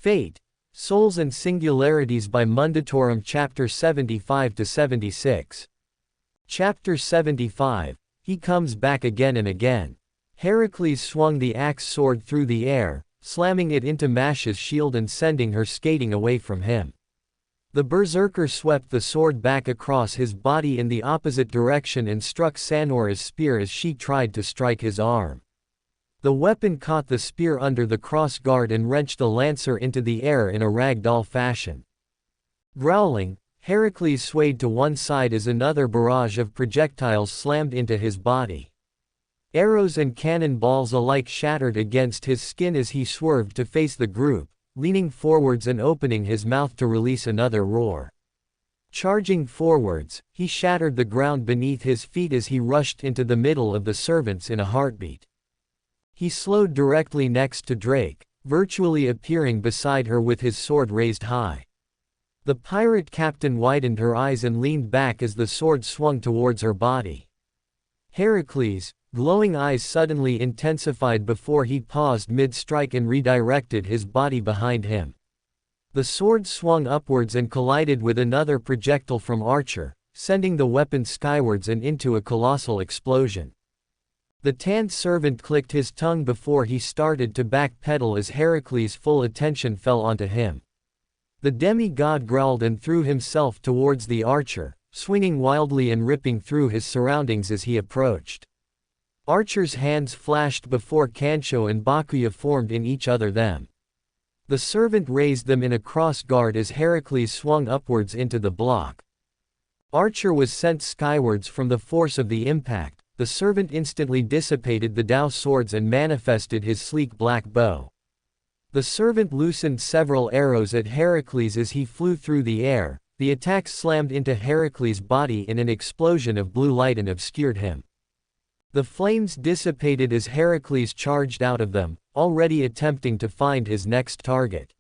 Fate, Souls and Singularities by Mundatorem Chapter 75–76. Chapter 75, He Comes Back Again and Again. Heracles swung the axe sword through the air, slamming it into Mash's shield and sending her skating away from him. The berserker swept the sword back across his body in the opposite direction and struck Sanora's spear as she tried to strike his arm. The weapon caught the spear under the cross guard and wrenched the lancer into the air in a ragdoll fashion. Growling, Heracles swayed to one side as another barrage of projectiles slammed into his body. Arrows and cannonballs alike shattered against his skin as he swerved to face the group, leaning forwards and opening his mouth to release another roar. Charging forwards, he shattered the ground beneath his feet as he rushed into the middle of the servants in a heartbeat. He slowed directly next to Drake, virtually appearing beside her with his sword raised high. The pirate captain widened her eyes and leaned back as the sword swung towards her body. Heracles' glowing eyes suddenly intensified before he paused mid-strike and redirected his body behind him. The sword swung upwards and collided with another projectile from Archer, sending the weapon skywards and into a colossal explosion. The tanned servant clicked his tongue before he started to backpedal as Heracles' full attention fell onto him. The demigod growled and threw himself towards the archer, swinging wildly and ripping through his surroundings as he approached. Archer's hands flashed before Kancho and Bakuya formed in each other them. The servant raised them in a cross guard as Heracles swung upwards into the block. Archer was sent skywards from the force of the impact. The servant instantly dissipated the Dao swords and manifested his sleek black bow. The servant loosened several arrows at Heracles as he flew through the air. The attack slammed into Heracles' body in an explosion of blue light and obscured him. The flames dissipated as Heracles charged out of them, already attempting to find his next target.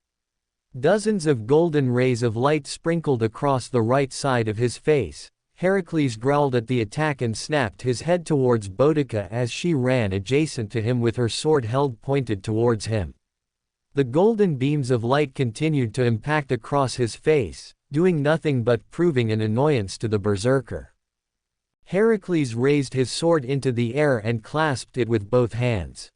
Dozens of golden rays of light sprinkled across the right side of his face. Heracles growled at the attack and snapped his head towards Boudica as she ran adjacent to him with her sword held pointed towards him. The golden beams of light continued to impact across his face, doing nothing but proving an annoyance to the berserker. Heracles raised his sword into the air and clasped it with both hands.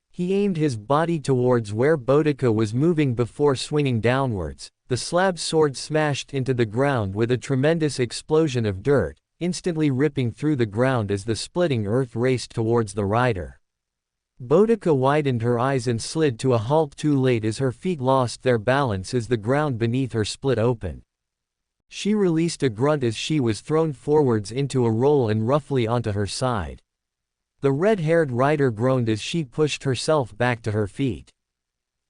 He aimed his body towards where Boudica was moving before swinging downwards. The slab sword smashed into the ground with a tremendous explosion of dirt, instantly ripping through the ground as the splitting earth raced towards the rider. Boudica widened her eyes and slid to a halt too late as her feet lost their balance as the ground beneath her split open. She released a grunt as she was thrown forwards into a roll and roughly onto her side. The red-haired rider groaned as she pushed herself back to her feet.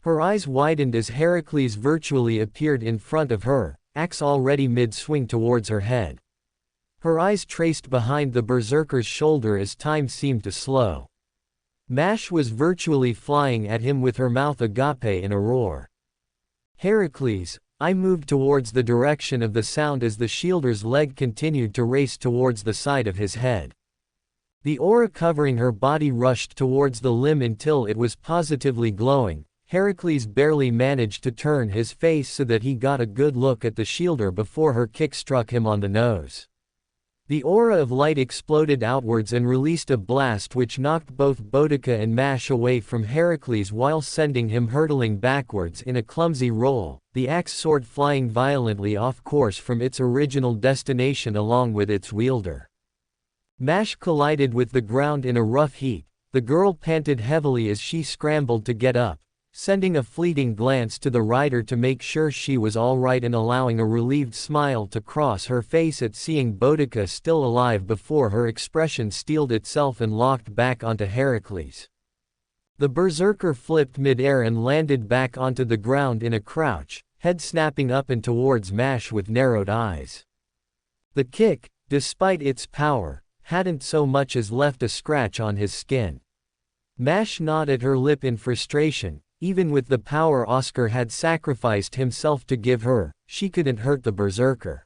Her eyes widened as Heracles virtually appeared in front of her, axe already mid-swing towards her head. Her eyes traced behind the berserker's shoulder as time seemed to slow. Mash was virtually flying at him with her mouth agape in a roar. Heracles, I moved towards the direction of the sound as the shielder's leg continued to race towards the side of his head. The aura covering her body rushed towards the limb until it was positively glowing. Heracles barely managed to turn his face so that he got a good look at the shielder before her kick struck him on the nose. The aura of light exploded outwards and released a blast which knocked both Boudica and Mash away from Heracles while sending him hurtling backwards in a clumsy roll, the axe sword flying violently off course from its original destination along with its wielder. Mash collided with the ground in a rough heap. The girl panted heavily as she scrambled to get up, sending a fleeting glance to the rider to make sure she was all right and allowing a relieved smile to cross her face at seeing Boudica still alive before her expression steeled itself and locked back onto Heracles. The berserker flipped mid-air and landed back onto the ground in a crouch, head snapping up and towards Mash with narrowed eyes. The kick, despite its power, hadn't so much as left a scratch on his skin. Mash gnawed at her lip in frustration. Even with the power Oscar had sacrificed himself to give her, she couldn't hurt the berserker.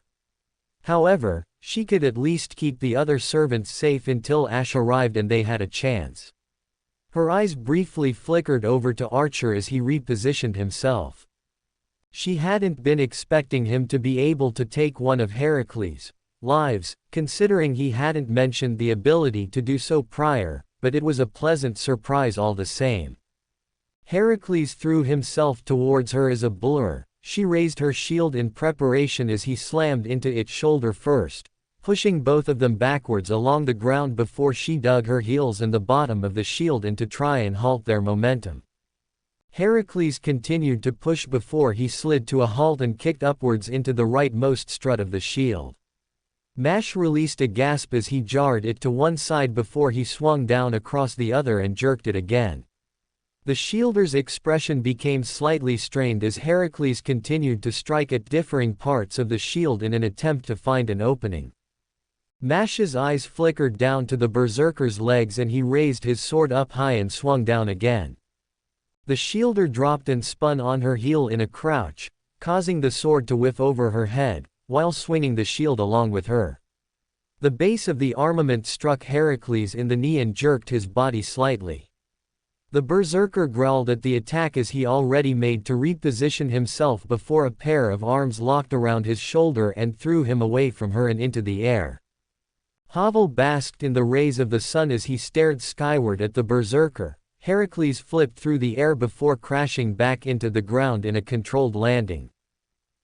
However, she could at least keep the other servants safe until Ash arrived and they had a chance. Her eyes briefly flickered over to Archer as he repositioned himself. She hadn't been expecting him to be able to take one of Heracles' lives, considering he hadn't mentioned the ability to do so prior, but it was a pleasant surprise all the same. Heracles threw himself towards her as a blur. She raised her shield in preparation as he slammed into its shoulder first, pushing both of them backwards along the ground before she dug her heels in the bottom of the shield in to try and halt their momentum. Heracles continued to push before he slid to a halt and kicked upwards into the rightmost strut of the shield. Mash released a gasp as he jarred it to one side before he swung down across the other and jerked it again. The shielder's expression became slightly strained as Heracles continued to strike at differing parts of the shield in an attempt to find an opening. Mash's eyes flickered down to the berserker's legs and he raised his sword up high and swung down again. The shielder dropped and spun on her heel in a crouch, causing the sword to whiff over her head, while swinging the shield along with her. The base of the armament struck Heracles in the knee and jerked his body slightly. The berserker growled at the attack as he already made to reposition himself before a pair of arms locked around his shoulder and threw him away from her and into the air. Havel basked in the rays of the sun as he stared skyward at the berserker. Heracles flipped through the air before crashing back into the ground in a controlled landing.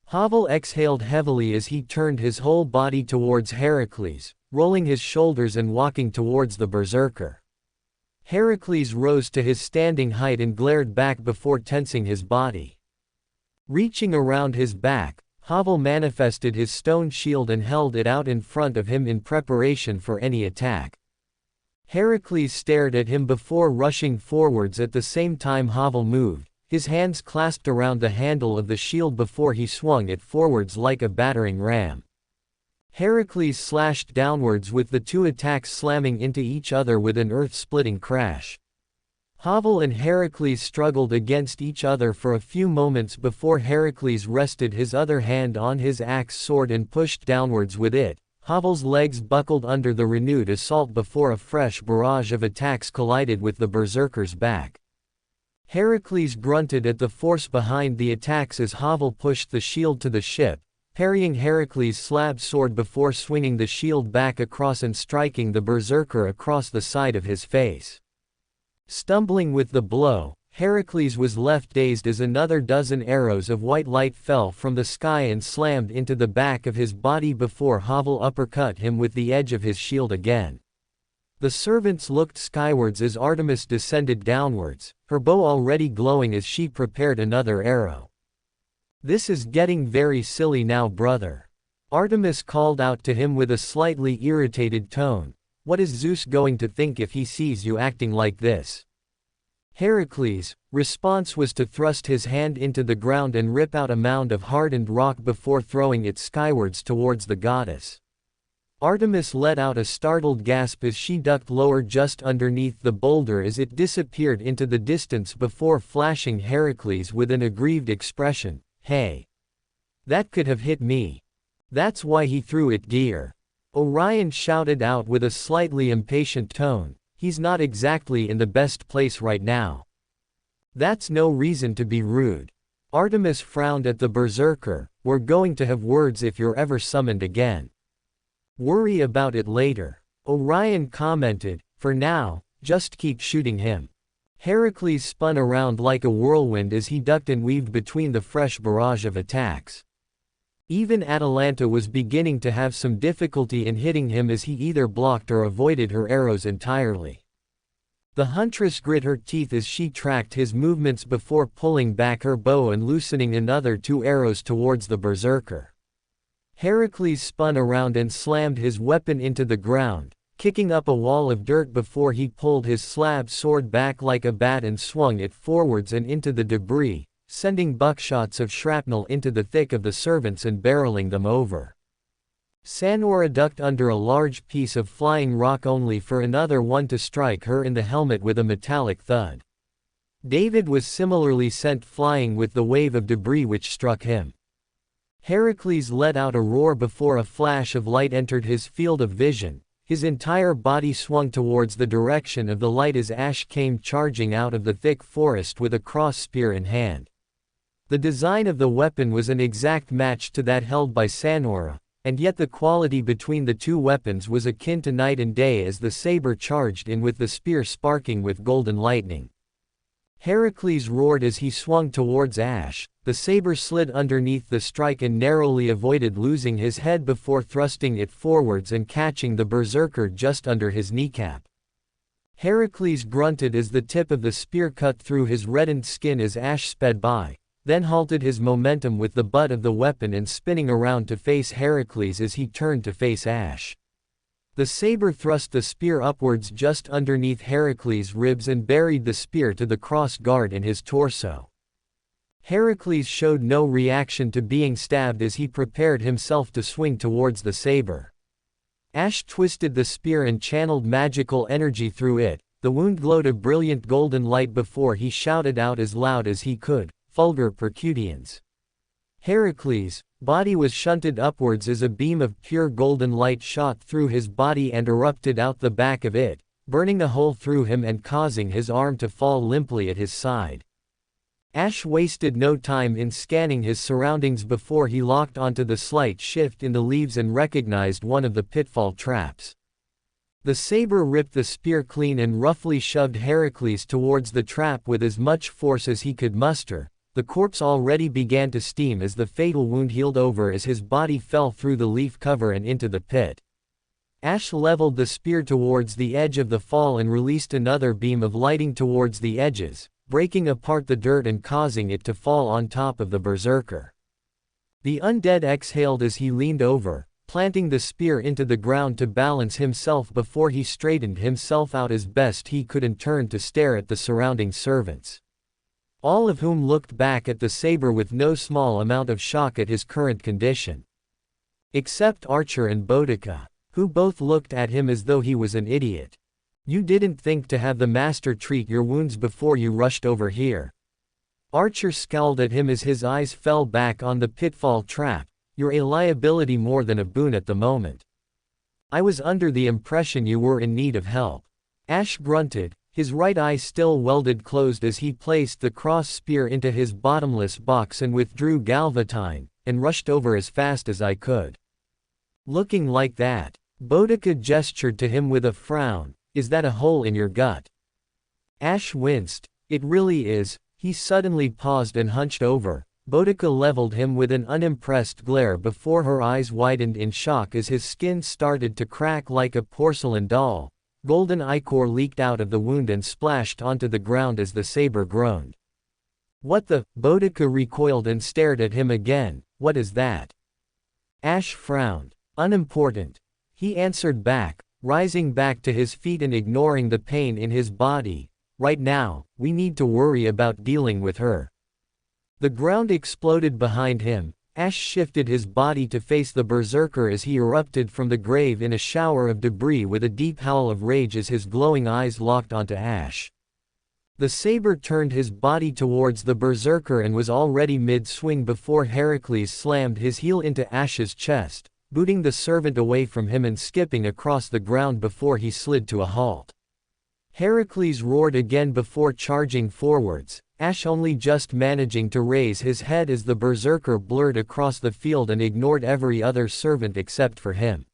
Havel exhaled heavily as he turned his whole body towards Heracles, rolling his shoulders and walking towards the berserker. Heracles rose to his standing height and glared back before tensing his body. Reaching around his back, Havel manifested his stone shield and held it out in front of him in preparation for any attack. Heracles stared at him before rushing forwards at the same time Havel moved, his hands clasped around the handle of the shield before he swung it forwards like a battering ram. Heracles slashed downwards with the two attacks slamming into each other with an earth-splitting crash. Havel and Heracles struggled against each other for a few moments before Heracles rested his other hand on his axe sword and pushed downwards with it. Havel's legs buckled under the renewed assault before a fresh barrage of attacks collided with the berserker's back. Heracles grunted at the force behind the attacks as Havel pushed the shield to the ship, parrying Heracles' slab sword before swinging the shield back across and striking the berserker across the side of his face. Stumbling with the blow, Heracles was left dazed as another dozen arrows of white light fell from the sky and slammed into the back of his body before Havel uppercut him with the edge of his shield again. The servants looked skywards as Artemis descended downwards, her bow already glowing as she prepared another arrow. "This is getting very silly now, brother," Artemis called out to him with a slightly irritated tone. "What is Zeus going to think if he sees you acting like this?" Heracles' response was to thrust his hand into the ground and rip out a mound of hardened rock before throwing it skywards towards the goddess. Artemis let out a startled gasp as she ducked lower just underneath the boulder as it disappeared into the distance before flashing Heracles with an aggrieved expression. "Hey! That could have hit me. That's why he threw it, dear." Orion shouted out with a slightly impatient tone. "He's not exactly in the best place right now." "That's no reason to be rude." Artemis frowned at the berserker. "We're going to have words if you're ever summoned again." "Worry about it later," Orion commented. "For now, just keep shooting him." Heracles spun around like a whirlwind as he ducked and weaved between the fresh barrage of attacks. Even Atalanta was beginning to have some difficulty in hitting him as he either blocked or avoided her arrows entirely. The huntress grit her teeth as she tracked his movements before pulling back her bow and loosening another two arrows towards the berserker. Heracles spun around and slammed his weapon into the ground, kicking up a wall of dirt before he pulled his slab sword back like a bat and swung it forwards and into the debris, sending buckshots of shrapnel into the thick of the servants and barreling them over. Sanora ducked under a large piece of flying rock only for another one to strike her in the helmet with a metallic thud. David was similarly sent flying with the wave of debris which struck him. Heracles let out a roar before a flash of light entered his field of vision. His entire body swung towards the direction of the light as Ash came charging out of the thick forest with a cross spear in hand. The design of the weapon was an exact match to that held by Sanora, and yet the quality between the two weapons was akin to night and day as the saber charged in with the spear sparking with golden lightning. Heracles roared as he swung towards Ash. The saber slid underneath the strike and narrowly avoided losing his head before thrusting it forwards and catching the berserker just under his kneecap. Heracles grunted as the tip of the spear cut through his reddened skin as Ash sped by, then halted his momentum with the butt of the weapon and spinning around to face Heracles as he turned to face Ash. The saber thrust the spear upwards just underneath Heracles' ribs and buried the spear to the cross guard in his torso. Heracles showed no reaction to being stabbed as he prepared himself to swing towards the saber. Ash twisted the spear and channeled magical energy through it. The wound glowed a brilliant golden light before he shouted out as loud as he could, "Fulgur Percutians." Heracles' body was shunted upwards as a beam of pure golden light shot through his body and erupted out the back of it, burning a hole through him and causing his arm to fall limply at his side. Ash wasted no time in scanning his surroundings before he locked onto the slight shift in the leaves and recognized one of the pitfall traps. The saber ripped the spear clean and roughly shoved Heracles towards the trap with as much force as he could muster. The corpse already began to steam as the fatal wound healed over as his body fell through the leaf cover and into the pit. Ash leveled the spear towards the edge of the fall and released another beam of lighting towards the edges, breaking apart the dirt and causing it to fall on top of the berserker. The undead exhaled as he leaned over, planting the spear into the ground to balance himself before he straightened himself out as best he could and turned to stare at the surrounding servants, all of whom looked back at the saber with no small amount of shock at his current condition. Except Archer and Boudica, who both looked at him as though he was an idiot. "You didn't think to have the master treat your wounds before you rushed over here?" Archer scowled at him as his eyes fell back on the pitfall trap. "You're a liability more than a boon at the moment. I was under the impression you were in need of help." Ash grunted, his right eye still welded closed as he placed the cross spear into his bottomless box and withdrew Galvatine, and rushed over as fast as I could. "Looking like that." Boudica gestured to him with a frown. "Is that a hole in your gut?" Ash winced. "It really is." He suddenly paused and hunched over. Boudica leveled him with an unimpressed glare before her eyes widened in shock as his skin started to crack like a porcelain doll. Golden ichor leaked out of the wound and splashed onto the ground as the saber groaned. "What the?" Boudica recoiled and stared at him again. "What is that?" Ash frowned. "Unimportant," he answered back, rising back to his feet and ignoring the pain in his body. "Right now, we need to worry about dealing with her." The ground exploded behind him. Ash shifted his body to face the berserker as he erupted from the grave in a shower of debris with a deep howl of rage as his glowing eyes locked onto Ash. The saber turned his body towards the berserker and was already mid-swing before Heracles slammed his heel into Ash's chest, booting the servant away from him and skipping across the ground before he slid to a halt. Heracles roared again before charging forwards, Ash only just managing to raise his head as the berserker blurred across the field and ignored every other servant except for him.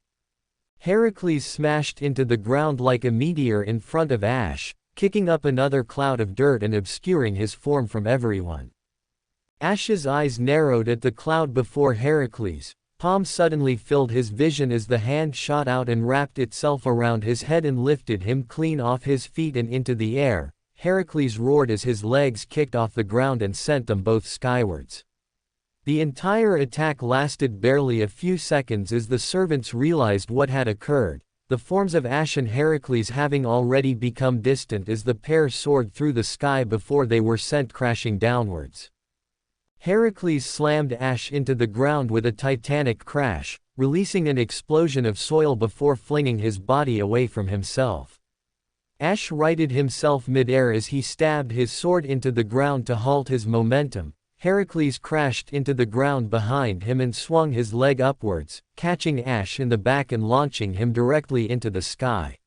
Heracles smashed into the ground like a meteor in front of Ash, kicking up another cloud of dirt and obscuring his form from everyone. Ash's eyes narrowed at the cloud before Heracles. Palm suddenly filled his vision as the hand shot out and wrapped itself around his head and lifted him clean off his feet and into the air. Heracles roared as his legs kicked off the ground and sent them both skywards. The entire attack lasted barely a few seconds as the servants realized what had occurred, the forms of Ash and Heracles having already become distant as the pair soared through the sky before they were sent crashing downwards. Heracles slammed Ash into the ground with a titanic crash, releasing an explosion of soil before flinging his body away from himself. Ash righted himself mid-air as he stabbed his sword into the ground to halt his momentum. Heracles crashed into the ground behind him and swung his leg upwards, catching Ash in the back and launching him directly into the sky.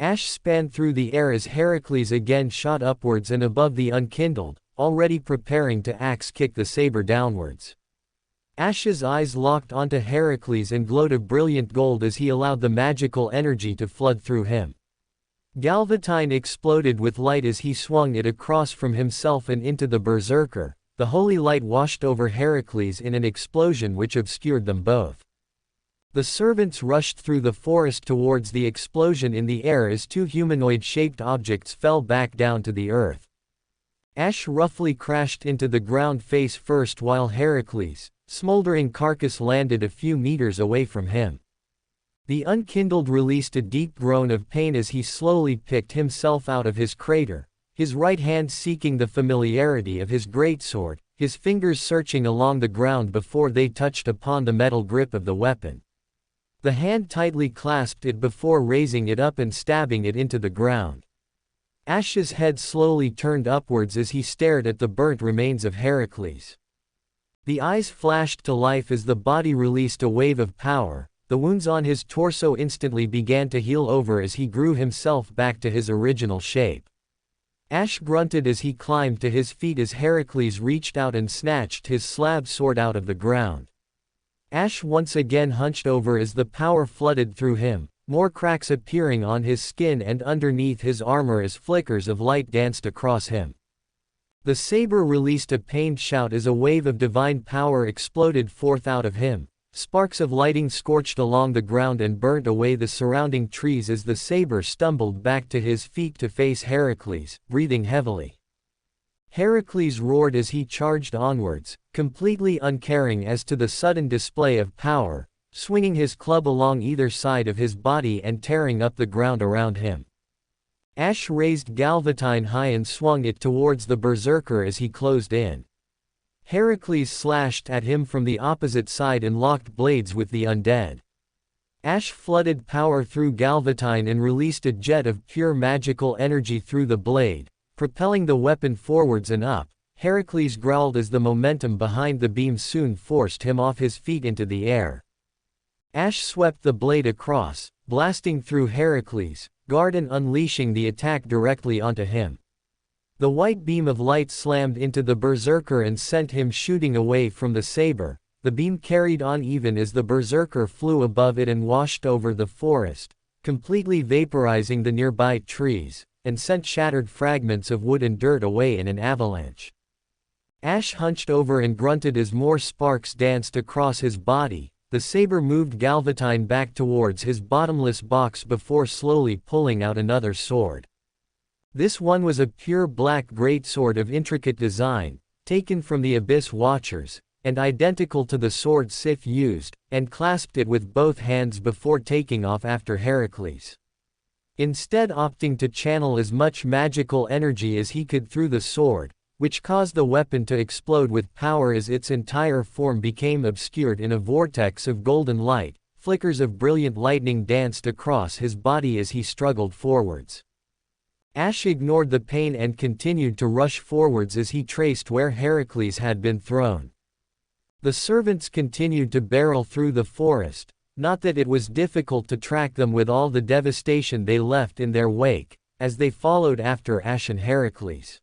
Ash span through the air as Heracles again shot upwards and above the unkindled, already preparing to axe-kick the saber downwards. Ash's eyes locked onto Heracles and glowed a brilliant gold as he allowed the magical energy to flood through him. Galvatine exploded with light as he swung it across from himself and into the berserker. The holy light washed over Heracles in an explosion which obscured them both. The servants rushed through the forest towards the explosion in the air as two humanoid-shaped objects fell back down to the earth. Ash roughly crashed into the ground face first while Heracles' smoldering carcass landed a few meters away from him. The unkindled released a deep groan of pain as he slowly picked himself out of his crater, his right hand seeking the familiarity of his greatsword, his fingers searching along the ground before they touched upon the metal grip of the weapon. The hand tightly clasped it before raising it up and stabbing it into the ground. Ash's head slowly turned upwards as he stared at the burnt remains of Heracles. The eyes flashed to life as the body released a wave of power. The wounds on his torso instantly began to heal over as he grew himself back to his original shape. Ash grunted as he climbed to his feet as Heracles reached out and snatched his slab sword out of the ground. Ash once again hunched over as the power flooded through him, more cracks appearing on his skin and underneath his armor as flickers of light danced across him. The saber released a pained shout as a wave of divine power exploded forth out of him. Sparks of lightning scorched along the ground and burnt away the surrounding trees as the saber stumbled back to his feet to face Heracles, breathing heavily. Heracles roared as he charged onwards, completely uncaring as to the sudden display of power, swinging his club along either side of his body and tearing up the ground around him. Ash raised Galvatine high and swung it towards the berserker as he closed in. Heracles slashed at him from the opposite side and locked blades with the undead. Ash flooded power through Galvatine and released a jet of pure magical energy through the blade, propelling the weapon forwards and up. Heracles growled as the momentum behind the beam soon forced him off his feet into the air. Ash swept the blade across, blasting through Heracles' guard and unleashing the attack directly onto him. The white beam of light slammed into the berserker and sent him shooting away from the saber. The beam carried on even as the berserker flew above it and washed over the forest, completely vaporizing the nearby trees, and sent shattered fragments of wood and dirt away in an avalanche. Ash hunched over and grunted as more sparks danced across his body. The saber moved Galvatine back towards his bottomless box before slowly pulling out another sword. This one was a pure black greatsword of intricate design, taken from the Abyss Watchers, and identical to the sword Sif used, and clasped it with both hands before taking off after Heracles. Instead opting to channel as much magical energy as he could through the sword, which caused the weapon to explode with power as its entire form became obscured in a vortex of golden light. Flickers of brilliant lightning danced across his body as he struggled forwards. Ash ignored the pain and continued to rush forwards as he traced where Heracles had been thrown. The servants continued to barrel through the forest, not that it was difficult to track them with all the devastation they left in their wake, as they followed after Ash and Heracles.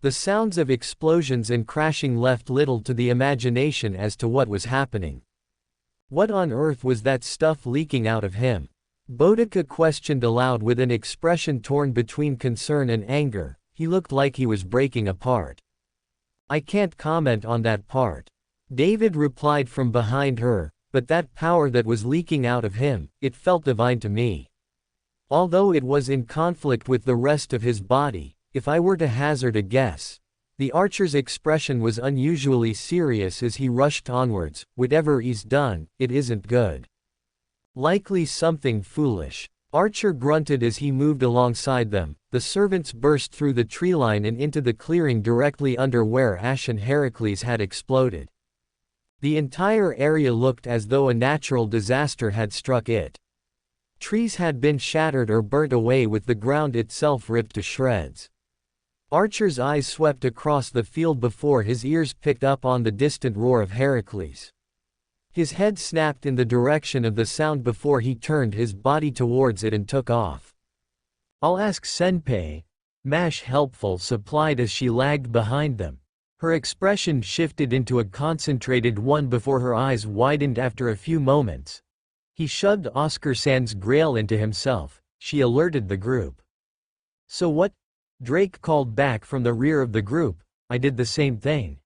The sounds of explosions and crashing left little to the imagination as to what was happening. What on earth was that stuff leaking out of him? Boudica questioned aloud with an expression torn between concern and anger. He looked like he was breaking apart. I can't comment on that part. David replied from behind her, but that power that was leaking out of him, it felt divine to me. Although it was in conflict with the rest of his body, if I were to hazard a guess. The archer's expression was unusually serious as he rushed onwards. Whatever he's done, it isn't good. Likely something foolish. Archer grunted as he moved alongside them. The servants burst through the tree line and into the clearing directly under where Ash and Heracles had exploded. The entire area looked as though a natural disaster had struck it. Trees had been shattered or burnt away with the ground itself ripped to shreds. Archer's eyes swept across the field before his ears picked up on the distant roar of Heracles. His head snapped in the direction of the sound before he turned his body towards it and took off. I'll ask Senpei. Mash helpful supplied as she lagged behind them. Her expression shifted into a concentrated one before her eyes widened after a few moments. He shoved Oscar Sand's Grail into himself. She alerted the group. So what? Drake called back from the rear of the group. I did the same thing.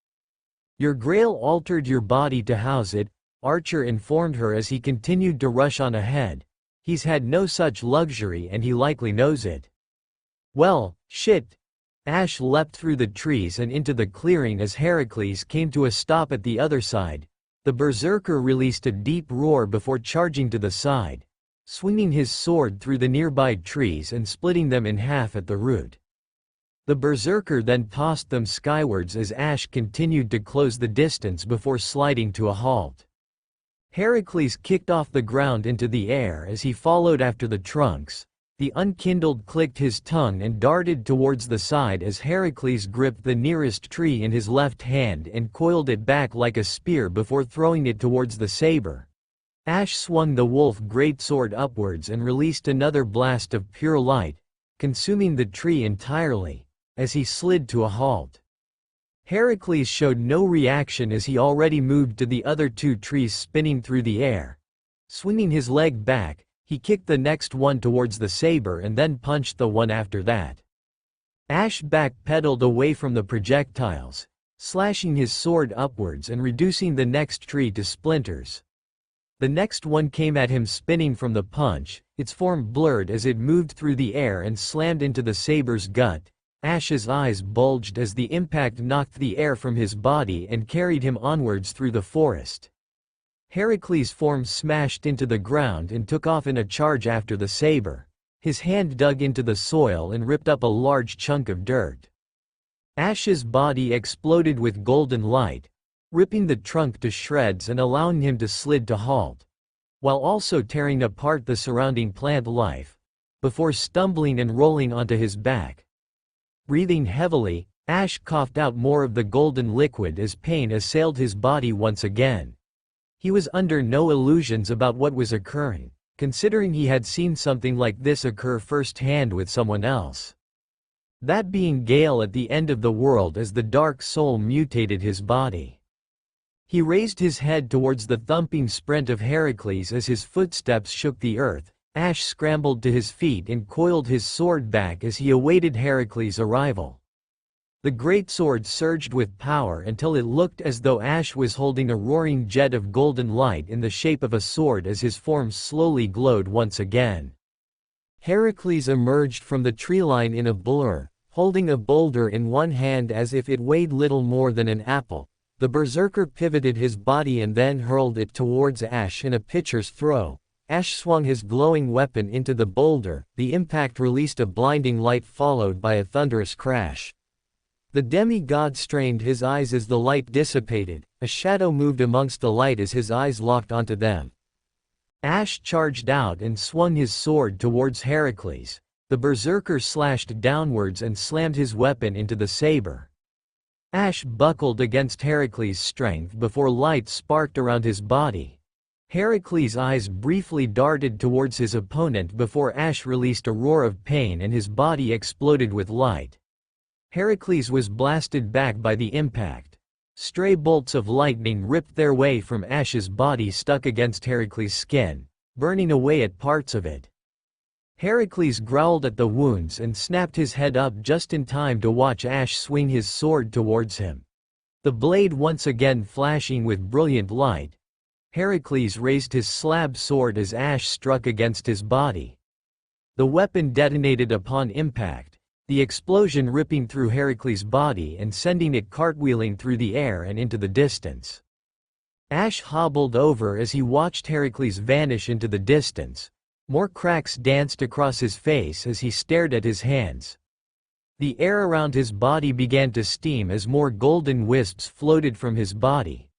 Your Grail altered your body to house it, Archer informed her as he continued to rush on ahead. He's had no such luxury and he likely knows it. Well, shit. Ash leapt through the trees and into the clearing as Heracles came to a stop at the other side. The berserker released a deep roar before charging to the side, swinging his sword through the nearby trees and splitting them in half at the root. The berserker then tossed them skywards as Ash continued to close the distance before sliding to a halt. Heracles kicked off the ground into the air as he followed after the trunks. The unkindled clicked his tongue and darted towards the side as Heracles gripped the nearest tree in his left hand and coiled it back like a spear before throwing it towards the saber. Ash swung the wolf greatsword upwards and released another blast of pure light, consuming the tree entirely, as he slid to a halt. Heracles showed no reaction as he already moved to the other two trees spinning through the air. Swinging his leg back, he kicked the next one towards the saber and then punched the one after that. Ash backpedaled away from the projectiles, slashing his sword upwards and reducing the next tree to splinters. The next one came at him spinning from the punch, its form blurred as it moved through the air and slammed into the saber's gut. Ash's eyes bulged as the impact knocked the air from his body and carried him onwards through the forest. Heracles' form smashed into the ground and took off in a charge after the saber. His hand dug into the soil and ripped up a large chunk of dirt. Ash's body exploded with golden light, ripping the trunk to shreds and allowing him to slid to halt, while also tearing apart the surrounding plant life, before stumbling and rolling onto his back. Breathing heavily, Ash coughed out more of the golden liquid as pain assailed his body once again. He was under no illusions about what was occurring, considering he had seen something like this occur firsthand with someone else. That being Gale at the end of the world as the dark soul mutated his body. He raised his head towards the thumping sprint of Heracles as his footsteps shook the earth. Ash scrambled to his feet and coiled his sword back as he awaited Heracles' arrival. The greatsword surged with power until it looked as though Ash was holding a roaring jet of golden light in the shape of a sword as his form slowly glowed once again. Heracles emerged from the treeline in a blur, holding a boulder in one hand as if it weighed little more than an apple. The berserker pivoted his body and then hurled it towards Ash in a pitcher's throw. Ash swung his glowing weapon into the boulder. The impact released a blinding light followed by a thunderous crash. The demigod strained his eyes as the light dissipated. A shadow moved amongst the light as his eyes locked onto them. Ash charged out and swung his sword towards Heracles. The berserker slashed downwards and slammed his weapon into the saber. Ash buckled against Heracles' strength before light sparked around his body. Heracles' eyes briefly darted towards his opponent before Ash released a roar of pain and his body exploded with light. Heracles was blasted back by the impact. Stray bolts of lightning ripped their way from Ash's body stuck against Heracles' skin, burning away at parts of it. Heracles growled at the wounds and snapped his head up just in time to watch Ash swing his sword towards him. The blade once again flashing with brilliant light. Heracles raised his slab sword as Ash struck against his body. The weapon detonated upon impact, the explosion ripping through Heracles' body and sending it cartwheeling through the air and into the distance. Ash hobbled over as he watched Heracles vanish into the distance. More cracks danced across his face as he stared at his hands. The air around his body began to steam as more golden wisps floated from his body.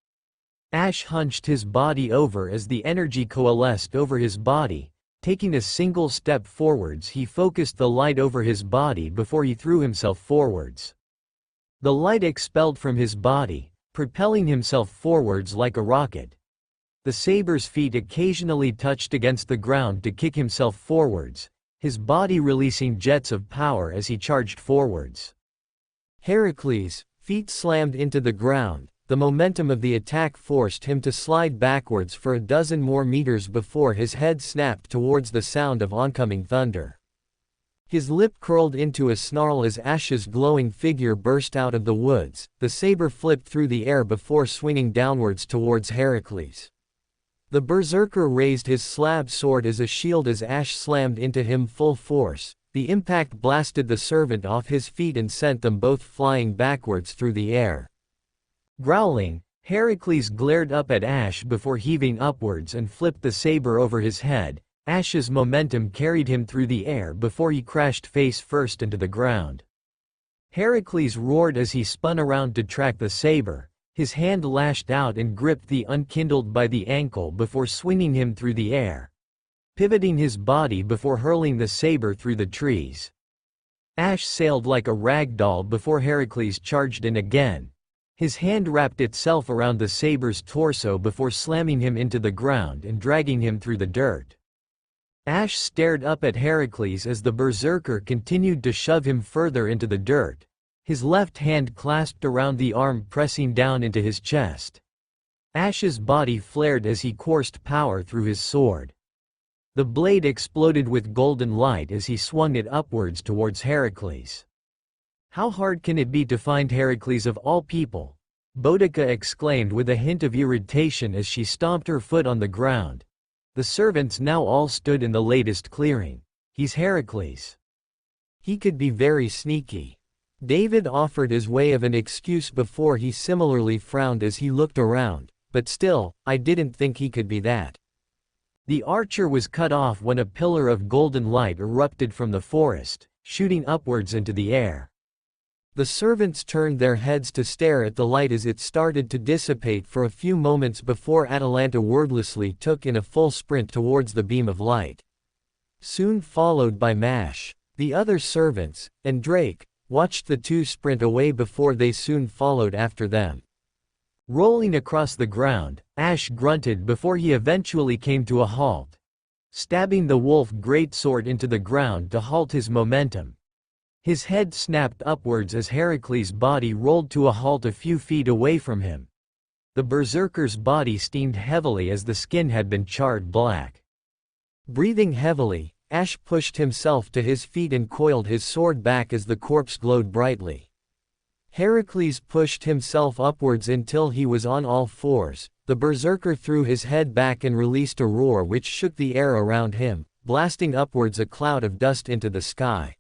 Ash hunched his body over as the energy coalesced over his body. Taking a single step forwards, he focused the light over his body before he threw himself forwards. The light expelled from his body, propelling himself forwards like a rocket. The saber's feet occasionally touched against the ground to kick himself forwards. his body releasing jets of power as he charged forwards. Heracles' feet slammed into the ground. The momentum of the attack forced him to slide backwards for a dozen more meters before his head snapped towards the sound of oncoming thunder. His lip curled into a snarl as Ash's glowing figure burst out of the woods. The saber flipped through the air before swinging downwards towards Heracles. The berserker raised his slab sword as a shield as Ash slammed into him full force. The impact blasted the servant off his feet and sent them both flying backwards through the air. Growling, Heracles glared up at Ash before heaving upwards and flipped the saber over his head. Ash's momentum carried him through the air before he crashed face first into the ground. Heracles roared as he spun around to track the saber. His hand lashed out and gripped the unkindled by the ankle before swinging him through the air, pivoting his body before hurling the saber through the trees. Ash sailed like a rag doll before Heracles charged in again. His hand wrapped itself around the saber's torso before slamming him into the ground and dragging him through the dirt. Ash stared up at Heracles as the berserker continued to shove him further into the dirt, his left hand clasped around the arm pressing down into his chest. Ash's body flared as he coursed power through his sword. The blade exploded with golden light as he swung it upwards towards Heracles. "How hard can it be to find Heracles of all people?" Boudica exclaimed with a hint of irritation as she stomped her foot on the ground. The servants now all stood in the latest clearing. "He's Heracles. He could be very sneaky." David offered his way of an excuse before he similarly frowned as he looked around, "But still, I didn't think he could be that." The archer was cut off when a pillar of golden light erupted from the forest, shooting upwards into the air. The servants turned their heads to stare at the light as it started to dissipate for a few moments before Atalanta wordlessly took in a full sprint towards the beam of light. Soon followed by Mash. The other servants, and Drake, watched the two sprint away before they soon followed after them. Rolling across the ground, Ash grunted before he eventually came to a halt, stabbing the wolf greatsword into the ground to halt his momentum. His head snapped upwards as Heracles' body rolled to a halt a few feet away from him. The berserker's body steamed heavily as the skin had been charred black. Breathing heavily, Ash pushed himself to his feet and coiled his sword back as the corpse glowed brightly. Heracles pushed himself upwards until he was on all fours. The berserker threw his head back and released a roar which shook the air around him, blasting upwards a cloud of dust into the sky.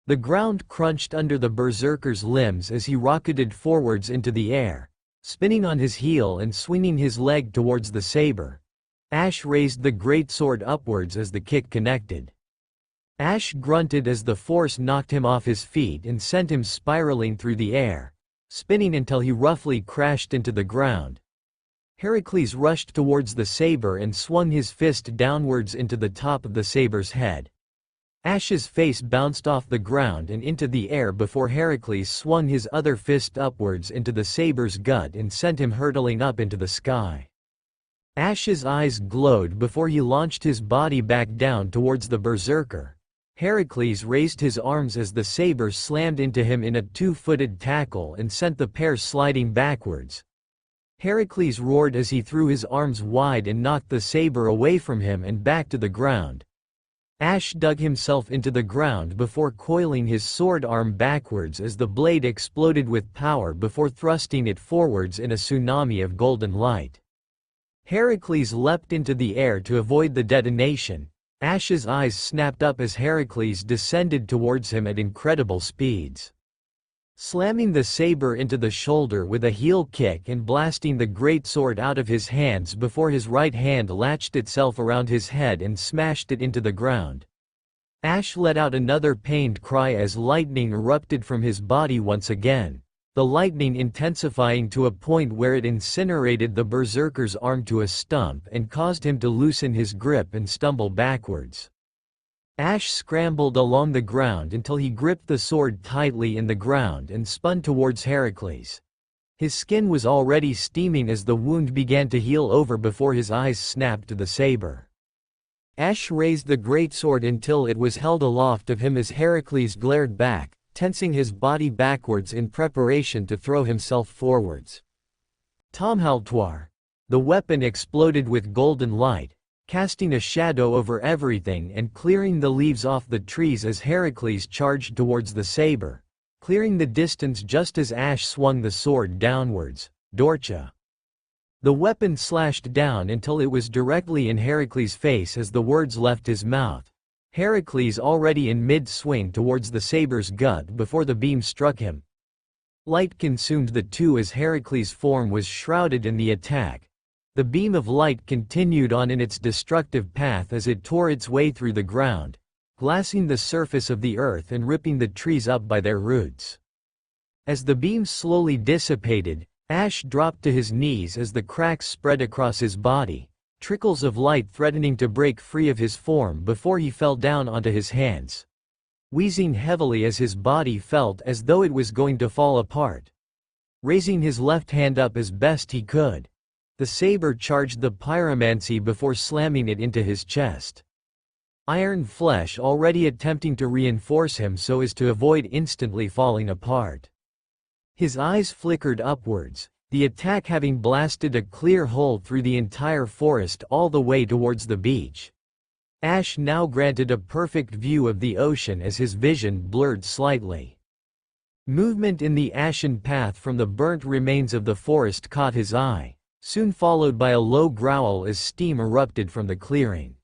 The ground crunched under the berserker's limbs as he rocketed forwards into the air, spinning on his heel and swinging his leg towards the saber. Ash raised the greatsword upwards as the kick connected. Ash grunted as the force knocked him off his feet and sent him spiraling through the air, spinning until he roughly crashed into the ground. Heracles rushed towards the saber and swung his fist downwards into the top of the saber's head. Ash's face bounced off the ground and into the air before Heracles swung his other fist upwards into the saber's gut and sent him hurtling up into the sky. Ash's eyes glowed before he launched his body back down towards the berserker. Heracles raised his arms as the saber slammed into him in a two-footed tackle and sent the pair sliding backwards. Heracles roared as he threw his arms wide and knocked the saber away from him and back to the ground. Ash dug himself into the ground before coiling his sword arm backwards as the blade exploded with power before thrusting it forwards in a tsunami of golden light. Heracles leapt into the air to avoid the detonation. Ash's eyes snapped up as Heracles descended towards him at incredible speeds, slamming the saber into the shoulder with a heel kick and blasting the greatsword out of his hands before his right hand latched itself around his head and smashed it into the ground. Ash let out another pained cry as lightning erupted from his body once again, the lightning intensifying to a point where it incinerated the berserker's arm to a stump and caused him to loosen his grip and stumble backwards. Ash scrambled along the ground until he gripped the sword tightly in the ground and spun towards Heracles. His skin was already steaming as the wound began to heal over before his eyes snapped to the saber. Ash raised the greatsword until it was held aloft of him as Heracles glared back, tensing his body backwards in preparation to throw himself forwards. Tomhaltuar. The weapon exploded with golden light, casting a shadow over everything and clearing the leaves off the trees as Heracles charged towards the saber, clearing the distance just as Ash swung the sword downwards. Dorcha. The weapon slashed down until it was directly in Heracles' face as the words left his mouth. Heracles already in mid-swing towards the saber's gut before the beam struck him. Light consumed the two as Heracles' form was shrouded in the attack. The beam of light continued on in its destructive path as it tore its way through the ground, glassing the surface of the earth and ripping the trees up by their roots. As the beam slowly dissipated, Ash dropped to his knees as the cracks spread across his body, trickles of light threatening to break free of his form before he fell down onto his hands, wheezing heavily as his body felt as though it was going to fall apart. Raising his left hand up as best he could, the saber charged the pyromancy before slamming it into his chest. Iron flesh already attempting to reinforce him so as to avoid instantly falling apart. His eyes flickered upwards, the attack having blasted a clear hole through the entire forest all the way towards the beach. Ash now granted a perfect view of the ocean as his vision blurred slightly. Movement in the ashen path from the burnt remains of the forest caught his eye, soon followed by a low growl as steam erupted from the clearing.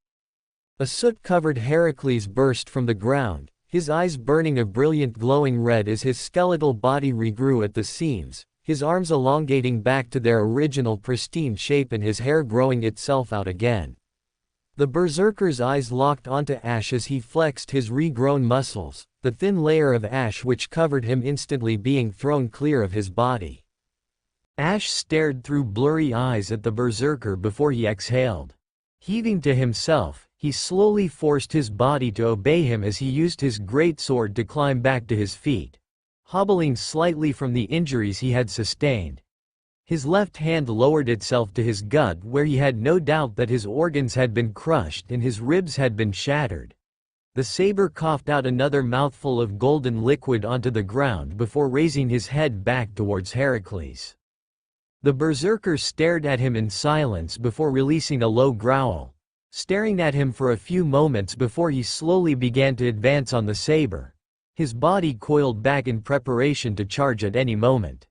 A soot-covered Heracles burst from the ground, his eyes burning a brilliant glowing red as his skeletal body regrew at the seams, his arms elongating back to their original pristine shape and his hair growing itself out again. The berserker's eyes locked onto Ash as he flexed his regrown muscles, the thin layer of ash which covered him instantly being thrown clear of his body. Ash stared through blurry eyes at the berserker before he exhaled. Heaving to himself, he slowly forced his body to obey him as he used his greatsword to climb back to his feet, hobbling slightly from the injuries he had sustained. His left hand lowered itself to his gut where he had no doubt that his organs had been crushed and his ribs had been shattered. The saber coughed out another mouthful of golden liquid onto the ground before raising his head back towards Heracles. The berserker stared at him in silence before releasing a low growl, staring at him for a few moments before he slowly began to advance on the saber, his body coiled back in preparation to charge at any moment.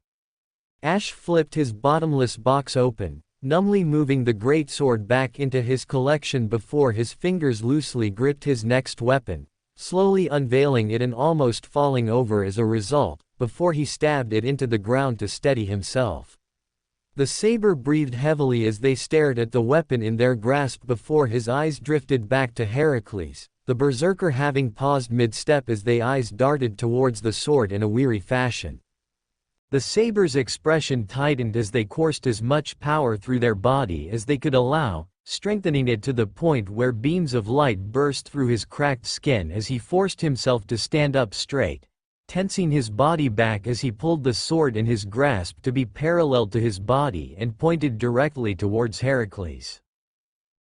Ash flipped his bottomless box open, numbly moving the greatsword back into his collection before his fingers loosely gripped his next weapon, slowly unveiling it and almost falling over as a result, before he stabbed it into the ground to steady himself. The saber breathed heavily as they stared at the weapon in their grasp before his eyes drifted back to Heracles, the berserker having paused mid-step as their eyes darted towards the sword in a weary fashion. The saber's expression tightened as they coursed as much power through their body as they could allow, strengthening it to the point where beams of light burst through his cracked skin as he forced himself to stand up straight, tensing his body back as he pulled the sword in his grasp to be parallel to his body and pointed directly towards Heracles.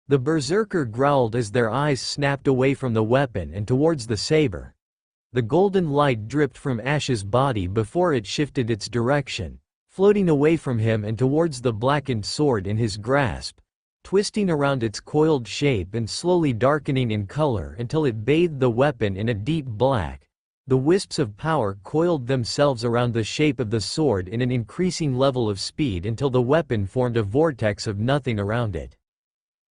The berserker growled as their eyes snapped away from the weapon and towards the saber. The golden light dripped from Ash's body before it shifted its direction, floating away from him and towards the blackened sword in his grasp, twisting around its coiled shape and slowly darkening in color until it bathed the weapon in a deep black. The wisps of power coiled themselves around the shape of the sword in an increasing level of speed until the weapon formed a vortex of nothing around it.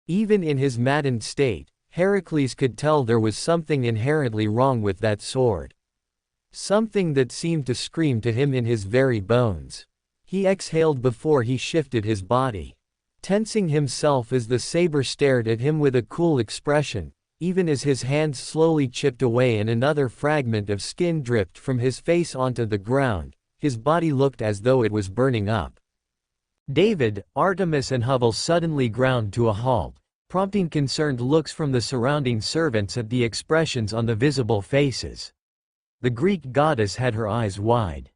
Even in his maddened state, Heracles could tell there was something inherently wrong with that sword. Something that seemed to scream to him in his very bones. He exhaled before he shifted his body, tensing himself as the saber stared at him with a cool expression. Even as his hands slowly chipped away and another fragment of skin dripped from his face onto the ground, his body looked as though it was burning up. David, Artemis and Hubble suddenly ground to a halt, prompting concerned looks from the surrounding servants at the expressions on the visible faces. The Greek goddess had her eyes wide.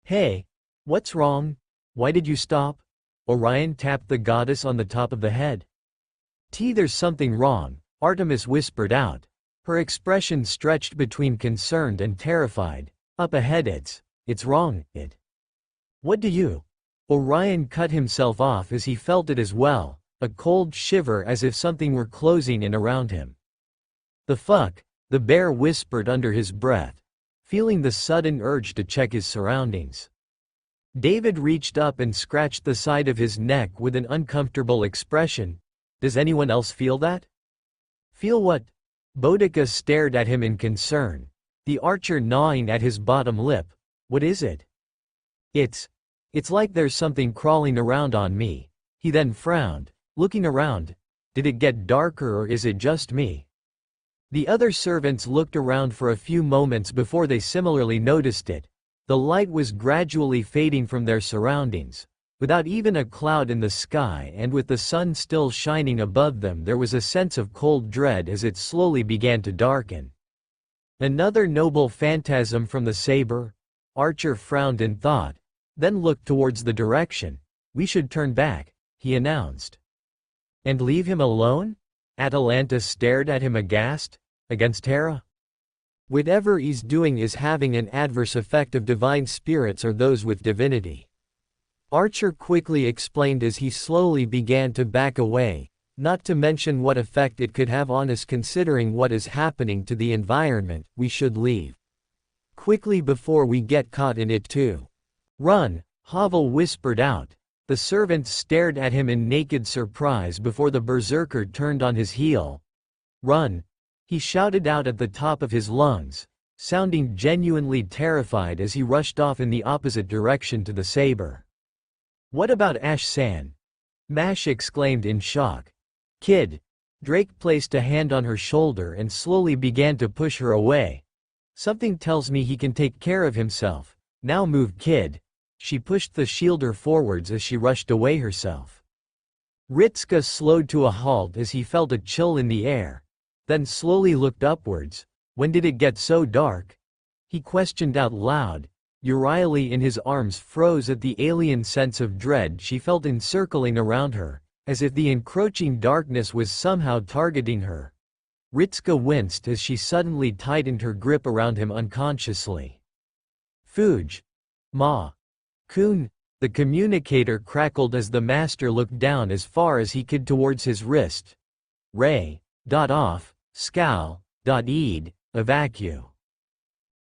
"Hey, what's wrong? Why did you stop?" Orion tapped the goddess on the top of the head. "There's something wrong. Artemis whispered out. Her expression stretched between concerned and terrified. Up ahead it's wrong, it. What do you? Orion cut himself off as he felt it as well, a cold shiver as if something were closing in around him. The fuck? The bear whispered under his breath, feeling the sudden urge to check his surroundings. David reached up and scratched the side of his neck with an uncomfortable expression. Does anyone else feel that? Feel what? Boudica stared at him in concern, the archer gnawing at his bottom lip. What is it? It's like there's something crawling around on me. He then frowned, looking around. Did it get darker or is it just me? The other servants looked around for a few moments before they similarly noticed it. The light was gradually fading from their surroundings. Without even a cloud in the sky and with the sun still shining above them, there was a sense of cold dread as it slowly began to darken. Another noble phantasm from the saber? Archer frowned in thought, then looked towards the direction. We should turn back, he announced. And leave him alone? Atalanta stared at him aghast. Against Hera? Whatever he's doing is having an adverse effect of divine spirits or those with divinity. Archer quickly explained as he slowly began to back away, not to mention what effect it could have on us considering what is happening to the environment. We should leave quickly before we get caught in it too. Run, Havel whispered out. The servants stared at him in naked surprise before the berserker turned on his heel. Run, he shouted out at the top of his lungs, sounding genuinely terrified as he rushed off in the opposite direction to the saber. What about Ash-san? Mash exclaimed in shock. Kid. Drake placed a hand on her shoulder and slowly began to push her away. Something tells me he can take care of himself. Now move, kid. She pushed the shielder forwards as she rushed away herself. Ritsuka slowed to a halt as he felt a chill in the air, then slowly looked upwards. When did it get so dark? He questioned out loud. Euryale in his arms froze at the alien sense of dread she felt encircling around her, as if the encroaching darkness was somehow targeting her. Ritsuka winced as she suddenly tightened her grip around him unconsciously. Fuge. Ma. Kun. The communicator crackled as the master looked down as far as he could towards his wrist. Ray. Off. Scowl. Ed. Evacu.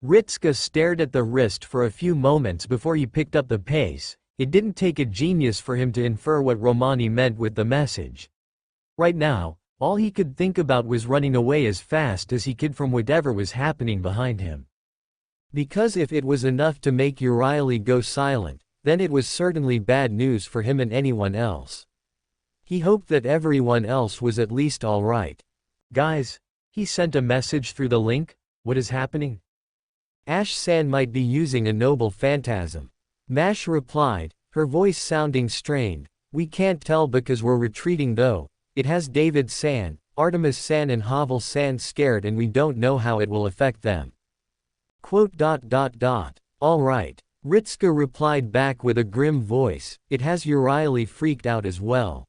Ritsuka stared at the wrist for a few moments before he picked up the pace. It didn't take a genius for him to infer what Romani meant with the message. Right now, all he could think about was running away as fast as he could from whatever was happening behind him. Because if it was enough to make Euryale go silent, then it was certainly bad news for him and anyone else. He hoped that everyone else was at least alright. Guys, he sent a message through the link. What is happening? Ash-san might be using a noble phantasm. Mash replied, her voice sounding strained. We can't tell because we're retreating though. It has David-san, Artemis-san and Havel-san scared and we don't know how it will affect them. Alright. Ritsuka replied back with a grim voice. It has Euryale freaked out as well.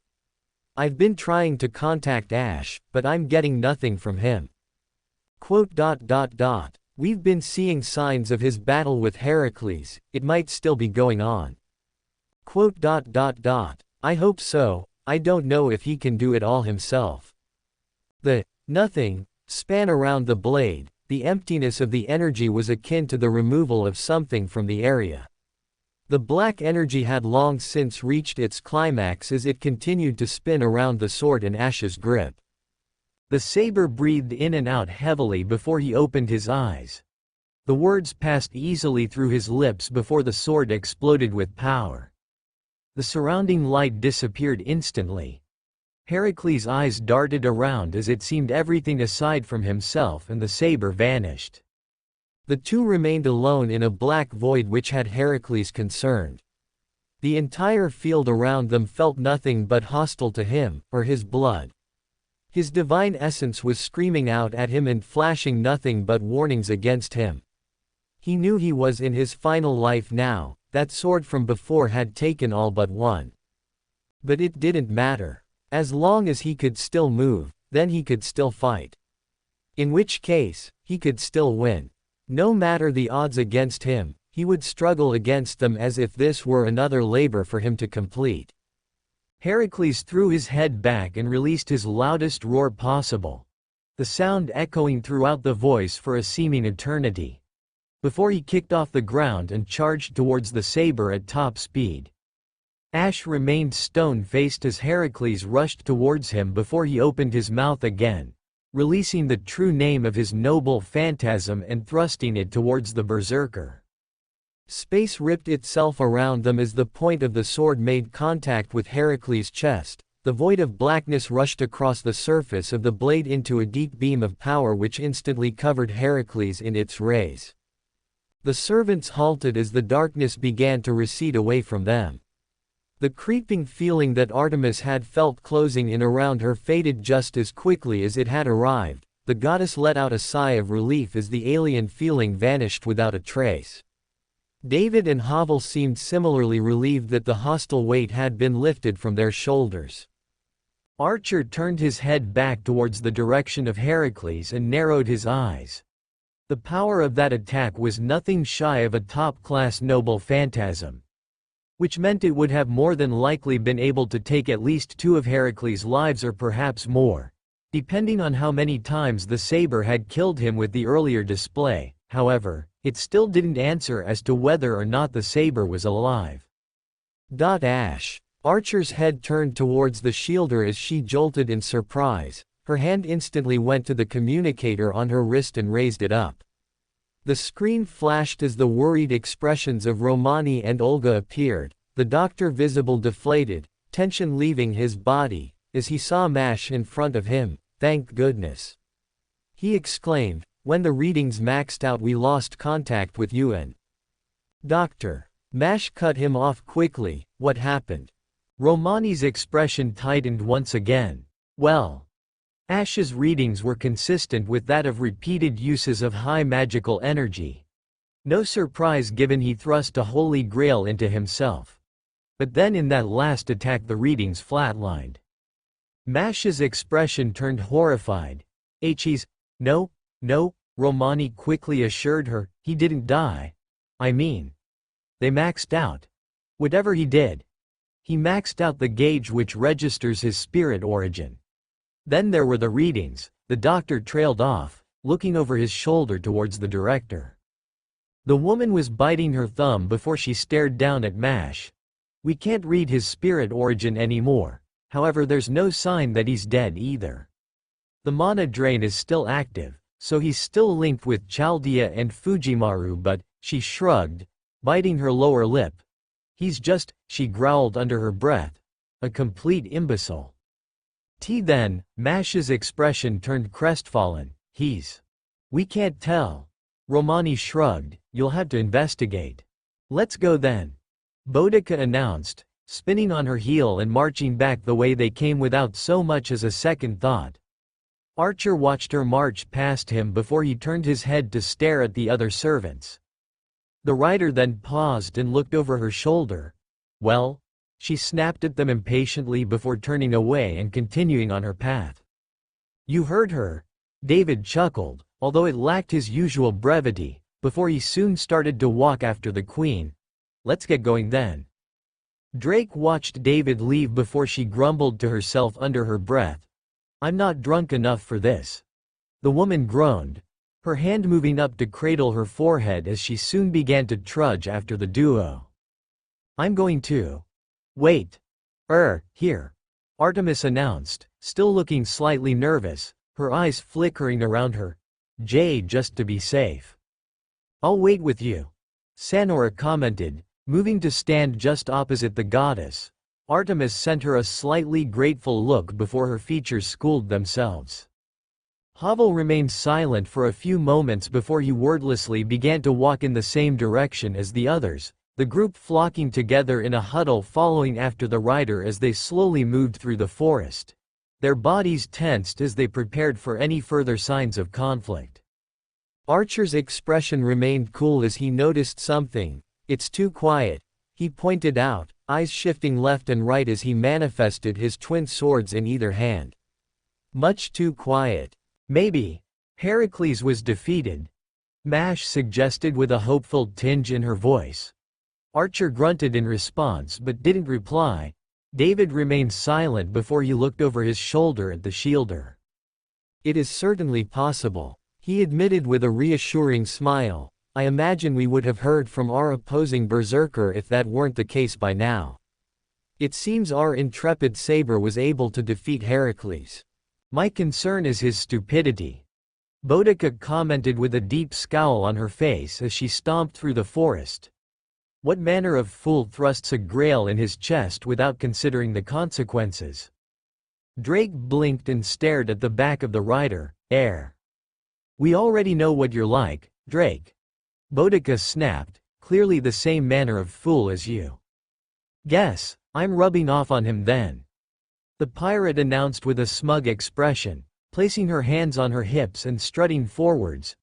I've been trying to contact Ash, but I'm getting nothing from him. We've been seeing signs of his battle with Heracles. It might still be going on. I hope so. I don't know if he can do it all himself. The nothing span around the blade. The emptiness of the energy was akin to the removal of something from the area. The black energy had long since reached its climax as it continued to spin around the sword in Ash's grip. The saber breathed in and out heavily before he opened his eyes. The words passed easily through his lips before the sword exploded with power. The surrounding light disappeared instantly. Heracles' eyes darted around as it seemed everything aside from himself and the saber vanished. The two remained alone in a black void which had Heracles concerned. The entire field around them felt nothing but hostile to him, or his blood. His divine essence was screaming out at him and flashing nothing but warnings against him. He knew he was in his final life now. That sword from before had taken all but one. But it didn't matter. As long as he could still move, then he could still fight. In which case, he could still win. No matter the odds against him, he would struggle against them as if this were another labor for him to complete. Heracles threw his head back and released his loudest roar possible, the sound echoing throughout the voice for a seeming eternity, before he kicked off the ground and charged towards the saber at top speed. Ash remained stone-faced as Heracles rushed towards him before he opened his mouth again, releasing the true name of his noble phantasm and thrusting it towards the berserker. Space ripped itself around them as the point of the sword made contact with Heracles' chest. The void of blackness rushed across the surface of the blade into a deep beam of power which instantly covered Heracles in its rays. The servants halted as the darkness began to recede away from them. The creeping feeling that Artemis had felt closing in around her faded just as quickly as it had arrived. The goddess let out a sigh of relief as the alien feeling vanished without a trace. David and Havel seemed similarly relieved that the hostile weight had been lifted from their shoulders. Archer turned his head back towards the direction of Heracles and narrowed his eyes. The power of that attack was nothing shy of a top-class noble phantasm, which meant it would have more than likely been able to take at least 2 of Heracles' lives or perhaps more, depending on how many times the saber had killed him with the earlier display. However, it still didn't answer as to whether or not the saber was alive. Ash. Archer's head turned towards the shielder as she jolted in surprise. Her hand instantly went to the communicator on her wrist and raised it up. The screen flashed as the worried expressions of Romani and Olga appeared, the doctor visible deflated, tension leaving his body, as he saw Mash in front of him. "Thank goodness," he exclaimed. "When the readings maxed out we lost contact with you and—" "Doctor." Mash cut him off quickly. "What happened?" Romani's expression tightened once again. "Well, Ash's readings were consistent with that of repeated uses of high magical energy. No surprise given he thrust a Holy Grail into himself. But then in that last attack the readings flatlined." Mash's expression turned horrified. "He's— No, Romani quickly assured her, "he didn't die. I mean, they maxed out. Whatever he did. He maxed out the gauge which registers his spirit origin." Then there were the readings. The doctor trailed off, looking over his shoulder towards the director. The woman was biting her thumb before she stared down at Mash. "We can't read his spirit origin anymore. However, there's no sign that he's dead either. The mana drain is still active, so he's still linked with Chaldea and Fujimaru, but," she shrugged, biting her lower lip. "He's just," she growled under her breath, "a complete imbecile." Then, Mash's expression turned crestfallen. We can't tell." Romani shrugged. "You'll have to investigate." "Let's go then," Boudica announced, spinning on her heel and marching back the way they came without so much as a second thought. Archer watched her march past him before he turned his head to stare at the other servants. The rider then paused and looked over her shoulder. "Well?" She snapped at them impatiently before turning away and continuing on her path. "You heard her," David chuckled, although it lacked his usual brevity, before he soon started to walk after the queen. "Let's get going then." Drake watched David leave before she grumbled to herself under her breath. "I'm not drunk enough for this." The woman groaned, her hand moving up to cradle her forehead as she soon began to trudge after the duo. "I'm going to. Wait. Here," Artemis announced, still looking slightly nervous, her eyes flickering around her. Just to be safe." "I'll wait with you," Sanora commented, moving to stand just opposite the goddess. Artemis sent her a slightly grateful look before her features schooled themselves. Havel remained silent for a few moments before he wordlessly began to walk in the same direction as the others, the group flocking together in a huddle following after the rider as they slowly moved through the forest. Their bodies tensed as they prepared for any further signs of conflict. Archer's expression remained cool as he noticed something. "It's too quiet," he pointed out, eyes shifting left and right as he manifested his twin swords in either hand. Much too quiet. Maybe Heracles was defeated, Mash suggested with a hopeful tinge in her voice. Archer grunted in response but didn't reply. David remained silent before he looked over his shoulder at the shielder. It is certainly possible, he admitted with a reassuring smile. I imagine we would have heard from our opposing berserker if that weren't the case by now. It seems our intrepid saber was able to defeat Heracles. My concern is his stupidity. Boudica commented with a deep scowl on her face as she stomped through the forest. What manner of fool thrusts a grail in his chest without considering the consequences? Drake blinked and stared at the back of the rider. We already know what you're like, Drake. Boudica snapped, clearly the same manner of fool as you. Guess I'm rubbing off on him then. The pirate announced with a smug expression, placing her hands on her hips and strutting forwards.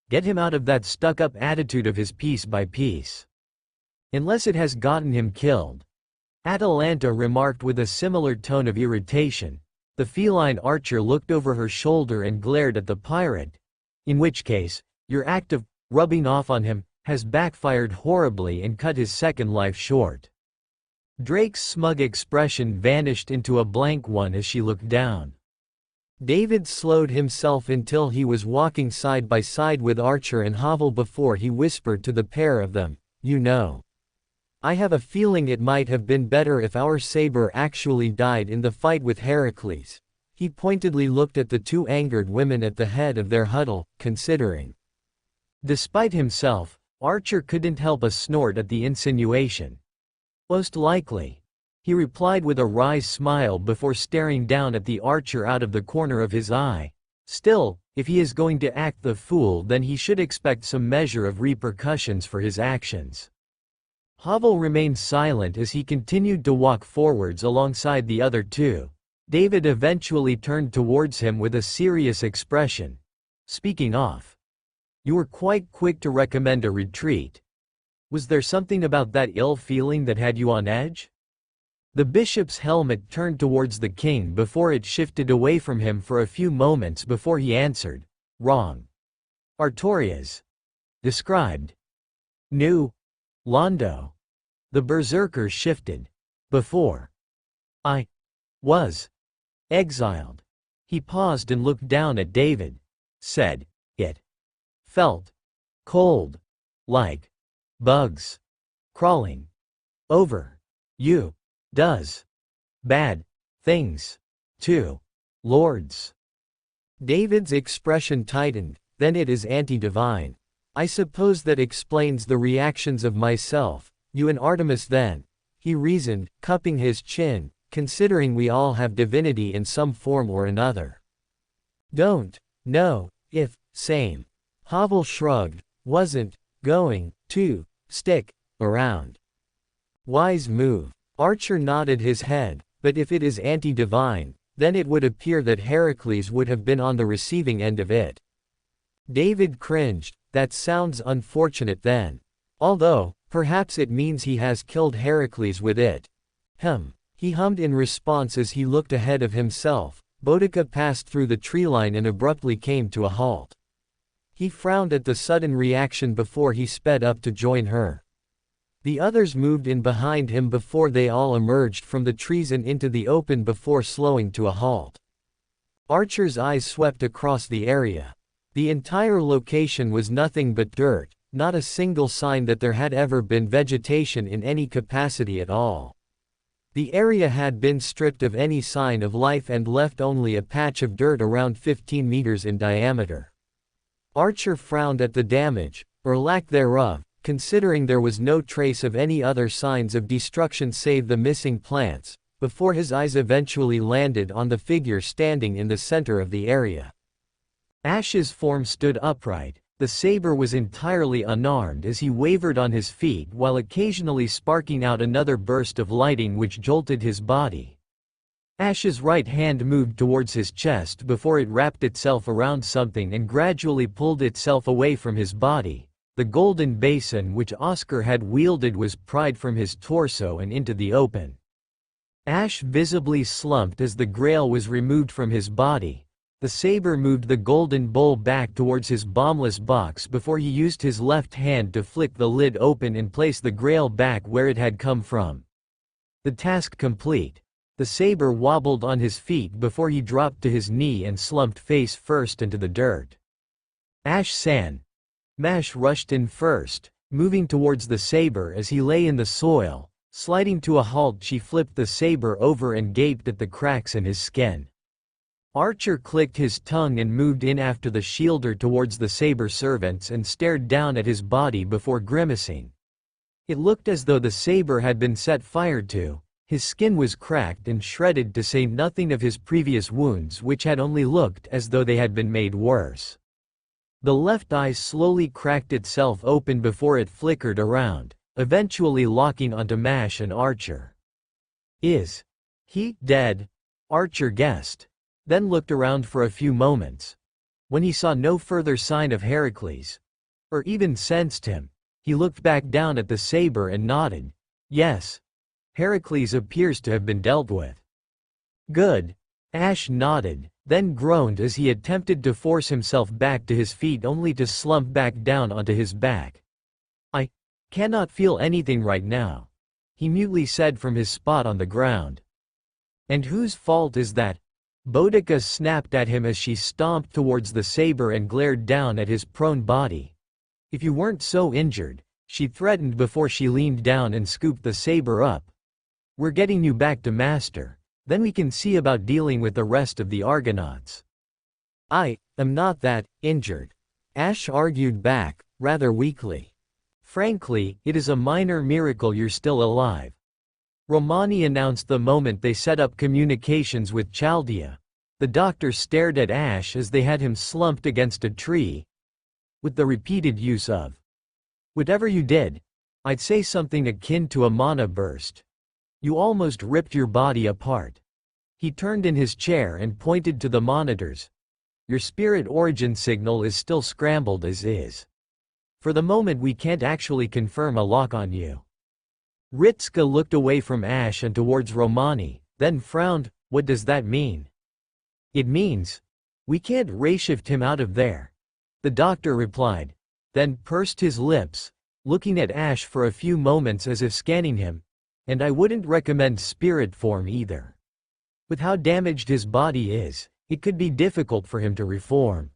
Get him out of that stuck-up attitude of his piece by piece. Unless it has gotten him killed. Atalanta remarked with a similar tone of irritation. The feline archer looked over her shoulder and glared at the pirate. In which case, your act of rubbing off on him has backfired horribly and cut his second life short. Drake's smug expression vanished into a blank one as she looked down. David slowed himself until he was walking side by side with Archer and Havel before he whispered to the pair of them, you know. I have a feeling it might have been better if our saber actually died in the fight with Heracles. He pointedly looked at the two angered women at the head of their huddle, considering. Despite himself, Archer couldn't help a snort at the insinuation. Most likely. He replied with a wry smile before staring down at the archer out of the corner of his eye. Still, if he is going to act the fool, then he should expect some measure of repercussions for his actions. Havel remained silent as he continued to walk forwards alongside the other two. David eventually turned towards him with a serious expression. Speaking off. You were quite quick to recommend a retreat. Was there something about that ill feeling that had you on edge? The bishop's helmet turned towards the king before it shifted away from him for a few moments before he answered. Wrong. Artorias. Described. New. Londo. The berserker shifted. Before. I was exiled. He paused and looked down at David. Said. It felt cold. Like bugs crawling over you. Does bad things to lords. David's expression tightened. Then it is anti-divine. I suppose that explains the reactions of myself, you and Artemis then, he reasoned, cupping his chin, considering we all have divinity in some form or another. Don't know if same. Havel shrugged, wasn't going to stick around. Wise move. Archer nodded his head, but if it is anti-divine, then it would appear that Heracles would have been on the receiving end of it. David cringed. That sounds unfortunate then. Although, perhaps it means he has killed Heracles with it. He hummed in response as he looked ahead of himself. Boudica passed through the tree line and abruptly came to a halt. He frowned at the sudden reaction before he sped up to join her. The others moved in behind him before they all emerged from the trees and into the open before slowing to a halt. Archer's eyes swept across the area. The entire location was nothing but dirt, not a single sign that there had ever been vegetation in any capacity at all. The area had been stripped of any sign of life and left only a patch of dirt around 15 meters in diameter. Archer frowned at the damage, or lack thereof, considering there was no trace of any other signs of destruction save the missing plants, before his eyes eventually landed on the figure standing in the center of the area. Ash's form stood upright. The saber was entirely unarmed as he wavered on his feet while occasionally sparking out another burst of lighting which jolted his body. Ash's right hand moved towards his chest before it wrapped itself around something and gradually pulled itself away from his body. The golden basin which Oscar had wielded was pried from his torso and into the open. Ash visibly slumped as the Grail was removed from his body. The saber moved the golden bowl back towards his bombless box before he used his left hand to flick the lid open and place the Grail back where it had come from. The task complete. The saber wobbled on his feet before he dropped to his knee and slumped face first into the dirt. Ash-san. Mash rushed in first, moving towards the saber as he lay in the soil. Sliding to a halt, she flipped the saber over and gaped at the cracks in his skin. Archer clicked his tongue and moved in after the shielder towards the saber servants and stared down at his body before grimacing. It looked as though the saber had been set fire to. His skin was cracked and shredded, to say nothing of his previous wounds, which had only looked as though they had been made worse. The left eye slowly cracked itself open before it flickered around, eventually locking onto Mash and Archer. Is he dead? Archer guessed, then looked around for a few moments. When he saw no further sign of Heracles, or even sensed him, he looked back down at the saber and nodded. Yes. Heracles appears to have been dealt with. Good. Ash nodded, then groaned as he attempted to force himself back to his feet only to slump back down onto his back. I cannot feel anything right now, he mutely said from his spot on the ground. And whose fault is that? Boudica snapped at him as she stomped towards the saber and glared down at his prone body. If you weren't so injured, she threatened before she leaned down and scooped the saber up. We're getting you back to Master, then we can see about dealing with the rest of the Argonauts. I am not that injured, Ash argued back, rather weakly. Frankly, it is a minor miracle you're still alive, Romani announced the moment they set up communications with Chaldea. The doctor stared at Ash as they had him slumped against a tree, with the repeated use of, whatever you did, I'd say something akin to a mana burst. You almost ripped your body apart. He turned in his chair and pointed to the monitors. Your spirit origin signal is still scrambled as is. For the moment we can't actually confirm a lock on you. Ritska looked away from Ash and towards Romani, then frowned. What does that mean? It means we can't reshift him out of there, the doctor replied, then pursed his lips, looking at Ash for a few moments as if scanning him. And I wouldn't recommend spirit form either. With how damaged his body is, it could be difficult for him to reform.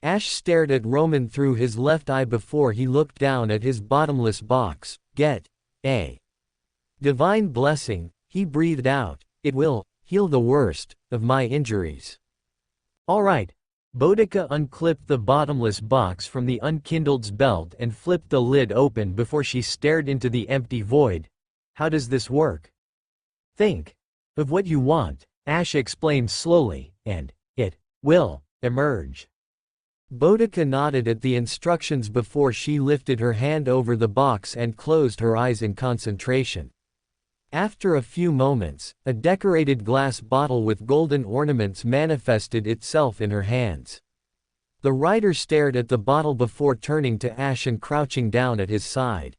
Ash stared at Roman through his left eye before he looked down at his bottomless box. Get a divine blessing, he breathed out. It will heal the worst of my injuries. All right. Boudica unclipped the bottomless box from the unkindled's belt and flipped the lid open before she stared into the empty void. How does this work? Think of what you want, Ash explained slowly, and it will emerge. Boudica nodded at the instructions before she lifted her hand over the box and closed her eyes in concentration. After a few moments, a decorated glass bottle with golden ornaments manifested itself in her hands. The writer stared at the bottle before turning to Ash and crouching down at his side.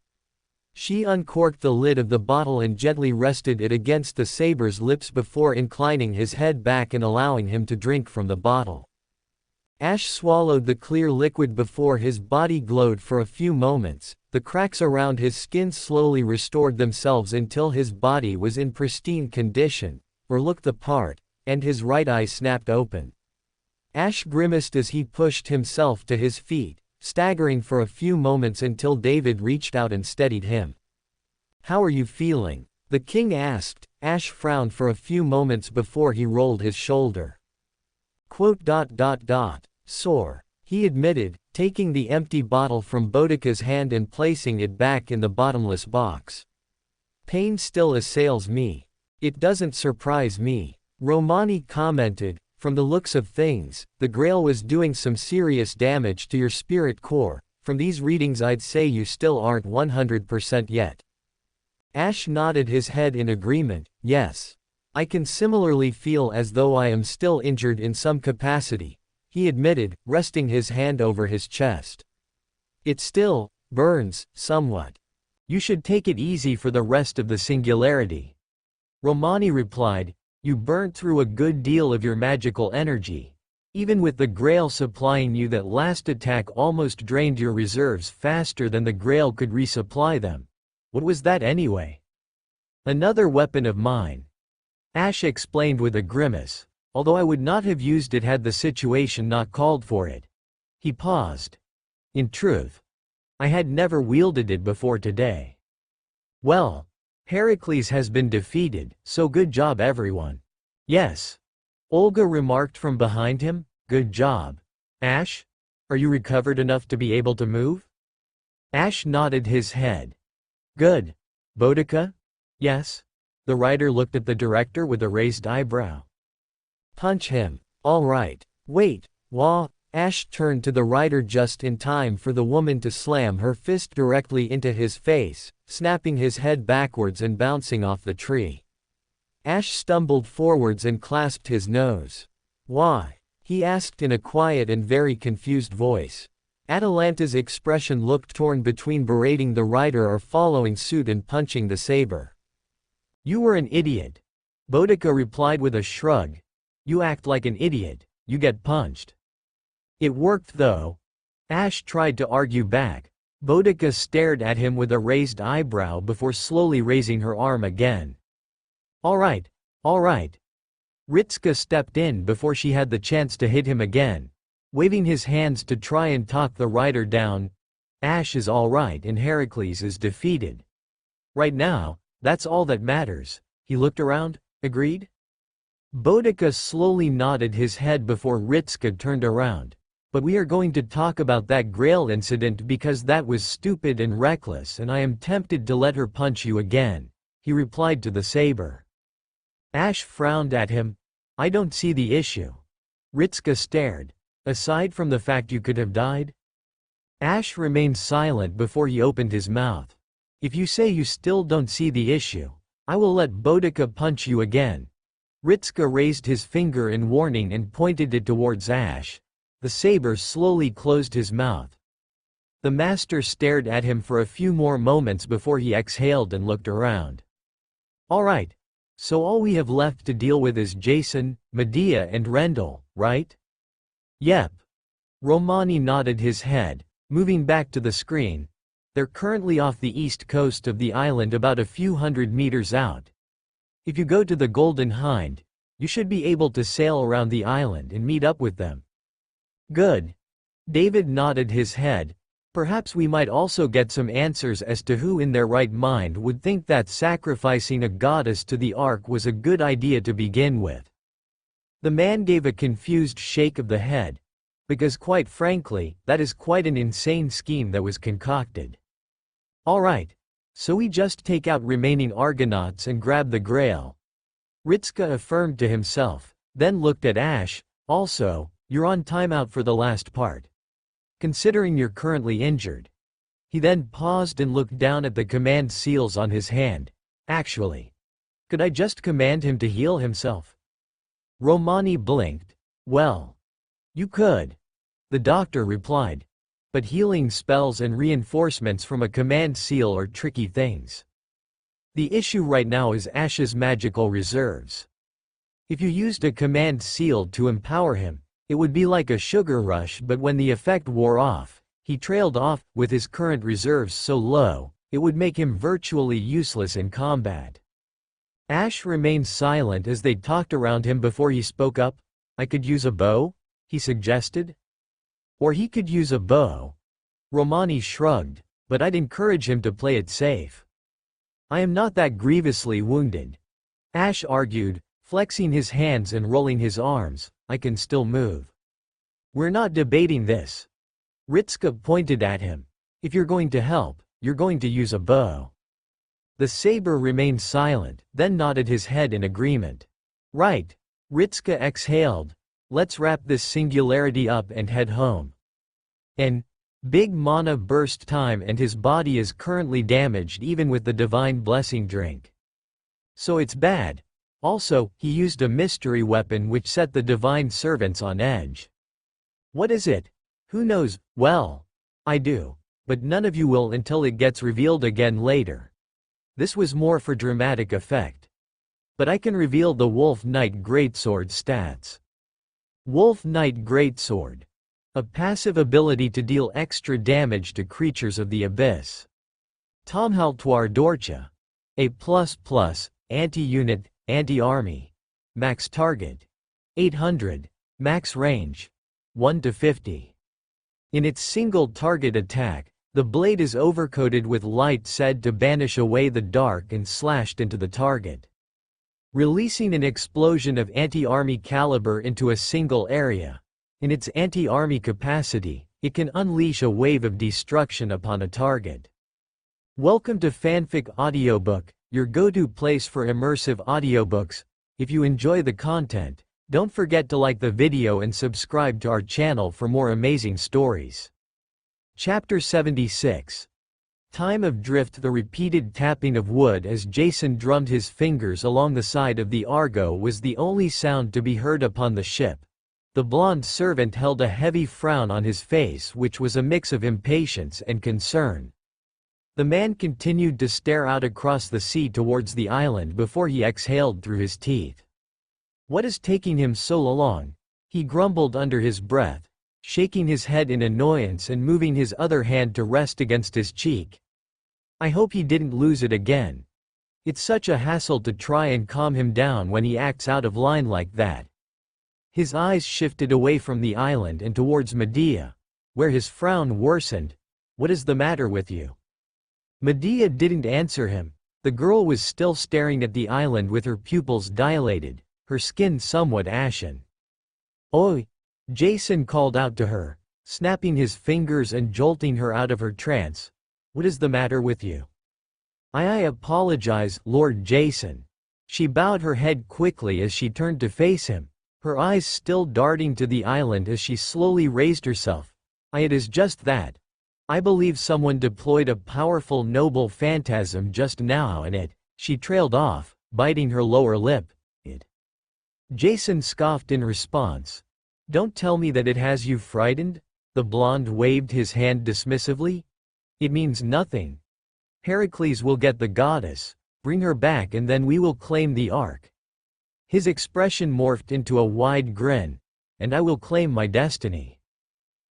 She uncorked the lid of the bottle and gently rested it against the saber's lips before inclining his head back and allowing him to drink from the bottle. Ash swallowed the clear liquid before his body glowed for a few moments. The cracks around his skin slowly restored themselves until his body was in pristine condition, or looked the part, and his right eye snapped open. Ash grimaced as he pushed himself to his feet, staggering for a few moments until David reached out and steadied him. How are you feeling? The king asked. Ash frowned for a few moments before he rolled his shoulder. Sore, he admitted, taking the empty bottle from Boudica's hand and placing it back in the bottomless box. Pain still assails me. It doesn't surprise me, Romani commented. From the looks of things, the Grail was doing some serious damage to your spirit core. From these readings I'd say you still aren't 100% yet. Ash nodded his head in agreement. Yes. I can similarly feel as though I am still injured in some capacity, he admitted, resting his hand over his chest. It still burns somewhat. You should take it easy for the rest of the Singularity. Romani replied, "You burnt through a good deal of your magical energy. Even with the Grail supplying you, that last attack almost drained your reserves faster than the Grail could resupply them. What was that anyway?" "Another weapon of mine," Ash explained with a grimace, "although I would not have used it had the situation not called for it." He paused. "In truth, I had never wielded it before today." "Well, Heracles has been defeated, so good job everyone." "Yes," Olga remarked from behind him, "good job. Ash, are you recovered enough to be able to move?" Ash nodded his head. "Good. Boudica?" "Yes." The writer looked at the director with a raised eyebrow. "Punch him." "All right. Wait, wah." Ash turned to the writer just in time for the woman to slam her fist directly into his face, snapping his head backwards and bouncing off the tree. Ash stumbled forwards and clasped his nose. "Why?" he asked in a quiet and very confused voice. Atalanta's expression looked torn between berating the writer or following suit and punching the saber. "You were an idiot," Boudica replied with a shrug. "You act like an idiot, you get punched." "It worked though." Ash tried to argue back. Boudica stared at him with a raised eyebrow before slowly raising her arm again. All right. Ritska stepped in before she had the chance to hit him again, waving his hands to try and talk the writer down. "Ash is all right and Heracles is defeated. Right now, that's all that matters." He looked around, agreed. Boudica slowly nodded his head before Ritska turned around. "But we are going to talk about that Grail incident because that was stupid and reckless, and I am tempted to let her punch you again," he replied to the saber. Ash frowned at him. "I don't see the issue." Ritska stared. "Aside from the fact you could have died?" Ash remained silent before he opened his mouth. "If you say you still don't see the issue, I will let Boudica punch you again." Ritska raised his finger in warning and pointed it towards Ash. The saber slowly closed his mouth. The master stared at him for a few more moments before he exhaled and looked around. "All right. So all we have left to deal with is Jason, Medea and Rendell, right?" "Yep." Romani nodded his head, moving back to the screen. "They're currently off the east coast of the island about a few hundred meters out. If you go to the Golden Hind, you should be able to sail around the island and meet up with them." "Good." David nodded his head. "Perhaps we might also get some answers as to who in their right mind would think that sacrificing a goddess to the Ark was a good idea to begin with." The man gave a confused shake of the head. "Because quite frankly, that is quite an insane scheme that was concocted." "All right. So we just take out remaining Argonauts and grab the Grail," Ritska affirmed to himself, then looked at Ash. "Also, you're on timeout for the last part. Considering you're currently injured." He then paused and looked down at the command seals on his hand. "Actually, could I just command him to heal himself?" Romani blinked. "Well, you could," the doctor replied. "But healing spells and reinforcements from a command seal are tricky things. The issue right now is Ash's magical reserves. If you used a command seal to empower him, it would be like a sugar rush, but when the effect wore off, he trailed off. With his current reserves so low, it would make him virtually useless in combat." Ash remained silent as they talked around him before he spoke up. "I could use a bow?" he suggested. "Or he could use a bow." Romani shrugged. "But I'd encourage him to play it safe." "I am not that grievously wounded," Ash argued, flexing his hands and rolling his arms. "I can still move." "We're not debating this." Ritska pointed at him. "If you're going to help, you're going to use a bow." The saber remained silent, then nodded his head in agreement. "Right." Ritska exhaled. "Let's wrap this singularity up and head home." "And big mana burst time, and his body is currently damaged even with the divine blessing drink. So it's bad. Also, he used a mystery weapon which set the divine servants on edge." "What is it?" "Who knows?" "Well, I do. But none of you will until it gets revealed again later." This was more for dramatic effect. but I can reveal the Wolf Knight Greatsword stats. Wolf Knight Greatsword. A passive ability to deal extra damage to creatures of the abyss. Tomhaltuar Dorcha. A++, anti-unit, anti-army. Max target. 800. Max range. 1 to 50. In its single target attack, the blade is overcoated with light said to banish away the dark and slashed into the target, releasing an explosion of anti-army caliber into a single area. In its anti-army capacity, it can unleash a wave of destruction upon a target. Welcome to Fanfic Audiobook, your go-to place for immersive audiobooks. If you enjoy the content, don't forget to like the video and subscribe to our channel for more amazing stories. Chapter 76. Time of Drift. The repeated tapping of wood as Jason drummed his fingers along the side of the Argo was the only sound to be heard upon the ship. The blonde servant held a heavy frown on his face, which was a mix of impatience and concern. The man continued to stare out across the sea towards the island before he exhaled through his teeth. "What is taking him so long?" he grumbled under his breath, shaking his head in annoyance and moving his other hand to rest against his cheek. "I hope he didn't lose it again. It's such a hassle to try and calm him down when he acts out of line like that." His eyes shifted away from the island and towards Medea, where his frown worsened. "What is the matter with you?" Medea didn't answer him. The girl was still staring at the island with her pupils dilated, her skin somewhat ashen. "Oi!" Jason called out to her, snapping his fingers and jolting her out of her trance. "What is the matter with you?" I apologize, Lord Jason." She bowed her head quickly as she turned to face him, her eyes still darting to the island as she slowly raised herself. It is just that. I believe someone deployed a powerful noble phantasm just now and she trailed off, biting her lower lip. Jason scoffed in response. "Don't tell me that it has you frightened?" The blonde waved his hand dismissively. "It means nothing. Heracles will get the goddess, bring her back, and then we will claim the Ark." His expression morphed into a wide grin. "And I will claim my destiny."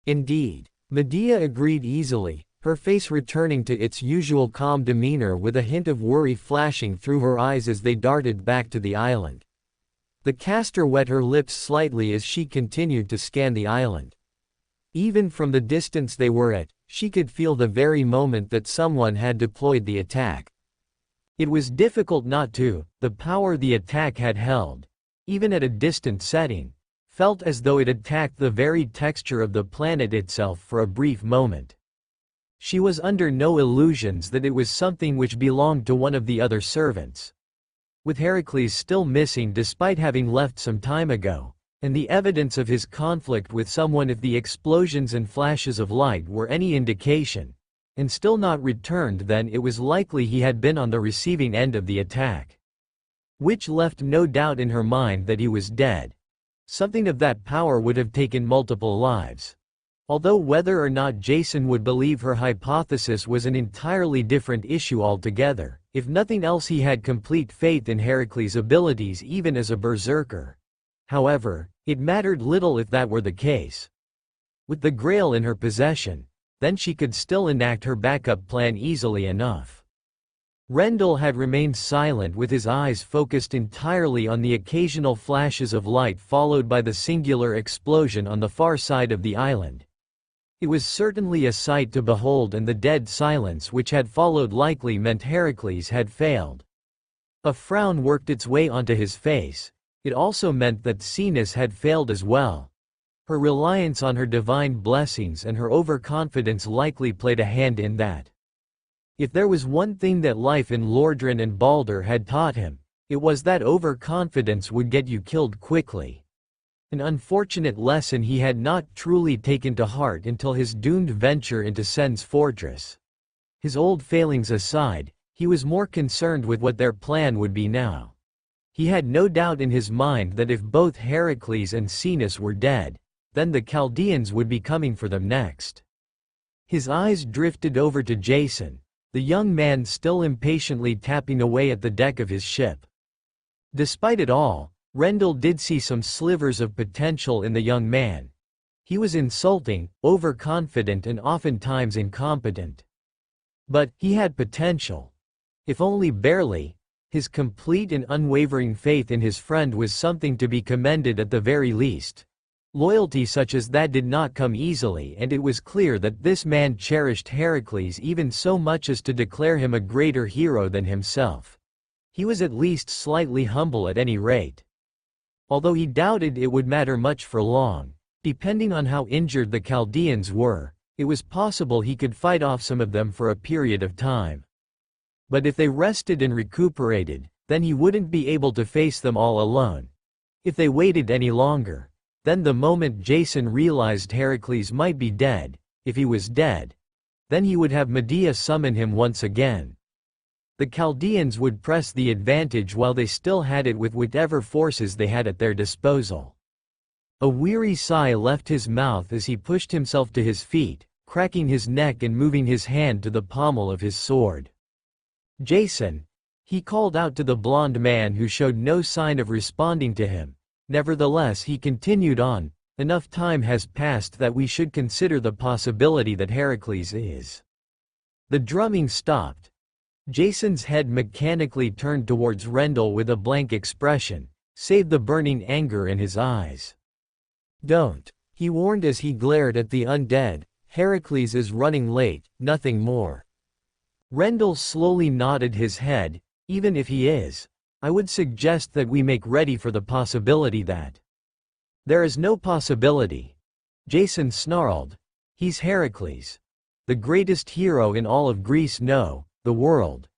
"Indeed," Medea agreed easily, her face returning to its usual calm demeanor with a hint of worry flashing through her eyes as they darted back to the island. The caster wet her lips slightly as she continued to scan the island. Even from the distance they were at, she could feel the very moment that someone had deployed the attack. It was difficult not to. The power the attack had held, even at a distant setting, felt as though it attacked the very texture of the planet itself for a brief moment. She was under no illusions that it was something which belonged to one of the other servants. With Heracles still missing despite having left some time ago, and the evidence of his conflict with someone, if the explosions and flashes of light were any indication, and still not returned, then it was likely he had been on the receiving end of the attack. Which left no doubt in her mind that he was dead. Something of that power would have taken multiple lives. Although whether or not Jason would believe her hypothesis was an entirely different issue altogether, if nothing else he had complete faith in Heracles' abilities even as a berserker. However, it mattered little if that were the case. With the Grail in her possession, then she could still enact her backup plan easily enough. Rendell had remained silent with his eyes focused entirely on the occasional flashes of light followed by the singular explosion on the far side of the island. It was certainly a sight to behold, and the dead silence which had followed likely meant Heracles had failed. A frown worked its way onto his face. It also meant that Cenis had failed as well. Her reliance on her divine blessings and her overconfidence likely played a hand in that. If there was one thing that life in Lordran and Balder had taught him, it was that overconfidence would get you killed quickly. An unfortunate lesson he had not truly taken to heart until his doomed venture into Sen's fortress. His old failings aside, he was more concerned with what their plan would be now. He had no doubt in his mind that if both Heracles and Cenis were dead, then the Chaldeans would be coming for them next. His eyes drifted over to Jason, the young man still impatiently tapping away at the deck of his ship. Despite it all, Rendell did see some slivers of potential in the young man. He was insulting, overconfident and oftentimes incompetent. But he had potential. If only barely. His complete and unwavering faith in his friend was something to be commended at the very least. Loyalty such as that did not come easily, and it was clear that this man cherished Heracles even so much as to declare him a greater hero than himself. He was at least slightly humble at any rate. Although he doubted it would matter much for long. Depending on how injured the Chaldeans were, it was possible he could fight off some of them for a period of time. But if they rested and recuperated, then he wouldn't be able to face them all alone. If they waited any longer, then the moment Jason realized Heracles might be dead, if he was dead, then he would have Medea summon him once again. The Chaldeans would press the advantage while they still had it with whatever forces they had at their disposal. A weary sigh left his mouth as he pushed himself to his feet, cracking his neck and moving his hand to the pommel of his sword. "Jason," he called out to the blond man who showed no sign of responding to him. Nevertheless he continued on, "Enough time has passed that we should consider the possibility that Heracles is." The drumming stopped. Jason's head mechanically turned towards Rendell with a blank expression, save the burning anger in his eyes. "Don't," he warned as he glared at the undead. "Heracles is running late, nothing more." Rendell slowly nodded his head. "Even if he is, I would suggest that we make ready for the possibility that—" "There is no possibility," Jason snarled. "He's Heracles. The greatest hero in all of Greece, no, the world.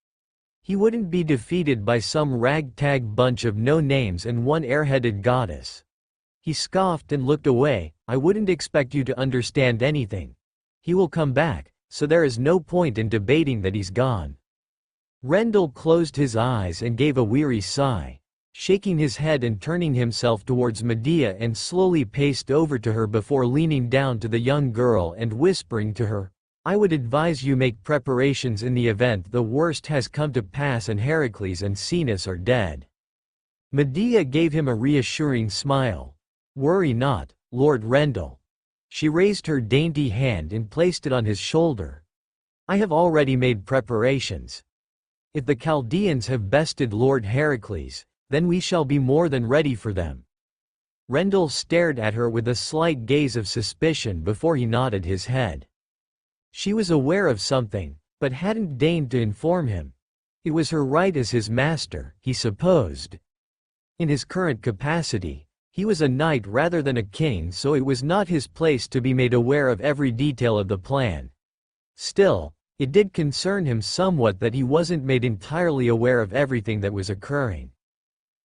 He wouldn't be defeated by some ragtag bunch of no-names and one airheaded goddess." He scoffed and looked away. "I wouldn't expect you to understand anything. He will come back, so there is no point in debating that he's gone." Rendell closed his eyes and gave a weary sigh, shaking his head and turning himself towards Medea and slowly paced over to her before leaning down to the young girl and whispering to her, "I would advise you make preparations in the event the worst has come to pass and Heracles and Cenis are dead." Medea gave him a reassuring smile. "Worry not, Lord Rendell." She raised her dainty hand and placed it on his shoulder. "I have already made preparations. If the Chaldeans have bested Lord Heracles, then we shall be more than ready for them." Rendell stared at her with a slight gaze of suspicion before he nodded his head. She was aware of something, but hadn't deigned to inform him. It was her right as his master, he supposed. In his current capacity, he was a knight rather than a king, so it was not his place to be made aware of every detail of the plan. Still, it did concern him somewhat that he wasn't made entirely aware of everything that was occurring.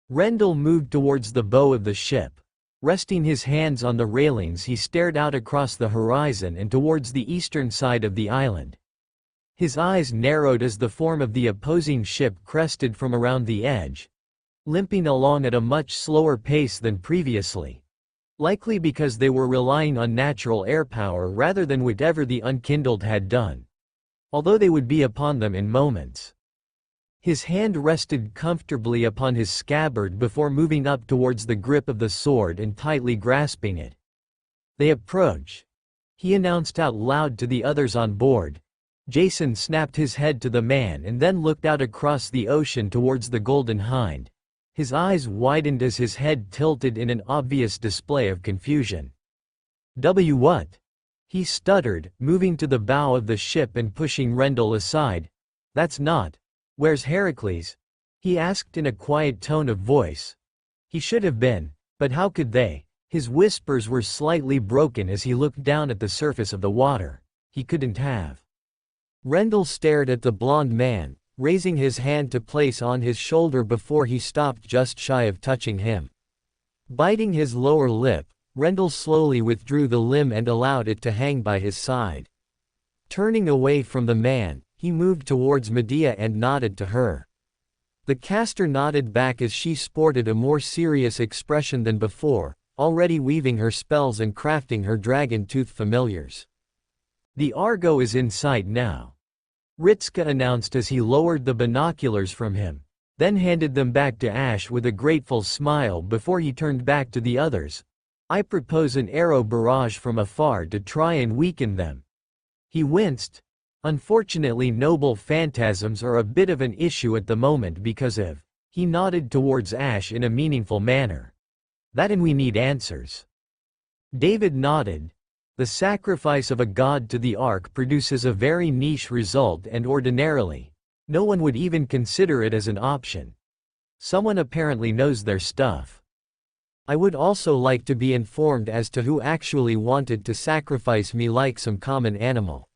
Rendell moved towards the bow of the ship. Resting his hands on the railings, he stared out across the horizon and towards the eastern side of the island. His eyes narrowed as the form of the opposing ship crested from around the edge, limping along at a much slower pace than previously. Likely because they were relying on natural air power rather than whatever the unkindled had done. Although they would be upon them in moments. His hand rested comfortably upon his scabbard before moving up towards the grip of the sword and tightly grasping it. "They approach," he announced out loud to the others on board. Jason snapped his head to the man and then looked out across the ocean towards the Golden Hind. His eyes widened as his head tilted in an obvious display of confusion. What?" he stuttered, moving to the bow of the ship and pushing Rendell aside. "That's not. Where's Heracles?" he asked in a quiet tone of voice. He should have been, but how could they? His whispers were slightly broken as he looked down at the surface of the water. He couldn't have. Rendell stared at the blond man, raising his hand to place on his shoulder before he stopped just shy of touching him. Biting his lower lip, Rendell slowly withdrew the limb and allowed it to hang by his side. Turning away from the man, he moved towards Medea and nodded to her. The caster nodded back as she sported a more serious expression than before, already weaving her spells and crafting her dragon-tooth familiars. "The Argo is in sight now," Ritska announced as he lowered the binoculars from him. then handed them back to Ash with a grateful smile before he turned back to the others. I propose an arrow barrage from afar to try and weaken them. He winced. Unfortunately, noble phantasms are a bit of an issue at the moment because of. He nodded towards Ash in a meaningful manner. That and we need answers. David nodded. The sacrifice of a god to the Ark produces a very niche result and ordinarily, no one would even consider it as an option. Someone apparently knows their stuff. I would also like to be informed as to who actually wanted to sacrifice me like some common animal.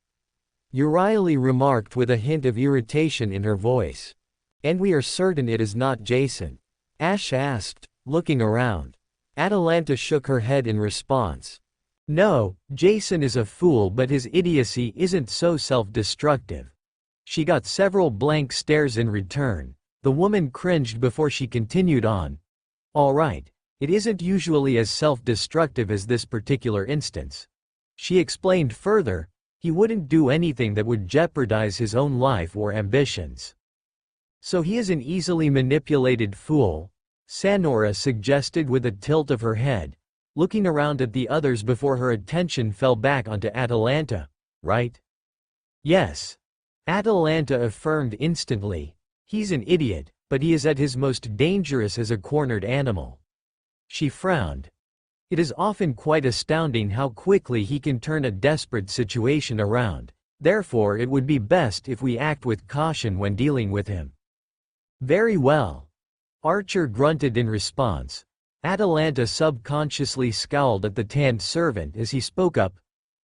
Euryale remarked with a hint of irritation in her voice. And we are certain it is not Jason? Ash asked, looking around. Atalanta shook her head in response. No, Jason is a fool, but his idiocy isn't so self-destructive. She got several blank stares in return. The woman cringed before she continued on. All right, it isn't usually as self-destructive as this particular instance. She explained further, he wouldn't do anything that would jeopardize his own life or ambitions. So he is an easily manipulated fool, Sanora suggested with a tilt of her head, looking around at the others before her attention fell back onto Atalanta, right? Yes. Atalanta affirmed instantly. He's an idiot, but he is at his most dangerous as a cornered animal. She frowned. It is often quite astounding how quickly he can turn a desperate situation around. Therefore, it would be best if we act with caution when dealing with him. Very well. Archer grunted in response. Atalanta subconsciously scowled at the tanned servant as he spoke up.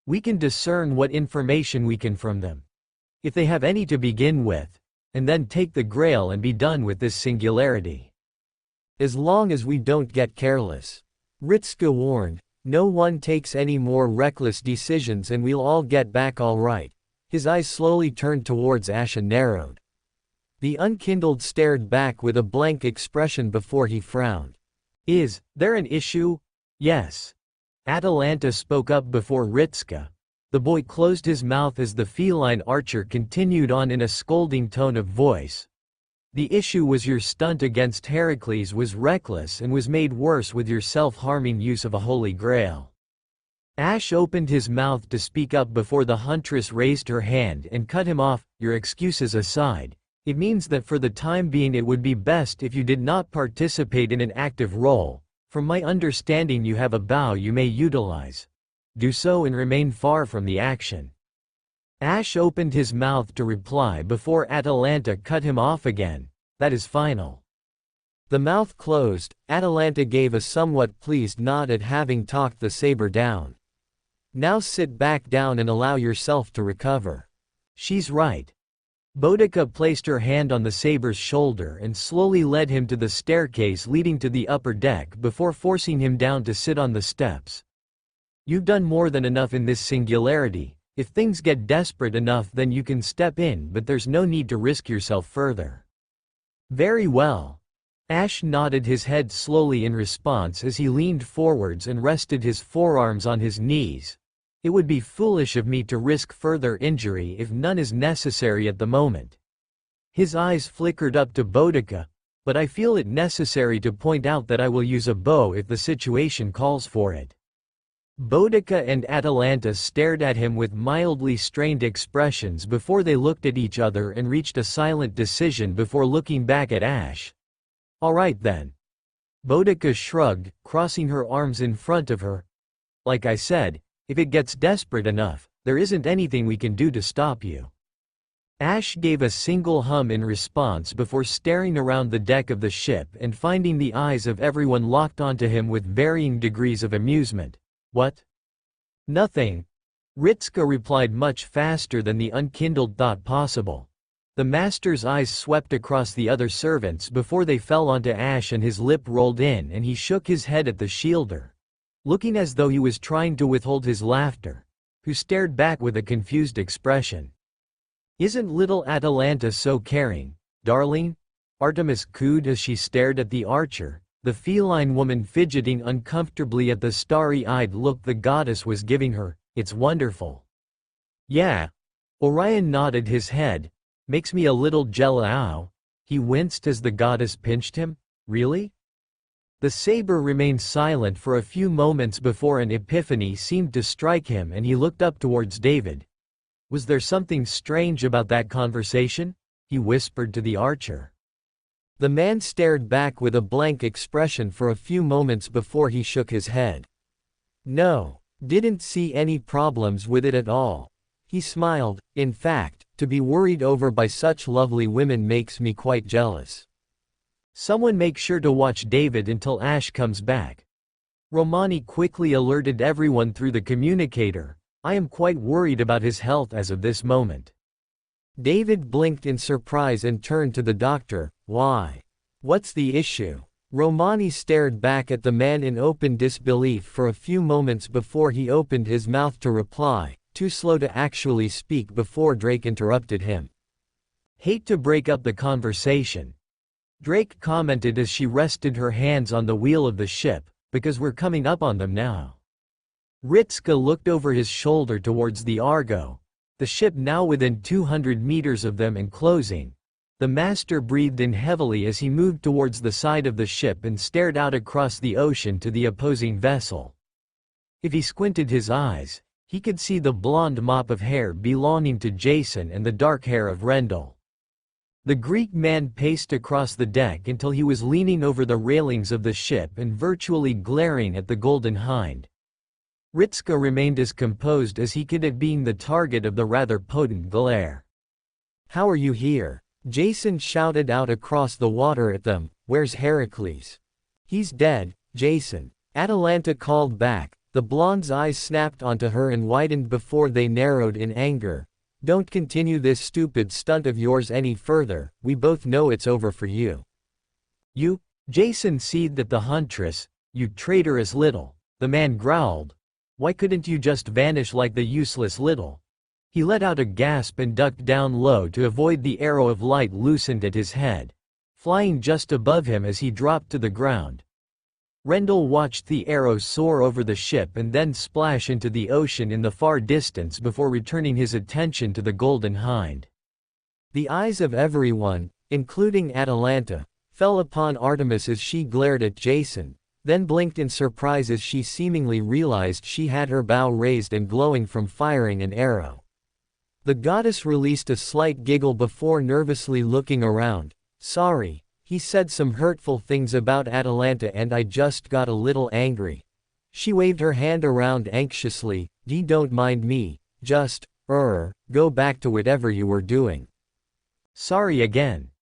We can discern what information we can from them. If they have any to begin with, and then take the Grail and be done with this singularity. As long as we don't get careless. Ritska warned, no one takes any more reckless decisions and we'll all get back all right. His eyes slowly turned towards Ash and narrowed. The unkindled stared back with a blank expression before he frowned. Is there an issue? Yes. Atalanta spoke up before Ritska. The boy closed his mouth as the feline archer continued on in a scolding tone of voice. The issue was your stunt against Heracles was reckless and was made worse with your self-harming use of a Holy Grail. Ash opened his mouth to speak up before the huntress raised her hand and cut him off. Your excuses aside, it means that for the time being it would be best if you did not participate in an active role. From my understanding you have a bow you may utilize. Do so and remain far from the action. Ash opened his mouth to reply before Atalanta cut him off again. That is final. The mouth closed, Atalanta gave a somewhat pleased nod at having talked the saber down. Now sit back down and allow yourself to recover. She's right. Boudica placed her hand on the saber's shoulder and slowly led him to the staircase leading to the upper deck before forcing him down to sit on the steps. You've done more than enough in this singularity. If things get desperate enough then you can step in, but there's no need to risk yourself further. Very well. Ash nodded his head slowly in response as he leaned forwards and rested his forearms on his knees. It would be foolish of me to risk further injury if none is necessary at the moment. His eyes flickered up to Boudica, but I feel it necessary to point out that I will use a bow if the situation calls for it. Boudica and Atalanta stared at him with mildly strained expressions before they looked at each other and reached a silent decision before looking back at Ash. All right then. Boudica shrugged, crossing her arms in front of her. Like I said, if it gets desperate enough, there isn't anything we can do to stop you. Ash gave a single hum in response before staring around the deck of the ship and finding the eyes of everyone locked onto him with varying degrees of amusement. What? Nothing. Ritska replied much faster than the unkindled thought possible. The master's eyes swept across the other servants before they fell onto Ash and his lip rolled in and he shook his head at the shielder, looking as though he was trying to withhold his laughter, who stared back with a confused expression. Isn't little Atalanta so caring, darling? Artemis cooed as she stared at the archer, the feline woman fidgeting uncomfortably at the starry-eyed look the goddess was giving her. It's wonderful. Yeah. Orion nodded his head. Makes me a little jealous. He winced as the goddess pinched him. Really? The saber remained silent for a few moments before an epiphany seemed to strike him and he looked up towards David. Was there something strange about that conversation? He whispered to the archer. The man stared back with a blank expression for a few moments before he shook his head. No, didn't see any problems with it at all. He smiled. In fact, to be worried over by such lovely women makes me quite jealous. Someone make sure to watch David until Ash comes back. Romani quickly alerted everyone through the communicator. I am quite worried about his health as of this moment. David blinked in surprise and turned to the doctor. Why? What's the issue? Romani stared back at the man in open disbelief for a few moments before he opened his mouth to reply, too slow to actually speak before Drake interrupted him. Hate to break up the conversation, Drake commented as she rested her hands on the wheel of the ship, because we're coming up on them now. Ritska looked over his shoulder towards the Argo, the ship now within 200 meters of them and closing. The master breathed in heavily as he moved towards the side of the ship and stared out across the ocean to the opposing vessel. If he squinted his eyes, he could see the blonde mop of hair belonging to Jason and the dark hair of Rendell. The Greek man paced across the deck until he was leaning over the railings of the ship and virtually glaring at the Golden Hind. Ritska remained as composed as he could at being the target of the rather potent glare. How are you here? Jason shouted out across the water at them. Where's Heracles? He's dead, Jason. Atalanta called back. The blonde's eyes snapped onto her and widened before they narrowed in anger. Don't continue this stupid stunt of yours any further, we both know it's over for you. You? Jason seethed at the huntress. You traitorous little. The man growled. Why couldn't you just vanish like the useless little? He let out a gasp and ducked down low to avoid the arrow of light loosened at his head, flying just above him as he dropped to the ground. Rendell watched the arrow soar over the ship and then splash into the ocean in the far distance before returning his attention to the Golden Hind. The eyes of everyone, including Atalanta, fell upon Artemis as she glared at Jason, then blinked in surprise as she seemingly realized she had her bow raised and glowing from firing an arrow. The goddess released a slight giggle before nervously looking around. Sorry. He said some hurtful things about Atalanta and I just got a little angry. She waved her hand around anxiously. Don't mind me, just, go back to whatever you were doing. Sorry again.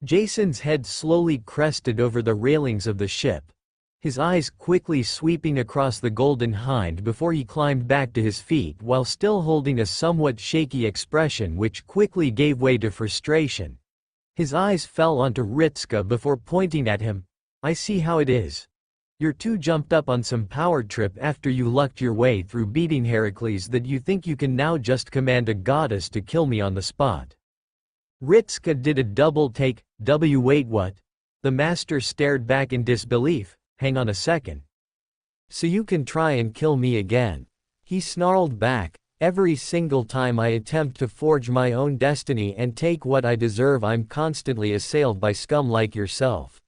Jason's head slowly crested over the railings of the ship, his eyes quickly sweeping across the Golden Hind before he climbed back to his feet while still holding a somewhat shaky expression which quickly gave way to frustration. His eyes fell onto Ritska before pointing at him. I see how it is. You're too jumped up on some power trip after you lucked your way through beating Heracles that you think you can now just command a goddess to kill me on the spot. Ritska did a double take. Wait, what? The master stared back in disbelief. Hang on a second. So you can try and kill me again. He snarled back. Every single time I attempt to forge my own destiny and take what I deserve, I'm constantly assailed by scum like yourself.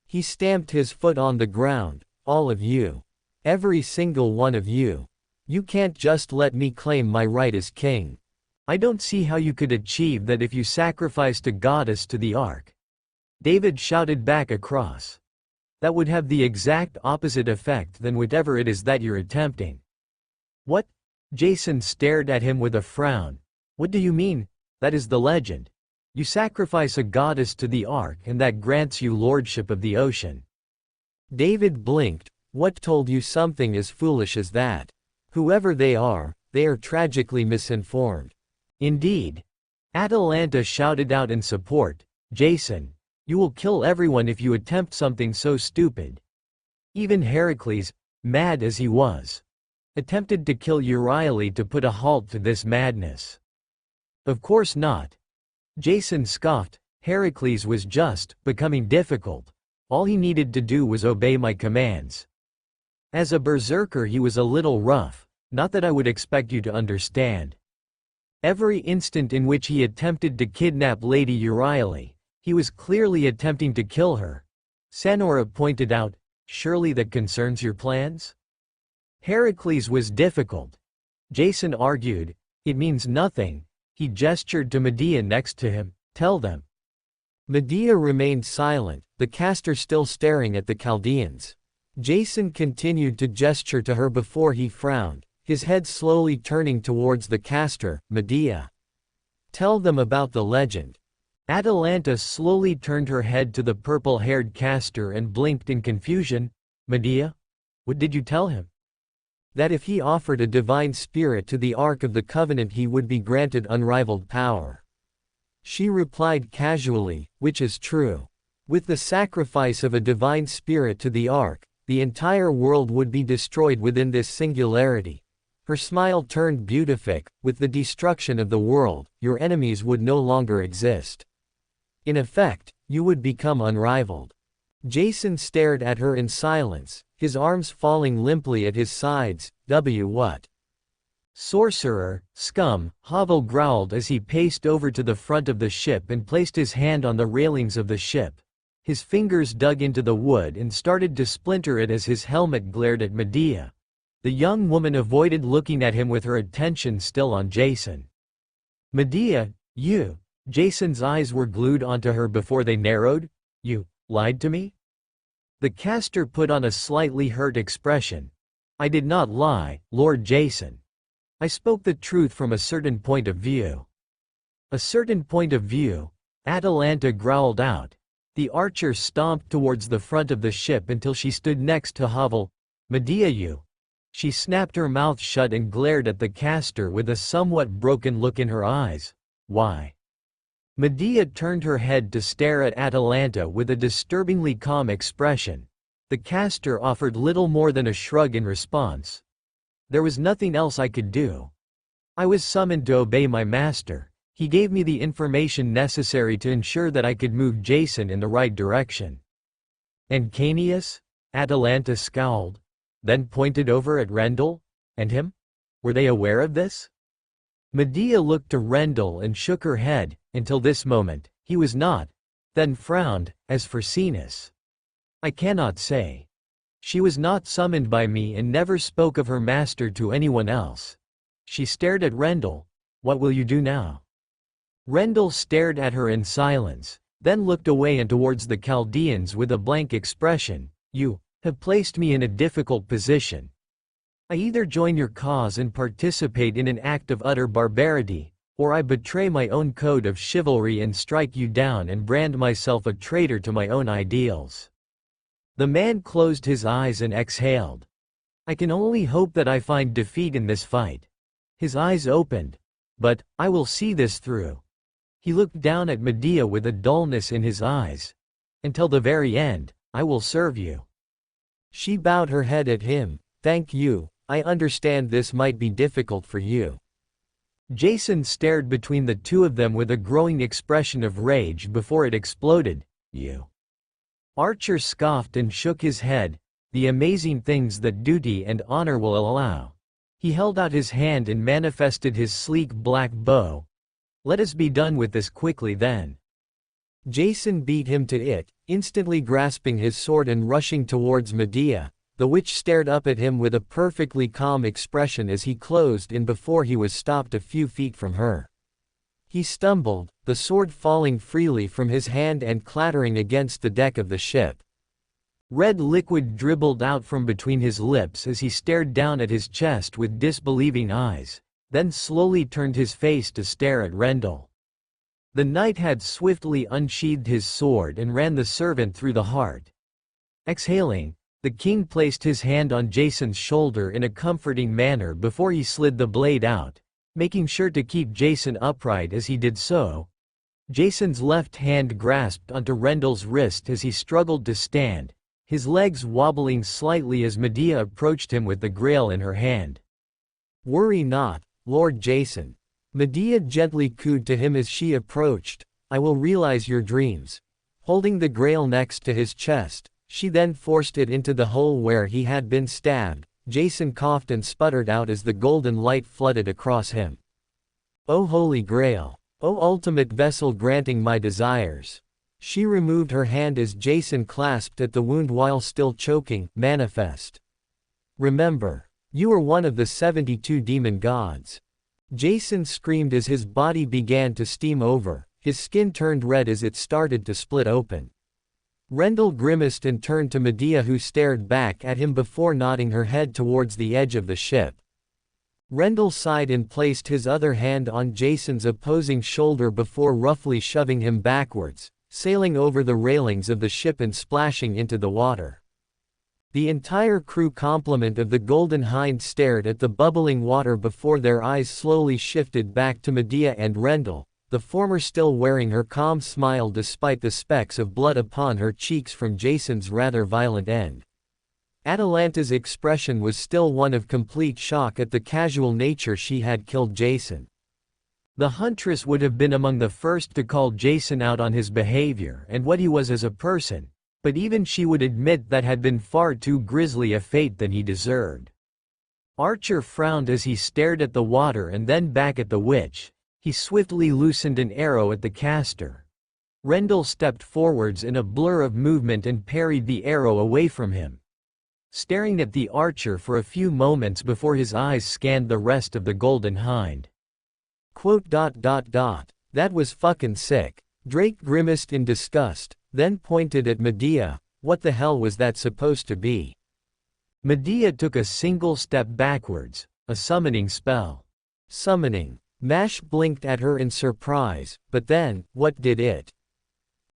He stamped his foot on the ground. All of you. Every single one of you. You can't just let me claim my right as king. I don't see how you could achieve that if you sacrificed a goddess to the Ark. David shouted back across. That would have the exact opposite effect than whatever it is that you're attempting. What? Jason stared at him with a frown. What do you mean? That is the legend. You sacrifice a goddess to the Ark and that grants you lordship of the ocean. David blinked. What told you something as foolish as that? Whoever they are tragically misinformed. Indeed. Atalanta shouted out in support. Jason, you will kill everyone if you attempt something so stupid. Even Heracles, mad as he was, attempted to kill Euryale to put a halt to this madness. Of course not. Jason scoffed. Heracles was just becoming difficult. All he needed to do was obey my commands. As a berserker he was a little rough, not that I would expect you to understand. Every instant in which he attempted to kidnap Lady Euryale, He was clearly attempting to kill her. Sanora pointed out, surely that concerns your plans? Heracles was difficult. Jason argued, it means nothing. He gestured to Medea next to him, tell them. Medea remained silent, the caster still staring at the Chaldeans. Jason continued to gesture to her before he frowned, his head slowly turning towards the caster. Medea. Tell them about the legend. Atalanta slowly turned her head to the purple-haired caster and blinked in confusion. Medea? What did you tell him? That if he offered a divine spirit to the Ark of the Covenant he would be granted unrivaled power. She replied casually, which is true. With the sacrifice of a divine spirit to the Ark, the entire world would be destroyed within this singularity. Her smile turned beatific, with the destruction of the world, your enemies would no longer exist. In effect, you would become unrivaled. Jason stared at her in silence, his arms falling limply at his sides. What? Sorcerer, scum, Havel growled as he paced over to the front of the ship and placed his hand on the railings of the ship. His fingers dug into the wood and started to splinter it as his helmet glared at Medea. The young woman avoided looking at him with her attention still on Jason. Medea, you. Jason's eyes were glued onto her before they narrowed. You lied to me? The caster put on a slightly hurt expression. I did not lie, Lord Jason. I spoke the truth from a certain point of view. A certain point of view? Atalanta growled out. The archer stomped towards the front of the ship until she stood next to Havel. Medea, you. She snapped her mouth shut and glared at the caster with a somewhat broken look in her eyes. Why? Medea turned her head to stare at Atalanta with a disturbingly calm expression. The caster offered little more than a shrug in response. There was nothing else I could do. I was summoned to obey my master. He gave me the information necessary to ensure that I could move Jason in the right direction. And Caeneus? Atalanta scowled, then pointed over at Rendell. And him? Were they aware of this? Medea looked to Rendell and shook her head. Until this moment, he was not. Then frowned. As for Caeneus, I cannot say. She was not summoned by me and never spoke of her master to anyone else. She stared at Rendell. What will you do now? Rendell stared at her in silence, then looked away and towards the Chaldeans with a blank expression. You have placed me in a difficult position. I either join your cause and participate in an act of utter barbarity, or I betray my own code of chivalry and strike you down and brand myself a traitor to my own ideals. The man closed his eyes and exhaled. I can only hope that I find defeat in this fight. His eyes opened. But, I will see this through. He looked down at Medea with a dullness in his eyes. Until the very end, I will serve you. She bowed her head at him. Thank you, I understand this might be difficult for you. Jason stared between the two of them with a growing expression of rage before it exploded. You. Archer scoffed and shook his head. The amazing things that duty and honor will allow. He held out his hand and manifested his sleek black bow. Let us be done with this quickly then. Jason beat him to it, instantly grasping his sword and rushing towards Medea. The witch stared up at him with a perfectly calm expression as he closed in before he was stopped a few feet from her. He stumbled, the sword falling freely from his hand and clattering against the deck of the ship. Red liquid dribbled out from between his lips as he stared down at his chest with disbelieving eyes, then slowly turned his face to stare at Rendell. The knight had swiftly unsheathed his sword and ran the servant through the heart. Exhaling, the king placed his hand on Jason's shoulder in a comforting manner before he slid the blade out, making sure to keep Jason upright as he did so. Jason's left hand grasped onto Rendell's wrist as he struggled to stand, his legs wobbling slightly as Medea approached him with the Grail in her hand. Worry not, Lord Jason. Medea gently cooed to him as she approached. I will realize your dreams. Holding the Grail next to his chest, she then forced it into the hole where he had been stabbed. Jason coughed and sputtered out as the golden light flooded across him. O Holy Grail! O ultimate vessel granting my desires! She removed her hand as Jason clasped at the wound while still choking. Manifest. Remember, you are one of the 72 demon gods. Jason screamed as his body began to steam over, his skin turned red as it started to split open. Rendell grimaced and turned to Medea, who stared back at him before nodding her head towards the edge of the ship. Rendell sighed and placed his other hand on Jason's opposing shoulder before roughly shoving him backwards, sailing over the railings of the ship and splashing into the water. The entire crew complement of the Golden Hind stared at the bubbling water before their eyes slowly shifted back to Medea and Rendell, the former still wearing her calm smile despite the specks of blood upon her cheeks from Jason's rather violent end. Atalanta's expression was still one of complete shock at the casual nature she had killed Jason. The Huntress would have been among the first to call Jason out on his behavior and what he was as a person, but even she would admit that had been far too grisly a fate than he deserved. Archer frowned as he stared at the water and then back at the witch. He swiftly loosened an arrow at the caster. Rendell stepped forwards in a blur of movement and parried the arrow away from him, staring at the archer for a few moments before his eyes scanned the rest of the Golden Hind. That was fucking sick. Drake grimaced in disgust, then pointed at Medea. What the hell was that supposed to be? Medea took a single step backwards. A summoning spell. Summoning. Mash blinked at her in surprise, but then, what did it?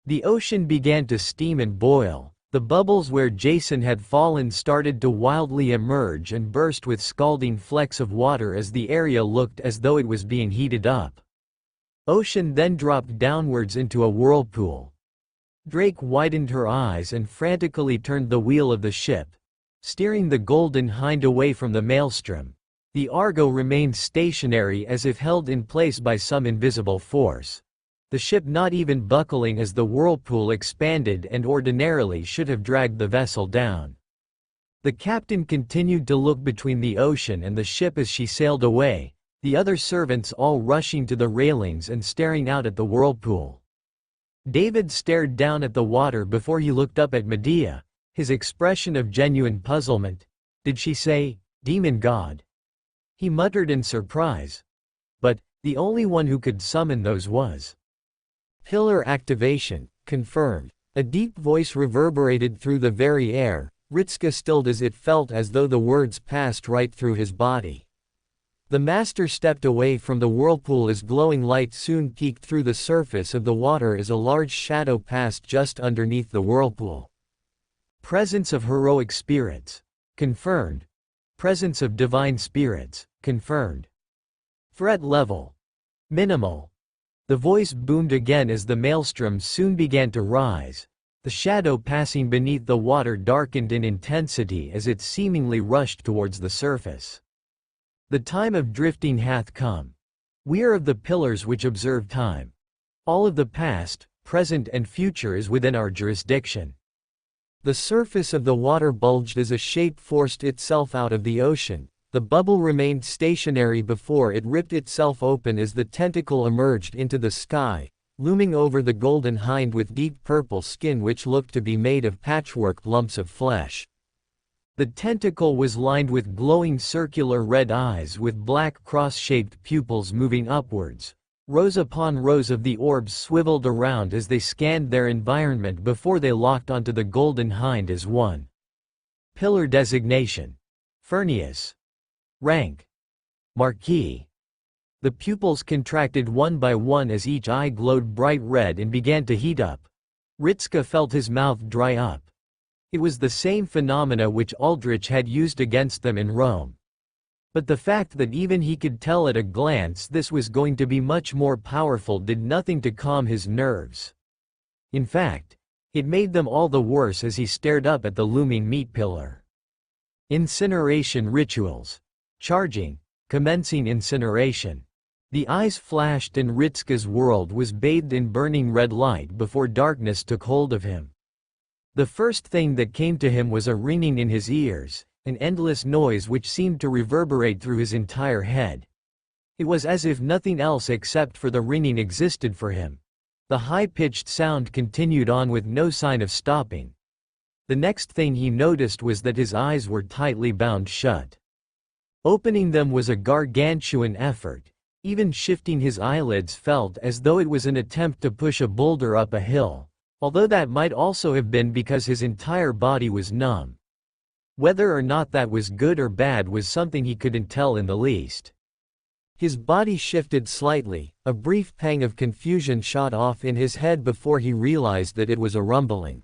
The ocean began to steam and boil. The bubbles where Jason had fallen started to wildly emerge and burst with scalding flecks of water as the area looked as though it was being heated up. Ocean then dropped downwards into a whirlpool. Drake widened her eyes and frantically turned the wheel of the ship, steering the Golden Hind away from the maelstrom. The Argo remained stationary as if held in place by some invisible force, the ship not even buckling as the whirlpool expanded and ordinarily should have dragged the vessel down. The captain continued to look between the ocean and the ship as she sailed away, the other servants all rushing to the railings and staring out at the whirlpool. David stared down at the water before he looked up at Medea, his expression of genuine puzzlement. Did she say, demon god? He muttered in surprise. But, the only one who could summon those was. Pillar activation, confirmed. A deep voice reverberated through the very air. Ritska stilled as it felt as though the words passed right through his body. The master stepped away from the whirlpool as glowing light soon peeked through the surface of the water as a large shadow passed just underneath the whirlpool. Presence of heroic spirits. Confirmed. Presence of divine spirits, confirmed. Threat level. Minimal. The voice boomed again as the maelstrom soon began to rise. The shadow passing beneath the water darkened in intensity as it seemingly rushed towards the surface. The time of drifting hath come. We are of the pillars which observe time. All of the past, present and future is within our jurisdiction. The surface of the water bulged as a shape forced itself out of the ocean. The bubble remained stationary before it ripped itself open as the tentacle emerged into the sky, looming over the Golden Hind with deep purple skin which looked to be made of patchwork lumps of flesh. The tentacle was lined with glowing circular red eyes with black cross-shaped pupils moving upwards. Rows upon rows of the orbs swiveled around as they scanned their environment before they locked onto the Golden Hind as one. Pillar designation. Furnius. Rank. Marquis. The pupils contracted one by one as each eye glowed bright red and began to heat up. Ritska felt his mouth dry up. It was the same phenomena which Aldrich had used against them in Rome. But the fact that even he could tell at a glance this was going to be much more powerful did nothing to calm his nerves. In fact, it made them all the worse as he stared up at the looming meat pillar. Incineration rituals. Charging. Commencing incineration. The eyes flashed and Ritska's world was bathed in burning red light before darkness took hold of him. The first thing that came to him was a ringing in his ears, an endless noise which seemed to reverberate through his entire head. It was as if nothing else except for the ringing existed for him. The high-pitched sound continued on with no sign of stopping. The next thing he noticed was that his eyes were tightly bound shut. Opening them was a gargantuan effort. Even shifting his eyelids felt as though it was an attempt to push a boulder up a hill, although that might also have been because his entire body was numb. Whether or not that was good or bad was something he couldn't tell in the least. His body shifted slightly, a brief pang of confusion shot off in his head before he realized that it was a rumbling.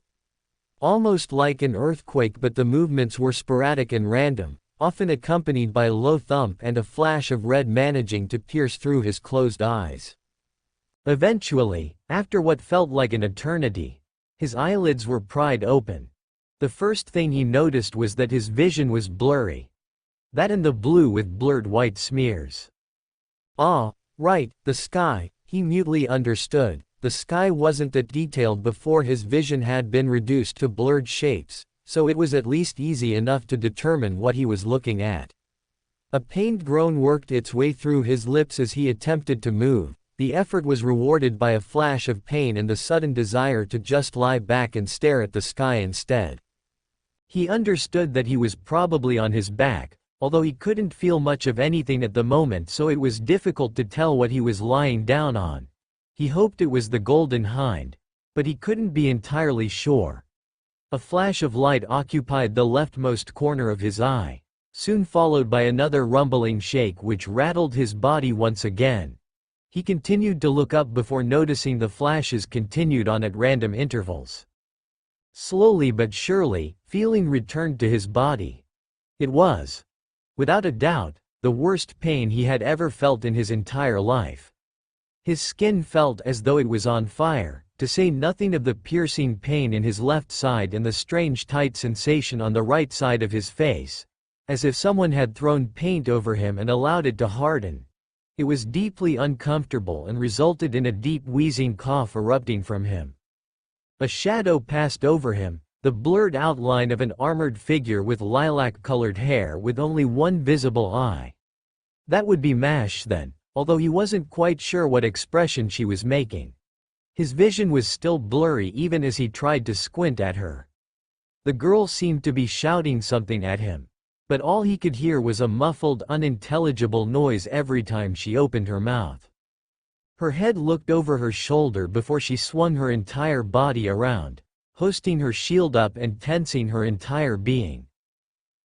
Almost like an earthquake, but the movements were sporadic and random, often accompanied by a low thump and a flash of red managing to pierce through his closed eyes. Eventually, after what felt like an eternity, his eyelids were pried open. The first thing he noticed was that his vision was blurry. That and the blue with blurred white smears. Ah, right, the sky, he mutely understood. The sky wasn't that detailed before his vision had been reduced to blurred shapes, so it was at least easy enough to determine what he was looking at. A pained groan worked its way through his lips as he attempted to move. The effort was rewarded by a flash of pain and the sudden desire to just lie back and stare at the sky instead. He understood that he was probably on his back, although he couldn't feel much of anything at the moment, so it was difficult to tell what he was lying down on. He hoped it was the Golden Hind, but he couldn't be entirely sure. A flash of light occupied the leftmost corner of his eye, soon followed by another rumbling shake which rattled his body once again. He continued to look up before noticing the flashes continued on at random intervals. Slowly but surely, feeling returned to his body. It was, without a doubt, the worst pain he had ever felt in his entire life. His skin felt as though it was on fire, to say nothing of the piercing pain in his left side and the strange tight sensation on the right side of his face, as if someone had thrown paint over him and allowed it to harden. It was deeply uncomfortable and resulted in a deep wheezing cough erupting from him. A shadow passed over him, the blurred outline of an armored figure with lilac-colored hair with only one visible eye. That would be Mash then, although he wasn't quite sure what expression she was making. His vision was still blurry even as he tried to squint at her. The girl seemed to be shouting something at him, but all he could hear was a muffled, unintelligible noise every time she opened her mouth. Her head looked over her shoulder before she swung her entire body around, hosting her shield up and tensing her entire being.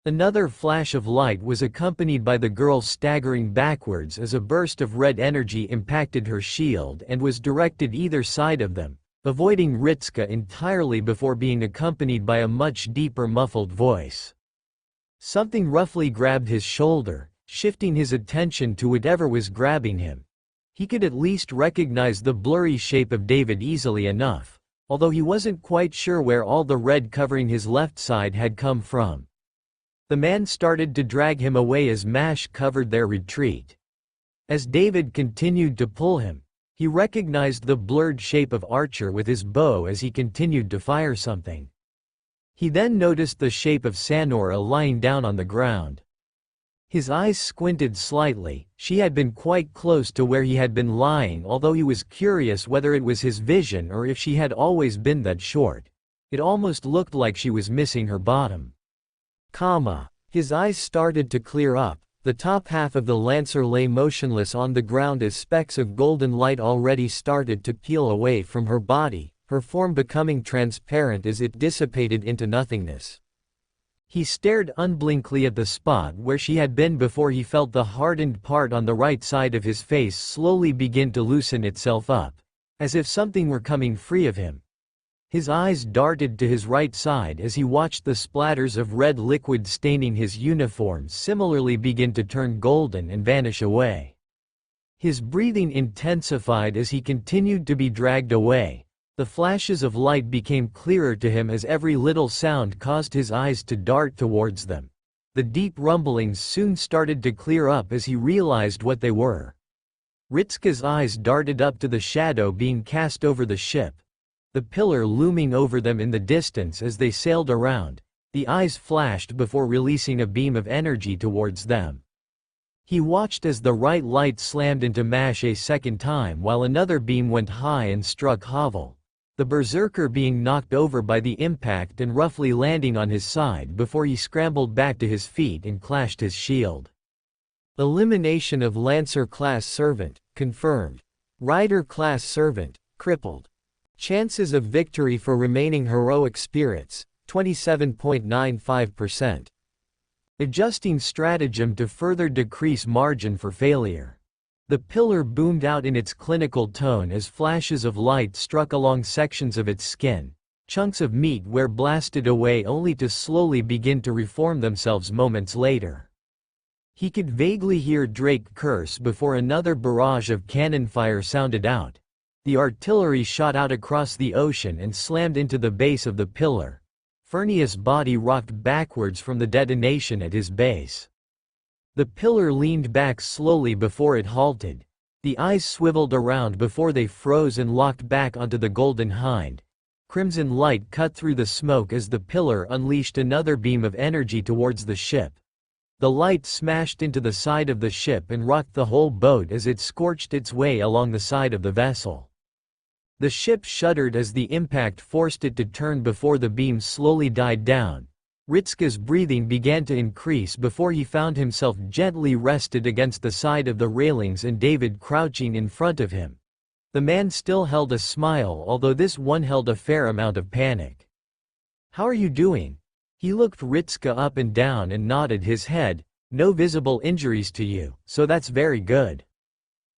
Another flash of light was accompanied by the girl staggering backwards as a burst of red energy impacted her shield and was directed either side of them, avoiding Ritska entirely before being accompanied by a much deeper muffled voice. Something roughly grabbed his shoulder, shifting his attention to whatever was grabbing him. He could at least recognize the blurry shape of David easily enough, although he wasn't quite sure where all the red covering his left side had come from. The man started to drag him away as Mash covered their retreat. As David continued to pull him, he recognized the blurred shape of Archer with his bow as he continued to fire something. He then noticed the shape of Sanora lying down on the ground. His eyes squinted slightly. She had been quite close to where he had been lying, although he was curious whether it was his vision or if she had always been that short. It almost looked like she was missing her bottom. His eyes started to clear up. The top half of the Lancer lay motionless on the ground as specks of golden light already started to peel away from her body, her form becoming transparent as it dissipated into nothingness. He stared unblinkingly at the spot where she had been before he felt the hardened part on the right side of his face slowly begin to loosen itself up, as if something were coming free of him. His eyes darted to his right side as he watched the splatters of red liquid staining his uniform similarly begin to turn golden and vanish away. His breathing intensified as he continued to be dragged away. The flashes of light became clearer to him as every little sound caused his eyes to dart towards them. The deep rumblings soon started to clear up as he realized what they were. Ritska's eyes darted up to the shadow being cast over the ship, the pillar looming over them in the distance as they sailed around. The eyes flashed before releasing a beam of energy towards them. He watched as the right light slammed into Mash a second time while another beam went high and struck Havel, the berserker being knocked over by the impact and roughly landing on his side before he scrambled back to his feet and clashed his shield. Elimination of Lancer-class servant, confirmed. Rider-class servant, crippled. Chances of victory for remaining heroic spirits, 27.95%. Adjusting stratagem to further decrease margin for failure. The pillar boomed out in its clinical tone as flashes of light struck along sections of its skin. Chunks of meat were blasted away only to slowly begin to reform themselves moments later. He could vaguely hear Drake curse before another barrage of cannon fire sounded out. The artillery shot out across the ocean and slammed into the base of the pillar. Furnius' body rocked backwards from the detonation at his base. The pillar leaned back slowly before it halted. The eyes swiveled around before they froze and locked back onto the golden hind. Crimson light cut through the smoke as the pillar unleashed another beam of energy towards the ship. The light smashed into the side of the ship and rocked the whole boat as it scorched its way along the side of the vessel. The ship shuddered as the impact forced it to turn before the beam slowly died down. Ritska's breathing began to increase before he found himself gently rested against the side of the railings and David crouching in front of him. The man still held a smile, although this one held a fair amount of panic. "How are you doing?" He looked Ritska up and down and nodded his head. "No visible injuries to you, so that's very good,"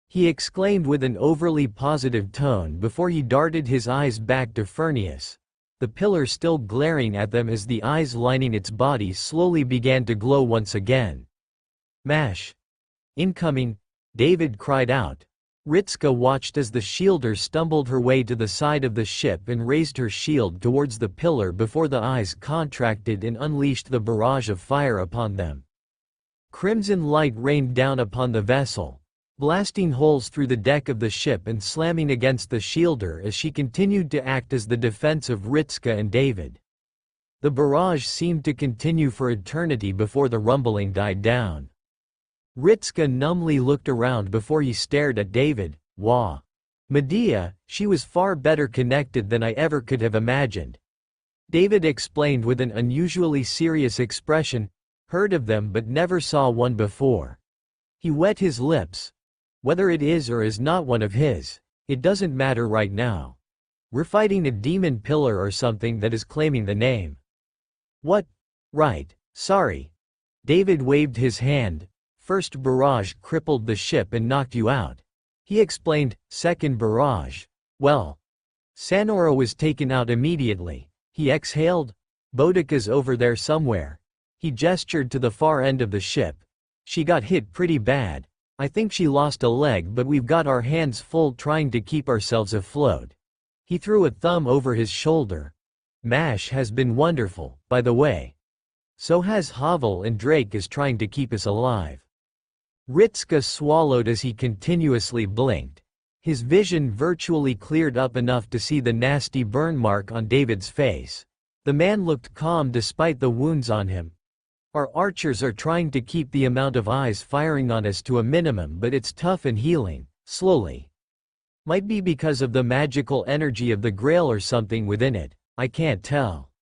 he exclaimed with an overly positive tone before he darted his eyes back to Furnius, the pillar still glaring at them as the eyes lining its body slowly began to glow once again. "Mash! Incoming!" David cried out. Ritska watched as the shielder stumbled her way to the side of the ship and raised her shield towards the pillar before the eyes contracted and unleashed the barrage of fire upon them. Crimson light rained down upon the vessel, blasting holes through the deck of the ship and slamming against the shielder as she continued to act as the defense of Ritska and David. The barrage seemed to continue for eternity before the rumbling died down. Ritska numbly looked around before he stared at David. "Wah! Medea, she was far better connected than I ever could have imagined," David explained with an unusually serious expression. "Heard of them but never saw one before." He wet his lips. "Whether it is or is not one of his, it doesn't matter right now. We're fighting a demon pillar or something that is claiming the name." "What? Right, sorry." David waved his hand. "First barrage crippled the ship and knocked you out," he explained. "Second barrage, well, Sanora was taken out immediately." He exhaled. "Boudica's over there somewhere." He gestured to the far end of the ship. "She got hit pretty bad. I think she lost a leg, but we've got our hands full trying to keep ourselves afloat." He threw a thumb over his shoulder. "Mash has been wonderful, by the way. So has Havel, and Drake is trying to keep us alive." Ritska swallowed as he continuously blinked. His vision virtually cleared up enough to see the nasty burn mark on David's face. The man looked calm despite the wounds on him. "Our archers are trying to keep the amount of eyes firing on us to a minimum, but it's tough and healing, slowly. Might be because of the magical energy of the Grail or something within it, I can't tell."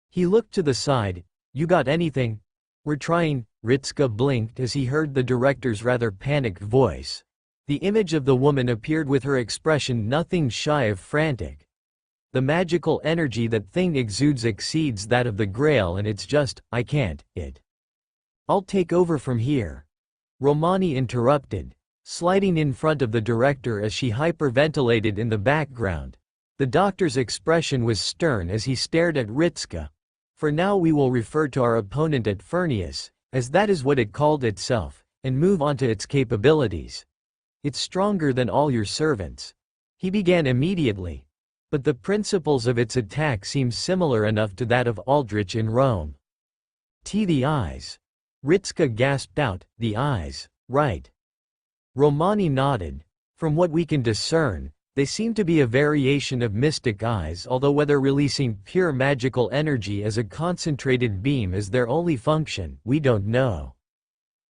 He looked to the side. "You got anything?" "We're trying." Ritska blinked as he heard the director's rather panicked voice. The image of the woman appeared with her expression nothing shy of frantic. "The magical energy that thing exudes exceeds that of the Grail, and it's just, I can't, I'll take over from here," Romani interrupted, sliding in front of the director as she hyperventilated in the background. The doctor's expression was stern as he stared at Ritska. "For now we will refer to our opponent at Furnius, as that is what it called itself, and move on to its capabilities. It's stronger than all your servants." He began immediately. "But the principles of its attack seem similar enough to that of Aldrich in Rome." The eyes." Ritska gasped out. "The eyes, right." Romani nodded. "From what we can discern, they seem to be a variation of mystic eyes, although whether releasing pure magical energy as a concentrated beam is their only function, we don't know."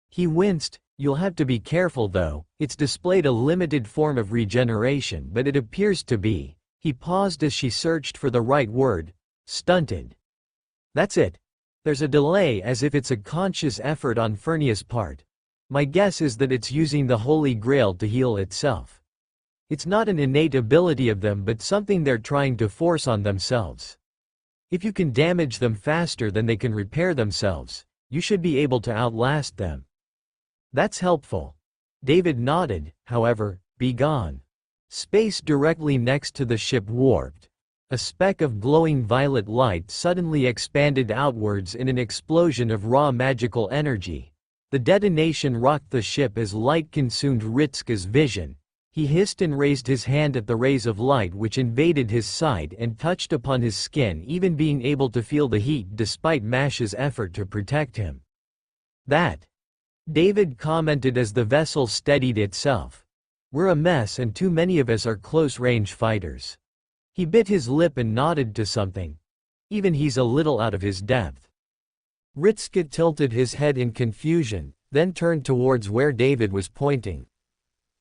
He winced. You'll have to be careful though, it's displayed a limited form of regeneration, but it appears to be. He paused as she searched for the right word. Stunted. That's it. There's a delay, as if it's a conscious effort on Fernia's part. My guess is that it's using the Holy Grail to heal itself. It's not an innate ability of them, but something they're trying to force on themselves. If you can damage them faster than they can repair themselves, you should be able to outlast them. That's helpful. David nodded. However, be gone. Space directly next to the ship warped. A speck of glowing violet light suddenly expanded outwards in an explosion of raw magical energy. The detonation rocked the ship as light consumed Ritska's vision. He hissed and raised his hand at the rays of light which invaded his side and touched upon his skin, even being able to feel the heat despite Mash's effort to protect him. That, David commented as the vessel steadied itself. We're a mess and too many of us are close-range fighters. He bit his lip and nodded to something. Even he's a little out of his depth. Ritska tilted his head in confusion, then turned towards where David was pointing.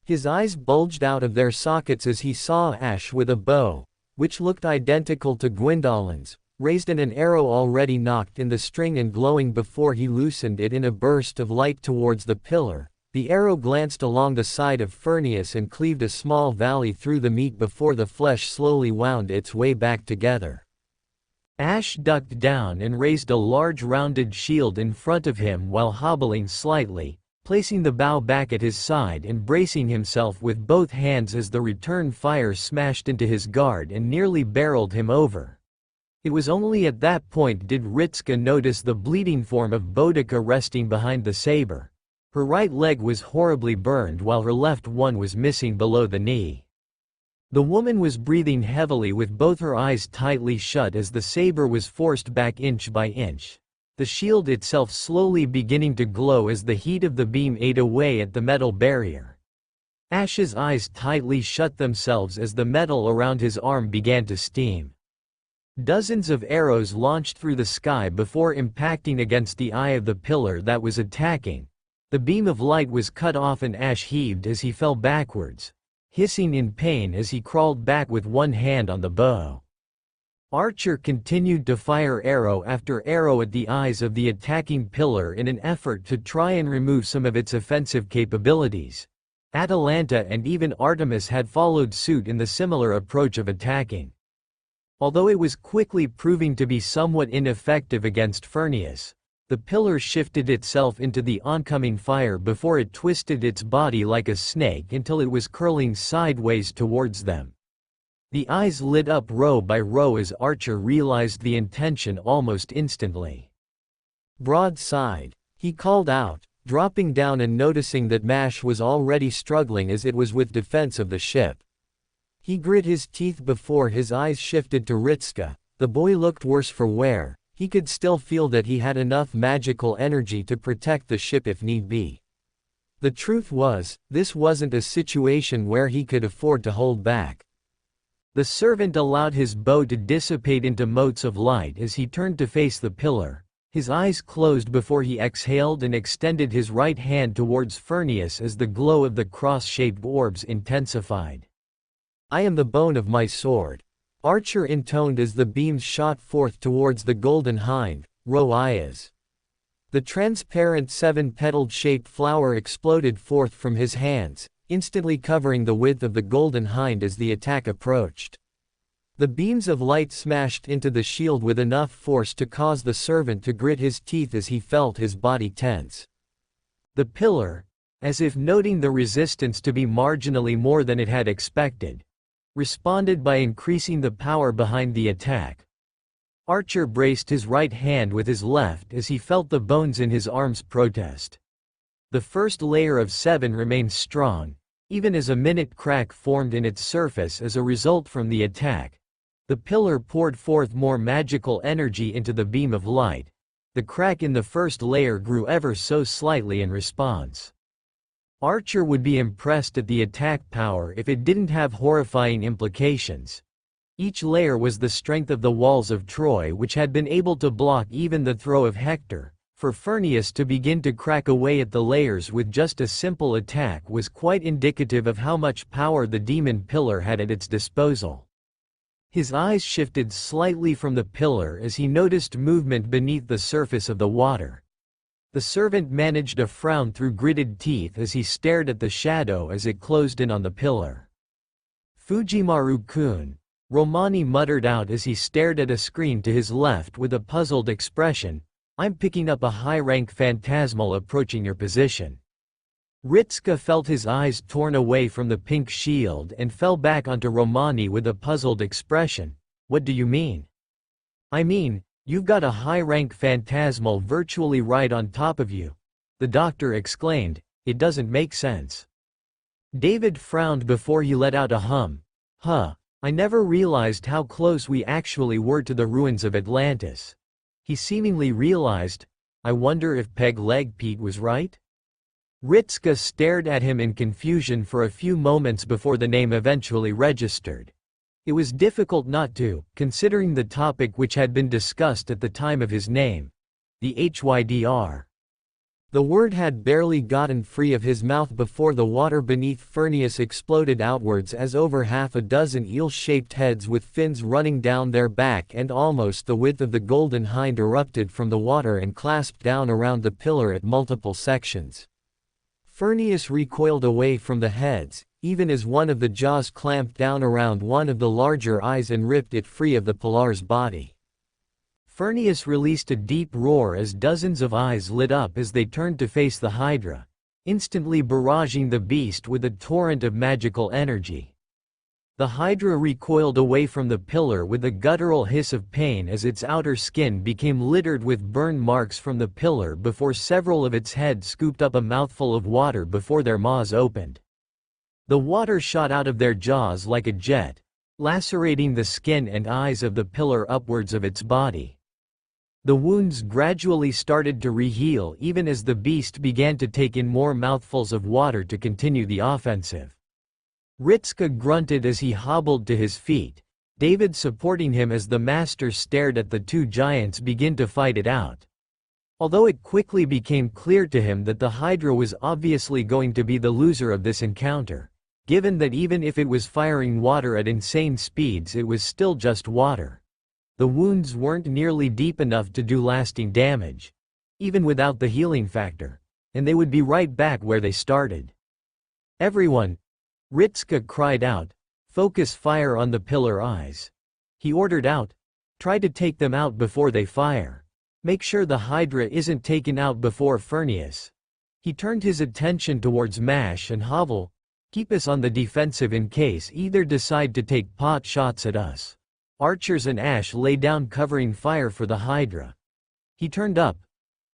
His eyes bulged out of their sockets as he saw Ash with a bow, which looked identical to Gwendolyn's, raised and an arrow already knocked in the string and glowing before he loosened it in a burst of light towards the pillar. The arrow glanced along the side of Fernius and cleaved a small valley through the meat before the flesh slowly wound its way back together. Ash ducked down and raised a large rounded shield in front of him while hobbling slightly, placing the bow back at his side and bracing himself with both hands as the return fire smashed into his guard and nearly barreled him over. It was only at that point did Ritska notice the bleeding form of Boudica resting behind the saber. Her right leg was horribly burned while her left one was missing below the knee. The woman was breathing heavily with both her eyes tightly shut as the saber was forced back inch by inch. The shield itself slowly beginning to glow as the heat of the beam ate away at the metal barrier. Ash's eyes tightly shut themselves as the metal around his arm began to steam. Dozens of arrows launched through the sky before impacting against the eye of the pillar that was attacking. The beam of light was cut off and Ash heaved as he fell backwards, hissing in pain as he crawled back with one hand on the bow. Archer continued to fire arrow after arrow at the eyes of the attacking pillar in an effort to try and remove some of its offensive capabilities. Atalanta and even Artemis had followed suit in the similar approach of attacking. Although it was quickly proving to be somewhat ineffective against Fernius, the pillar shifted itself into the oncoming fire before it twisted its body like a snake until it was curling sideways towards them. The eyes lit up row by row as Archer realized the intention almost instantly. Broadside, he called out, dropping down and noticing that Mash was already struggling as it was with defense of the ship. He grit his teeth before his eyes shifted to Ritska. The boy looked worse for wear. He could still feel that he had enough magical energy to protect the ship if need be. The truth was, this wasn't a situation where he could afford to hold back. The servant allowed his bow to dissipate into motes of light as he turned to face the pillar. His eyes closed before he exhaled and extended his right hand towards Fernius as the glow of the cross-shaped orbs intensified. I am the bone of my sword. Archer intoned as the beams shot forth towards the golden hind, Roias. The transparent seven-petaled shaped flower exploded forth from his hands, instantly covering the width of the golden hind as the attack approached. The beams of light smashed into the shield with enough force to cause the servant to grit his teeth as he felt his body tense. The pillar, as if noting the resistance to be marginally more than it had expected, responded by increasing the power behind the attack. Archer braced his right hand with his left as he felt the bones in his arms protest. The first layer of 7 remained strong, even as a minute crack formed in its surface as a result from the attack. The pillar poured forth more magical energy into the beam of light. The crack in the first layer grew ever so slightly in response. Archer would be impressed at the attack power if it didn't have horrifying implications. Each layer was the strength of the walls of Troy, which had been able to block even the throw of Hector, For Furnius to begin to crack away at the layers with just a simple attack was quite indicative of how much power the demon pillar had at its disposal. His eyes shifted slightly from the pillar as he noticed movement beneath the surface of the water. The servant managed a frown through gritted teeth as he stared at the shadow as it closed in on the pillar. Fujimaru-kun, Romani muttered out as he stared at a screen to his left with a puzzled expression. I'm picking up a high-rank phantasmal approaching your position. Ritsuka felt his eyes torn away from the pink shield and fell back onto Romani with a puzzled expression. What do you mean? I mean, you've got a high-rank phantasmal virtually right on top of you. The doctor exclaimed. It doesn't make sense. David frowned before he let out a hum. I never realized how close we actually were to the ruins of Atlantis. He seemingly realized. I wonder if Peg Leg Pete was right? Ritsuka stared at him in confusion for a few moments before the name eventually registered. It was difficult not to, considering the topic which had been discussed at the time of his name. The HYDR. The word had barely gotten free of his mouth before the water beneath Furnius exploded outwards as over half a dozen eel-shaped heads with fins running down their back and almost the width of the golden hind erupted from the water and clasped down around the pillar at multiple sections. Furnius recoiled away from the heads, even as one of the jaws clamped down around one of the larger eyes and ripped it free of the pillar's body. Furnius released a deep roar as dozens of eyes lit up as they turned to face the Hydra, instantly barraging the beast with a torrent of magical energy. The Hydra recoiled away from the pillar with a guttural hiss of pain as its outer skin became littered with burn marks from the pillar before several of its heads scooped up a mouthful of water before their maws opened. The water shot out of their jaws like a jet, lacerating the skin and eyes of the pillar upwards of its body. The wounds gradually started to re-heal even as the beast began to take in more mouthfuls of water to continue the offensive. Ritsuka grunted as he hobbled to his feet, David supporting him as the master stared at the two giants begin to fight it out. Although it quickly became clear to him that the Hydra was obviously going to be the loser of this encounter, given that even if it was firing water at insane speeds it was still just water. The wounds weren't nearly deep enough to do lasting damage, even without the healing factor, and they would be right back where they started. Everyone, Ritsuka cried out, focus fire on the pillar eyes. He ordered out, try to take them out before they fire. Make sure the Hydra isn't taken out before Furnius. He turned his attention towards Mash and Havel, keep us on the defensive in case either decide to take pot shots at us. Archers and Ash lay down covering fire for the Hydra. He turned up.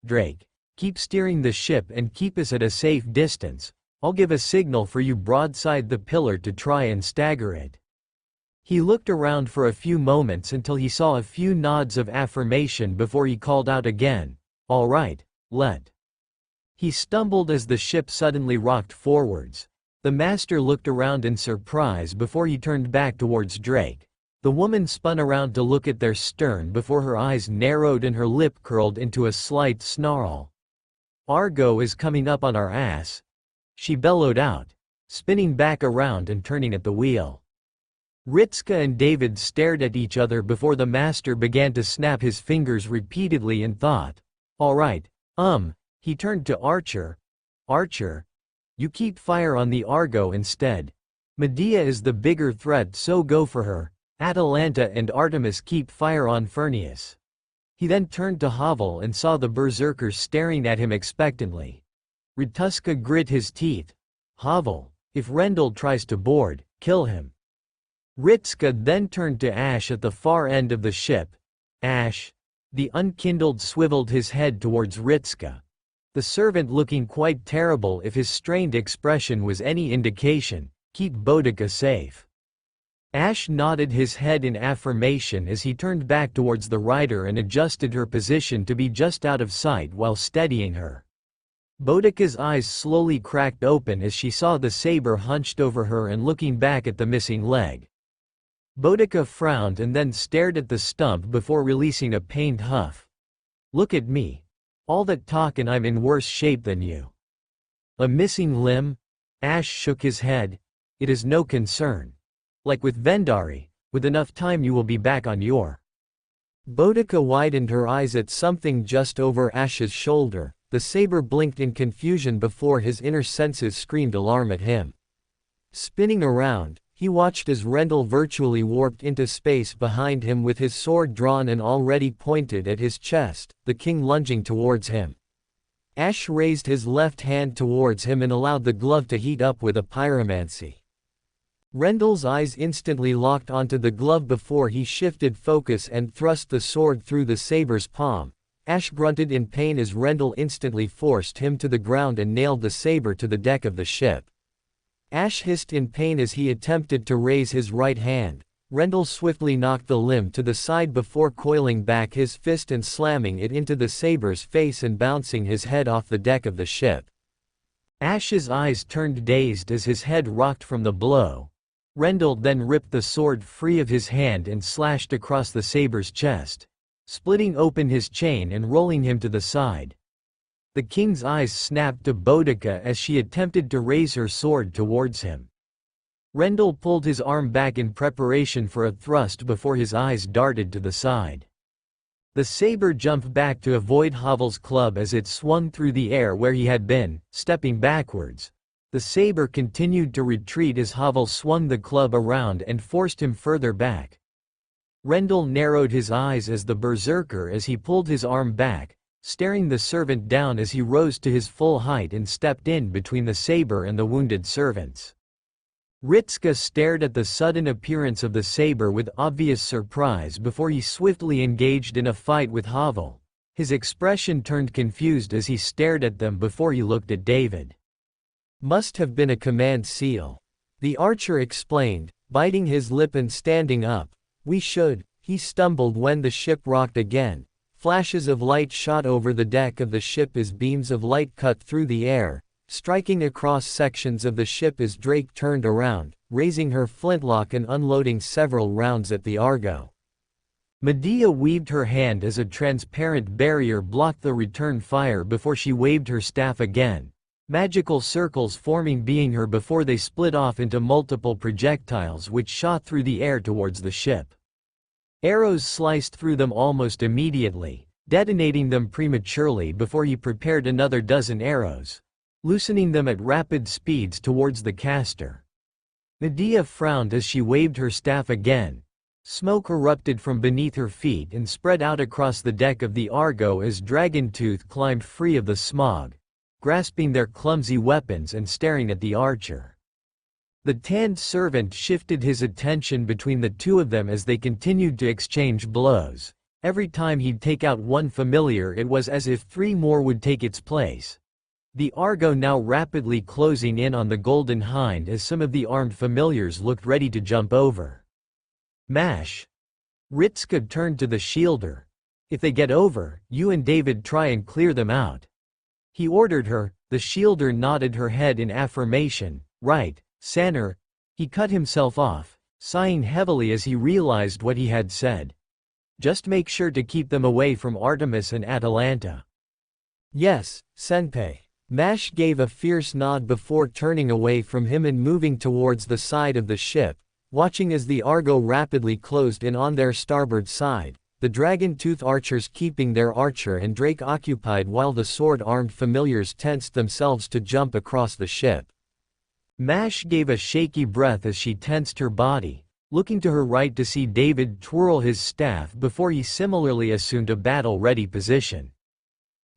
Drake, keep steering the ship and keep us at a safe distance. I'll give a signal for you broadside the pillar to try and stagger it. He looked around for a few moments until he saw a few nods of affirmation before he called out again, all right, let. He stumbled as the ship suddenly rocked forwards. The master looked around in surprise before he turned back towards Drake. The woman spun around to look at their stern before her eyes narrowed and her lip curled into a slight snarl. Argo is coming up on our ass, she bellowed out, spinning back around and turning at the wheel. Ritsuka and David stared at each other before the master began to snap his fingers repeatedly in thought. All right, he turned to Archer. Archer, you keep fire on the Argo instead. Medea is the bigger threat, so go for her. Atalanta and Artemis keep fire on Furnius. He then turned to Havel and saw the berserkers staring at him expectantly. Rituska grit his teeth. Havel, if Rendell tries to board, kill him. Ritsuka then turned to Ash at the far end of the ship. Ash. The unkindled swiveled his head towards Ritsuka. The servant looking quite terrible if his strained expression was any indication, keep Boudica safe. Ash nodded his head in affirmation as he turned back towards the rider and adjusted her position to be just out of sight while steadying her. Boudica's eyes slowly cracked open as she saw the saber hunched over her and looking back at the missing leg. Boudica frowned and then stared at the stump before releasing a pained huff. Look at me. All that talk and I'm in worse shape than you. A missing limb? Ash shook his head. It is no concern. Like with Vendari, with enough time you will be back on your. Boudica widened her eyes at something just over Ash's shoulder. The saber blinked in confusion before his inner senses screamed alarm at him. Spinning around, he watched as Rendell virtually warped into space behind him with his sword drawn and already pointed at his chest, the king lunging towards him. Ash raised his left hand towards him and allowed the glove to heat up with a pyromancy. Rendell's eyes instantly locked onto the glove before he shifted focus and thrust the sword through the saber's palm. Ash grunted in pain as Rendell instantly forced him to the ground and nailed the saber to the deck of the ship. Ash hissed in pain as he attempted to raise his right hand. Rendell swiftly knocked the limb to the side before coiling back his fist and slamming it into the saber's face and bouncing his head off the deck of the ship. Ash's eyes turned dazed as his head rocked from the blow. Rendell then ripped the sword free of his hand and slashed across the saber's chest, splitting open his chain and rolling him to the side. The king's eyes snapped to Boudica as she attempted to raise her sword towards him. Rendell pulled his arm back in preparation for a thrust before his eyes darted to the side. The saber jumped back to avoid Havel's club as it swung through the air where he had been, stepping backwards. The saber continued to retreat as Havel swung the club around and forced him further back. Rendell narrowed his eyes as the berserker as he pulled his arm back, staring the servant down as he rose to his full height and stepped in between the saber and the wounded servants. Ritska stared at the sudden appearance of the saber with obvious surprise before he swiftly engaged in a fight with Havel. His expression turned confused as he stared at them before he looked at David. Must have been a command seal. The archer explained, biting his lip and standing up. We should. He stumbled when the ship rocked again. Flashes of light shot over the deck of the ship as beams of light cut through the air, striking across sections of the ship as Drake turned around, raising her flintlock and unloading several rounds at the Argo. Medea weaved her hand as a transparent barrier blocked the return fire before she waved her staff again, magical circles forming behind her before they split off into multiple projectiles which shot through the air towards the ship. Arrows sliced through them almost immediately, detonating them prematurely before he prepared another dozen arrows, loosening them at rapid speeds towards the caster. Medea frowned as she waved her staff again. Smoke erupted from beneath her feet and spread out across the deck of the Argo as Dragontooth climbed free of the smog, grasping their clumsy weapons and staring at the archer. The tanned servant shifted his attention between the two of them as they continued to exchange blows. Every time he'd take out one familiar it was as if three more would take its place. The Argo now rapidly closing in on the Golden Hind as some of the armed familiars looked ready to jump over. Mash. Ritska turned to the shielder. If they get over, you and David try and clear them out. He ordered her. The shielder nodded her head in affirmation. Right, Sanner. He cut himself off, sighing heavily as he realized what he had said. Just make sure to keep them away from Artemis and Atalanta. Yes, Senpai. Mash gave a fierce nod before turning away from him and moving towards the side of the ship, watching as the Argo rapidly closed in on their starboard side, the Dragontooth archers keeping their archer and Drake occupied while the sword-armed familiars tensed themselves to jump across the ship. Mash gave a shaky breath as she tensed her body, looking to her right to see David twirl his staff before he similarly assumed a battle-ready position.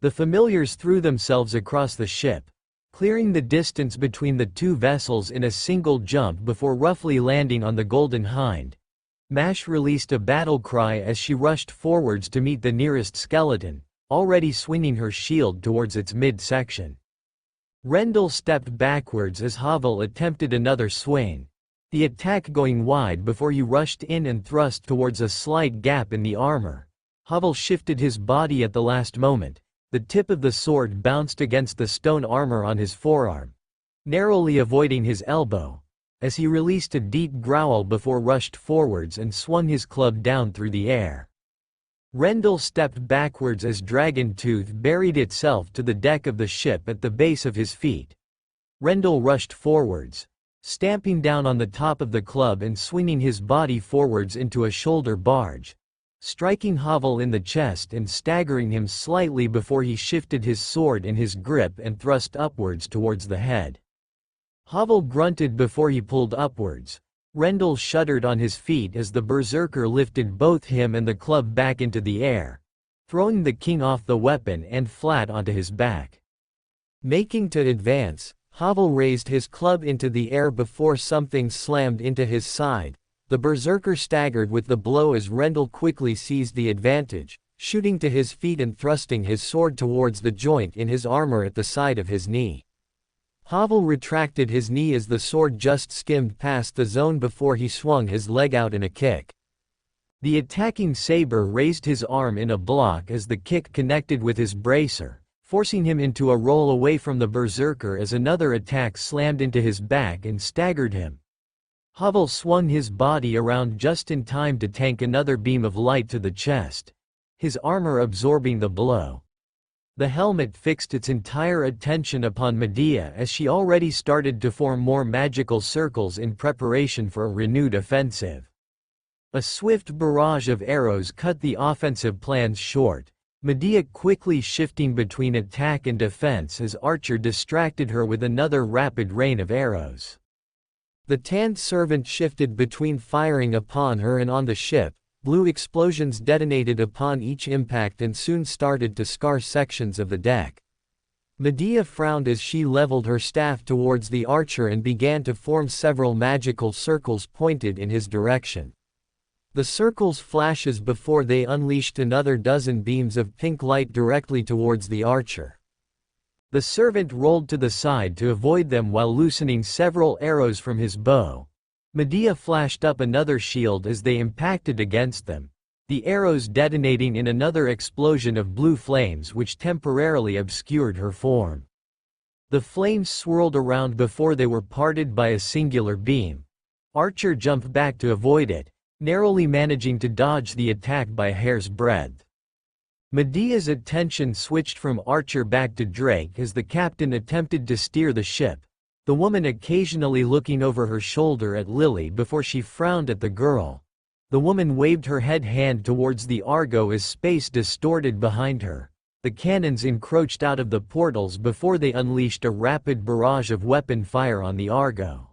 The familiars threw themselves across the ship, clearing the distance between the two vessels in a single jump before roughly landing on the Golden Hind. Mash released a battle cry as she rushed forwards to meet the nearest skeleton, already swinging her shield towards its mid-section. Rendell stepped backwards as Havel attempted another swing, the attack going wide before he rushed in and thrust towards a slight gap in the armor. Havel shifted his body at the last moment. The tip of the sword bounced against the stone armor on his forearm, narrowly avoiding his elbow, as he released a deep growl before rushed forwards and swung his club down through the air. Rendell stepped backwards as Dragon Tooth buried itself to the deck of the ship at the base of his feet. Rendell rushed forwards, stamping down on the top of the club and swinging his body forwards into a shoulder barge, striking Havel in the chest and staggering him slightly before he shifted his sword in his grip and thrust upwards towards the head. Havel grunted before he pulled upwards. Rendell shuddered on his feet as the berserker lifted both him and the club back into the air, throwing the king off the weapon and flat onto his back. Making to advance, Havel raised his club into the air before something slammed into his side. The berserker staggered with the blow as Rendell quickly seized the advantage, shooting to his feet and thrusting his sword towards the joint in his armor at the side of his knee. Havel retracted his knee as the sword just skimmed past the zone before he swung his leg out in a kick. The attacking saber raised his arm in a block as the kick connected with his bracer, forcing him into a roll away from the berserker as another attack slammed into his back and staggered him. Havel swung his body around just in time to tank another beam of light to the chest, his armor absorbing the blow. The helmet fixed its entire attention upon Medea as she already started to form more magical circles in preparation for a renewed offensive. A swift barrage of arrows cut the offensive plans short, Medea quickly shifting between attack and defense as Archer distracted her with another rapid rain of arrows. The tanned servant shifted between firing upon her and on the ship. Blue explosions detonated upon each impact and soon started to scar sections of the deck. Medea frowned as she leveled her staff towards the archer and began to form several magical circles pointed in his direction. The circles flashed before they unleashed another dozen beams of pink light directly towards the archer. The servant rolled to the side to avoid them while loosening several arrows from his bow. Medea flashed up another shield as they impacted against them, the arrows detonating in another explosion of blue flames which temporarily obscured her form. The flames swirled around before they were parted by a singular beam. Archer jumped back to avoid it, narrowly managing to dodge the attack by a hair's breadth. Medea's attention switched from Archer back to Drake as the captain attempted to steer the ship, the woman occasionally looking over her shoulder at Lily before she frowned at the girl. The woman waved her head hand towards the Argo as space distorted behind her. The cannons encroached out of the portals before they unleashed a rapid barrage of weapon fire on the Argo.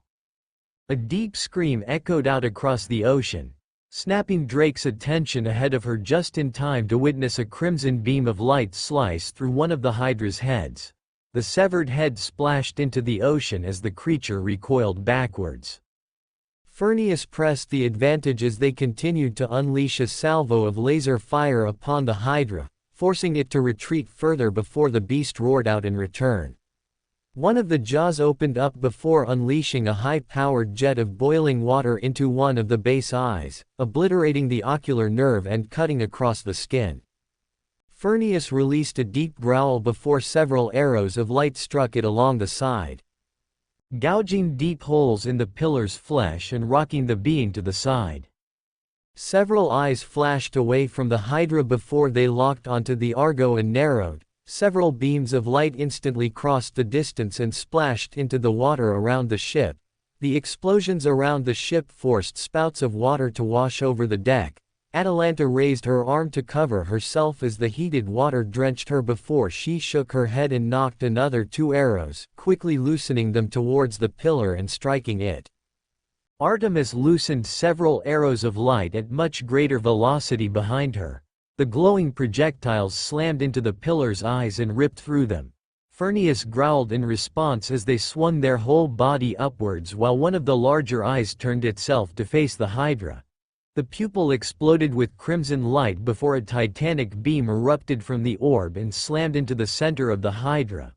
A deep scream echoed out across the ocean, snapping Drake's attention ahead of her just in time to witness a crimson beam of light slice through one of the Hydra's heads. The severed head splashed into the ocean as the creature recoiled backwards. Furnius pressed the advantage as they continued to unleash a salvo of laser fire upon the Hydra, forcing it to retreat further before the beast roared out in return. One of the jaws opened up before unleashing a high-powered jet of boiling water into one of the base eyes, obliterating the ocular nerve and cutting across the skin. Furnius released a deep growl before several arrows of light struck it along the side, gouging deep holes in the pillar's flesh and rocking the being to the side. Several eyes flashed away from the Hydra before they locked onto the Argo and narrowed. Several beams of light instantly crossed the distance and splashed into the water around the ship. The explosions around the ship forced spouts of water to wash over the deck. Atalanta raised her arm to cover herself as the heated water drenched her before she shook her head and knocked another 2 arrows, quickly loosening them towards the pillar and striking it. Artemis loosened several arrows of light at much greater velocity behind her. The glowing projectiles slammed into the pillar's eyes and ripped through them. Furnius growled in response as they swung their whole body upwards while one of the larger eyes turned itself to face the Hydra. The pupil exploded with crimson light before a titanic beam erupted from the orb and slammed into the center of the Hydra,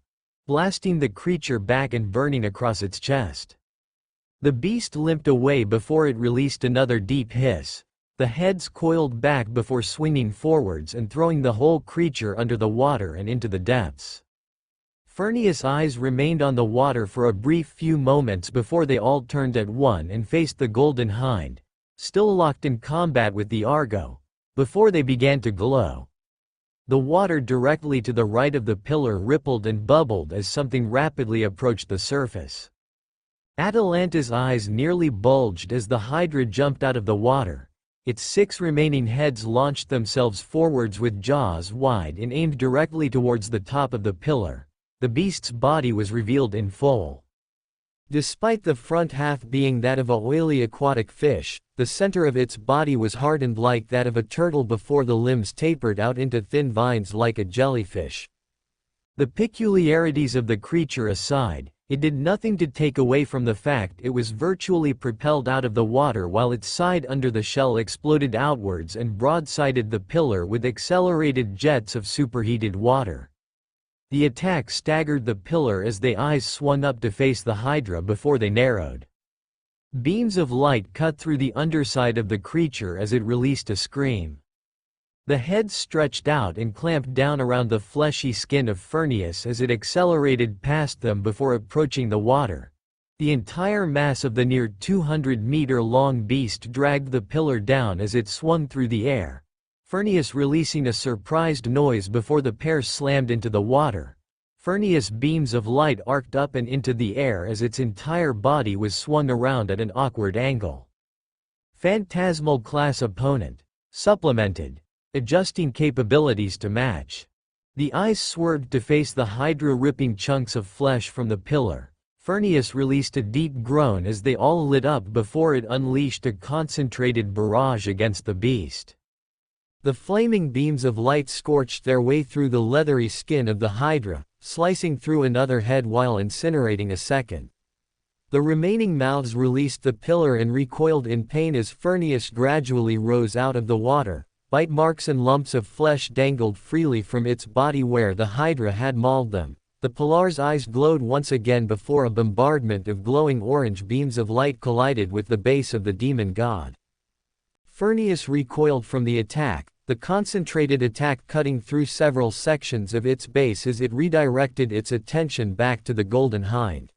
blasting the creature back and burning across its chest. The beast limped away before it released another deep hiss. The heads coiled back before swinging forwards and throwing the whole creature under the water and into the depths. Furnius' eyes remained on the water for a brief few moments before they all turned at one and faced the Golden Hind, still locked in combat with the Argo. before they began to glow. The water directly to the right of the pillar rippled and bubbled as something rapidly approached the surface. Atalanta's eyes nearly bulged as the Hydra jumped out of the water. Its 6 remaining heads launched themselves forwards with jaws wide and aimed directly towards the top of the pillar. The beast's body was revealed in full. Despite the front half being that of a oily aquatic fish, the center of its body was hardened like that of a turtle before the limbs tapered out into thin vines like a jellyfish. The peculiarities of the creature aside, it did nothing to take away from the fact it was virtually propelled out of the water while its side under the shell exploded outwards and broadsided the pillar with accelerated jets of superheated water. The attack staggered the pillar as the eyes swung up to face the Hydra before they narrowed. Beams of light cut through the underside of the creature as it released a scream. The head stretched out and clamped down around the fleshy skin of Furnius as it accelerated past them before approaching the water. The entire mass of the near 200-meter-long beast dragged the pillar down as it swung through the air, Furnius releasing a surprised noise before the pair slammed into the water. Furnius' beams of light arced up and into the air as its entire body was swung around at an awkward angle. Phantasmal class opponent. Supplemented. Adjusting capabilities to match. The eyes swerved to face the Hydra ripping chunks of flesh from the pillar. Furnius released a deep groan as they all lit up before it unleashed a concentrated barrage against the beast. The flaming beams of light scorched their way through the leathery skin of the Hydra, slicing through another head while incinerating a second. The remaining mouths released the pillar and recoiled in pain as Furnius gradually rose out of the water. Bite marks and lumps of flesh dangled freely from its body where the Hydra had mauled them. The pillar's eyes glowed once again before a bombardment of glowing orange beams of light collided with the base of the demon god. Furnius recoiled from the attack, the concentrated attack cutting through several sections of its base as it redirected its attention back to the Golden Hind.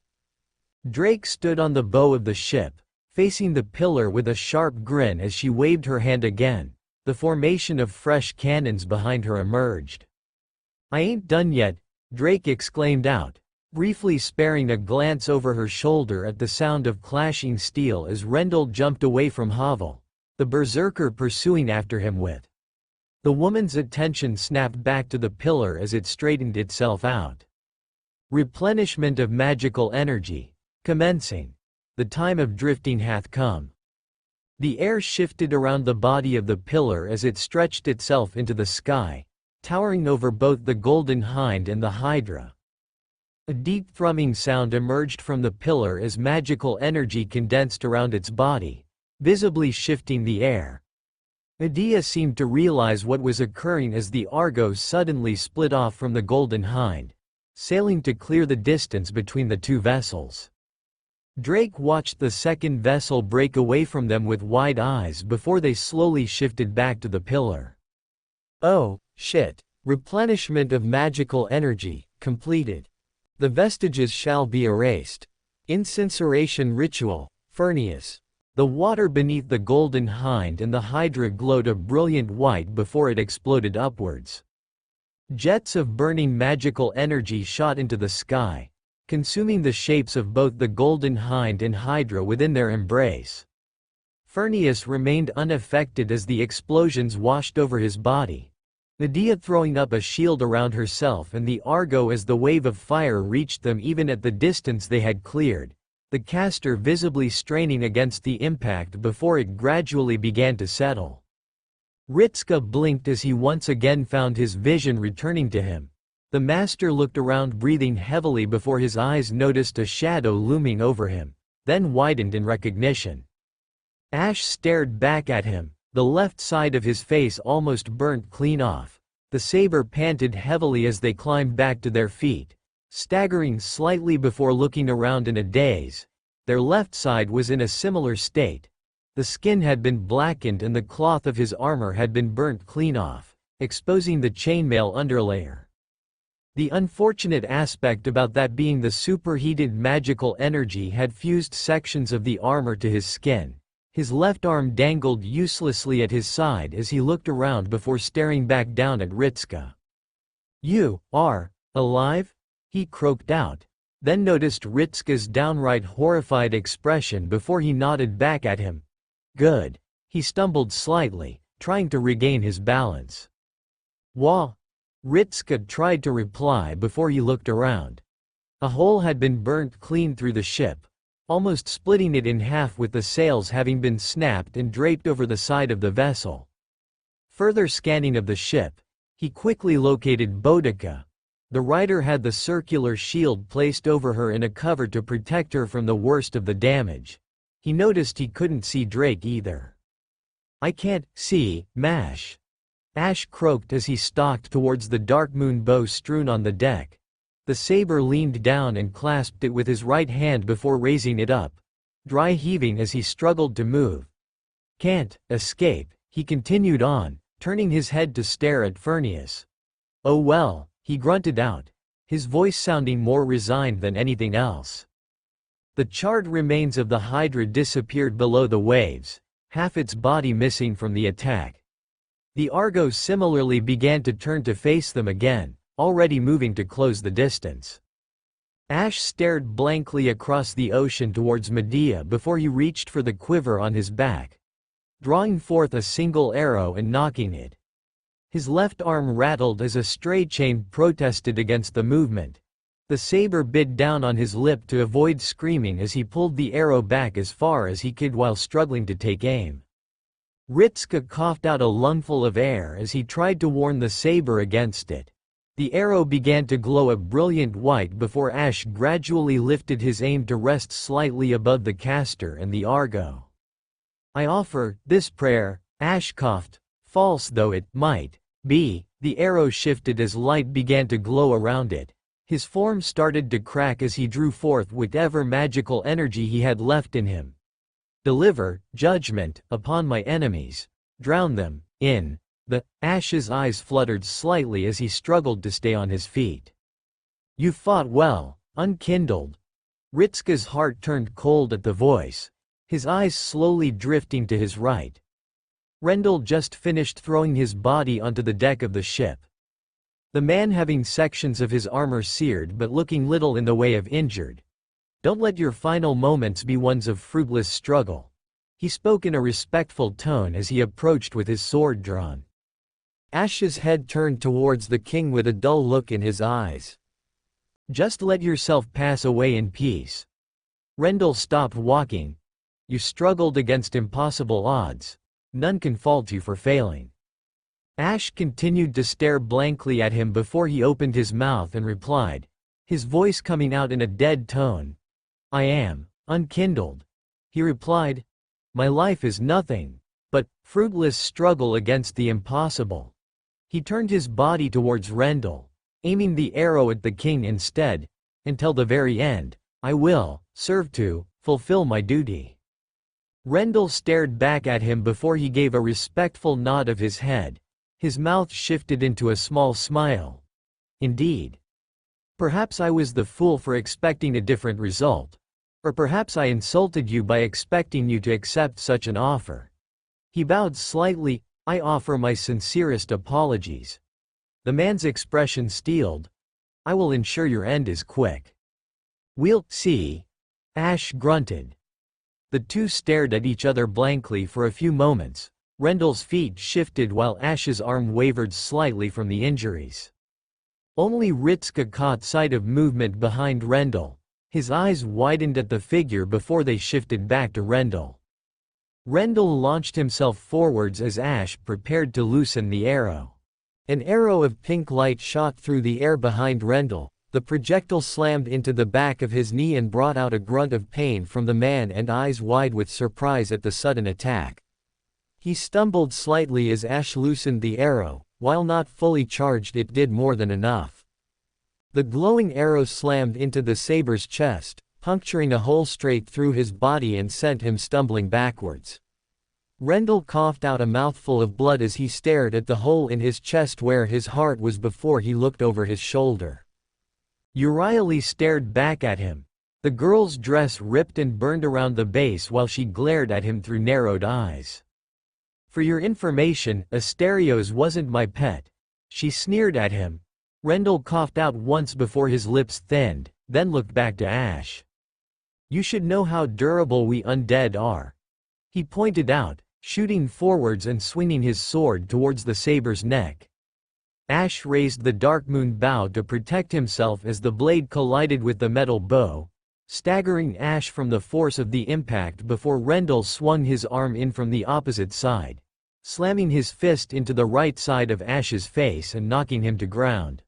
Drake stood on the bow of the ship, facing the pillar with a sharp grin as she waved her hand again. The formation of fresh cannons behind her emerged. "I ain't done yet," Drake exclaimed out, briefly sparing a glance over her shoulder at the sound of clashing steel as Rendell jumped away from Havel, the berserker pursuing after him with. The woman's attention snapped back to the pillar as it straightened itself out. Replenishment of magical energy. Commencing. The time of drifting hath come. The air shifted around the body of the pillar as it stretched itself into the sky, towering over both the Golden Hind and the Hydra. A deep thrumming sound emerged from the pillar as magical energy condensed around its body, visibly shifting the air. Medea seemed to realize what was occurring as the Argo suddenly split off from the Golden Hind, sailing to clear the distance between the two vessels. Drake watched the second vessel break away from them with wide eyes before they slowly shifted back to the pillar. Oh, shit. Replenishment of magical energy, completed. The vestiges shall be erased. Incineration ritual, Furnius. The water beneath the Golden Hind and the Hydra glowed a brilliant white before it exploded upwards. Jets of burning magical energy shot into the sky, consuming the shapes of both the Golden Hind and Hydra within their embrace. Furnius remained unaffected as the explosions washed over his body, Medea throwing up a shield around herself and the Argo as the wave of fire reached them even at the distance they had cleared, the caster visibly straining against the impact before it gradually began to settle. Ritska blinked as he once again found his vision returning to him. The master looked around breathing heavily before his eyes noticed a shadow looming over him, then widened in recognition. Ash stared back at him, the left side of his face almost burnt clean off. The saber panted heavily as they climbed back to their feet, staggering slightly before looking around in a daze. Their left side was in a similar state. The skin had been blackened and the cloth of his armor had been burnt clean off, exposing the chainmail underlayer. The unfortunate aspect about that being the superheated magical energy had fused sections of the armor to his skin, His left arm dangled uselessly at his side as he looked around before staring back down at Ritska. "You are alive?" he croaked out, then noticed Ritska's downright horrified expression before he nodded back at him. "Good." He stumbled slightly, trying to regain his balance. "Wah?" Ritska tried to reply before he looked around. A hole had been burnt clean through the ship, almost splitting it in half, with the sails having been snapped and draped over the side of the vessel. Further scanning of the ship, he quickly located Boudica. The writer had the circular shield placed over her in a cover to protect her from the worst of the damage. He noticed he couldn't see Drake either. "I can't see, Mash," Ash croaked as he stalked towards the dark moon bow strewn on the deck. The saber leaned down and clasped it with his right hand before raising it up, dry heaving as he struggled to move. "Can't escape," he continued on, turning his head to stare at Furnius. "Oh well," he grunted out, his voice sounding more resigned than anything else. The charred remains of the Hydra disappeared below the waves, half its body missing from the attack. The Argo similarly began to turn to face them again, already moving to close the distance. Ash stared blankly across the ocean towards Medea before he reached for the quiver on his back, drawing forth a single arrow and knocking it. His left arm rattled as a stray chain protested against the movement. The saber bit down on his lip to avoid screaming as he pulled the arrow back as far as he could while struggling to take aim. Ritska coughed out a lungful of air as he tried to warn the saber against it. The arrow began to glow a brilliant white before Ash gradually lifted his aim to rest slightly above the caster and the Argo. "I offer this prayer," Ash coughed, false though it might be. The arrow shifted as light began to glow around it. His form started to crack as he drew forth whatever magical energy he had left in him. "Deliver judgment upon my enemies. Drown them in the..." Ash's eyes fluttered slightly as he struggled to stay on his feet. "You fought well, unkindled." Ritska's heart turned cold at the voice, his eyes slowly drifting to his right. Rendell just finished throwing his body onto the deck of the ship. The man having sections of his armor seared but looking little in the way of injured. "Don't let your final moments be ones of fruitless struggle." He spoke in a respectful tone as he approached with his sword drawn. Ash's head turned towards the king with a dull look in his eyes. "Just let yourself pass away in peace." Rendell stopped walking. "You struggled against impossible odds. None can fault you for failing." Ash continued to stare blankly at him before he opened his mouth and replied, his voice coming out in a dead tone. "I am unkindled." He replied, "My life is nothing but fruitless struggle against the impossible." He turned his body towards Rendell, aiming the arrow at the king instead. "Until the very end, I will serve to fulfill my duty." Rendell stared back at him before he gave a respectful nod of his head. His mouth shifted into a small smile. "Indeed. Perhaps I was the fool for expecting a different result. Or perhaps I insulted you by expecting you to accept such an offer." He bowed slightly. "I offer my sincerest apologies." The man's expression steeled. "I will ensure your end is quick." "We'll see," Ash grunted. The two stared at each other blankly for a few moments. Rendell's feet shifted while Ash's arm wavered slightly from the injuries. Only Ritska caught sight of movement behind Rendell. His eyes widened at the figure before they shifted back to Rendell. Rendell launched himself forwards as Ash prepared to loosen the arrow. An arrow of pink light shot through the air behind Rendell. The projectile slammed into the back of his knee and brought out a grunt of pain from the man and eyes wide with surprise at the sudden attack. He stumbled slightly as Ash loosened the arrow. While not fully charged, it did more than enough. The glowing arrow slammed into the saber's chest, puncturing a hole straight through his body and sent him stumbling backwards. Rendell coughed out a mouthful of blood as he stared at the hole in his chest where his heart was before he looked over his shoulder. Euryale stared back at him. The girl's dress ripped and burned around the base while she glared at him through narrowed eyes. "For your information, Asterios wasn't my pet," she sneered at him. Rendell coughed out once before his lips thinned, then looked back to Ash. "You should know how durable we undead are," he pointed out, shooting forwards and swinging his sword towards the saber's neck. Ash raised the Darkmoon bow to protect himself as the blade collided with the metal bow, staggering Ash from the force of the impact before Rendell swung his arm in from the opposite side, slamming his fist into the right side of Ash's face and knocking him to ground.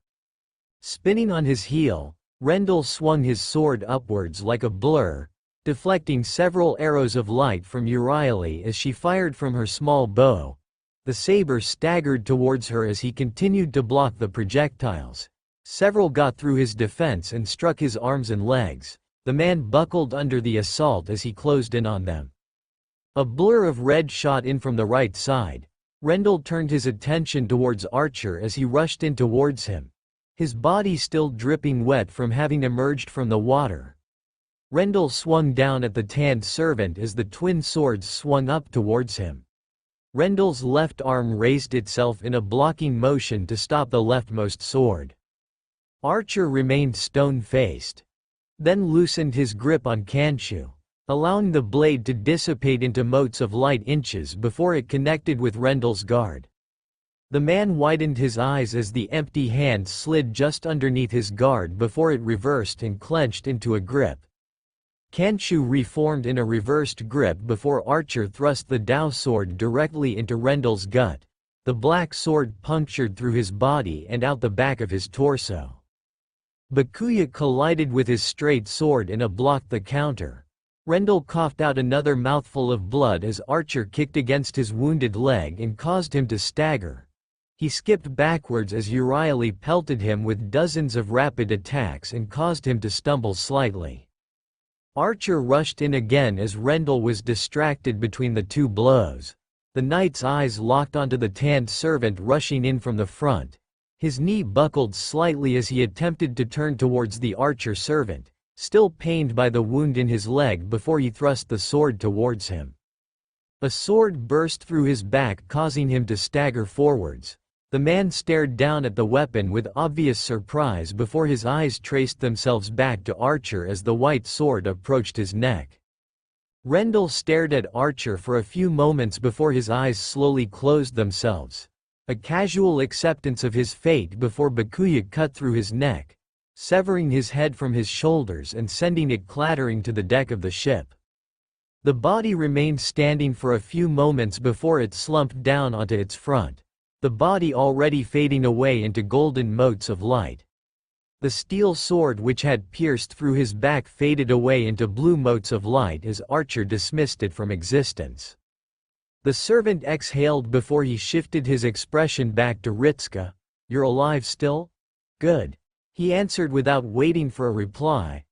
Spinning on his heel, Rendell swung his sword upwards like a blur, deflecting several arrows of light from Euryale as she fired from her small bow. The saber staggered towards her as he continued to block the projectiles. Several got through his defense and struck his arms and legs. The man buckled under the assault as he closed in on them. A blur of red shot in from the right side. Rendell turned his attention towards Archer as he rushed in towards him, his body still dripping wet from having emerged from the water. Rendell swung down at the tanned servant as the twin swords swung up towards him. Rendell's left arm raised itself in a blocking motion to stop the leftmost sword. Archer remained stone-faced, then loosened his grip on Khonshu, allowing the blade to dissipate into motes of light inches before it connected with Rendell's guard. The man widened his eyes as the empty hand slid just underneath his guard before it reversed and clenched into a grip. Khonshu reformed in a reversed grip before Archer thrust the Dao sword directly into Rendell's gut. The black sword punctured through his body and out the back of his torso. Bakuya collided with his straight sword in a block the counter. Rendell coughed out another mouthful of blood as Archer kicked against his wounded leg and caused him to stagger. He skipped backwards as Euryale pelted him with dozens of rapid attacks and caused him to stumble slightly. Archer rushed in again as Rendell was distracted between the two blows. The knight's eyes locked onto the tanned servant rushing in from the front. His knee buckled slightly as he attempted to turn towards the archer servant, still pained by the wound in his leg before he thrust the sword towards him. A sword burst through his back, causing him to stagger forwards. The man stared down at the weapon with obvious surprise before his eyes traced themselves back to Archer as the white sword approached his neck. Rendell stared at Archer for a few moments before his eyes slowly closed themselves. A casual acceptance of his fate before Bakuya cut through his neck, severing his head from his shoulders and sending it clattering to the deck of the ship. The body remained standing for a few moments before it slumped down onto its front, the body already fading away into golden motes of light. The steel sword which had pierced through his back faded away into blue motes of light as Archer dismissed it from existence. The servant exhaled before he shifted his expression back to Ritska. "You're alive still? Good," he answered without waiting for a reply.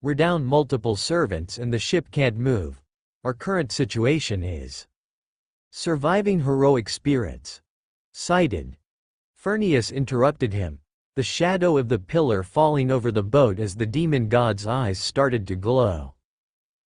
"We're down multiple servants and the ship can't move. Our current situation is surviving heroic spirits." Sighted. Furnius interrupted him, the shadow of the pillar falling over the boat as the demon god's eyes started to glow.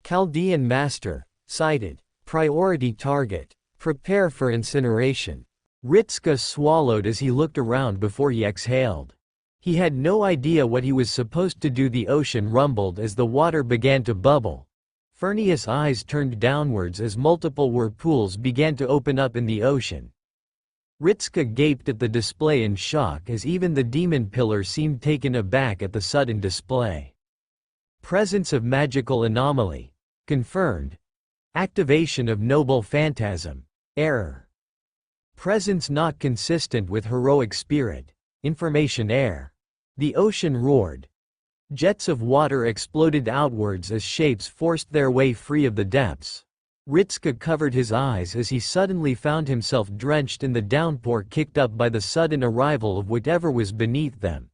Chaldean Master, sighted. Priority target. Prepare for incineration. Ritska swallowed as he looked around before he exhaled. He had no idea what he was supposed to do. The ocean rumbled as the water began to bubble. Furnius' eyes turned downwards as multiple whirlpools began to open up in the ocean. Ritska gaped at the display in shock as even the demon pillar seemed taken aback at the sudden display. Presence of magical anomaly. Confirmed. Activation of noble phantasm. Error. Presence not consistent with heroic spirit. Information error. The ocean roared. Jets of water exploded outwards as shapes forced their way free of the depths. Ritska covered his eyes as he suddenly found himself drenched in the downpour kicked up by the sudden arrival of whatever was beneath them.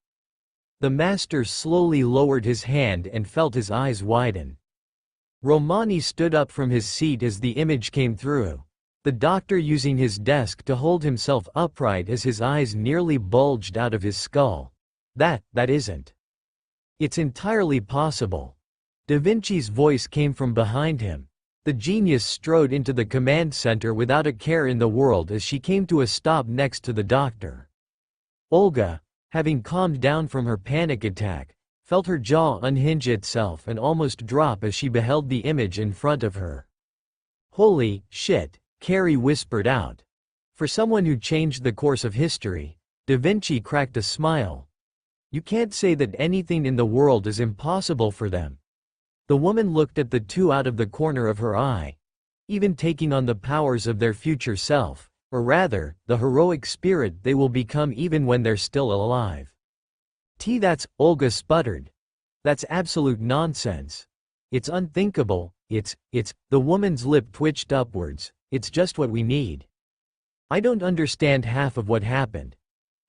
The master slowly lowered his hand and felt his eyes widen. Romani stood up from his seat as the image came through, the doctor using his desk to hold himself upright as his eyes nearly bulged out of his skull. That isn't. It's entirely possible. Da Vinci's voice came from behind him. The genius strode into the command center without a care in the world as she came to a stop next to the doctor. Olga, having calmed down from her panic attack, felt her jaw unhinge itself and almost drop as she beheld the image in front of her. "Holy shit," Carrie whispered out. For someone who changed the course of history, Da Vinci cracked a smile. "You can't say that anything in the world is impossible for them." The woman looked at the two out of the corner of her eye. Even taking on the powers of their future self, or rather, the heroic spirit they will become even when they're still alive. That's, Olga sputtered. "That's absolute nonsense. It's unthinkable, it's, the woman's lip twitched upwards, "it's just what we need. I don't understand half of what happened."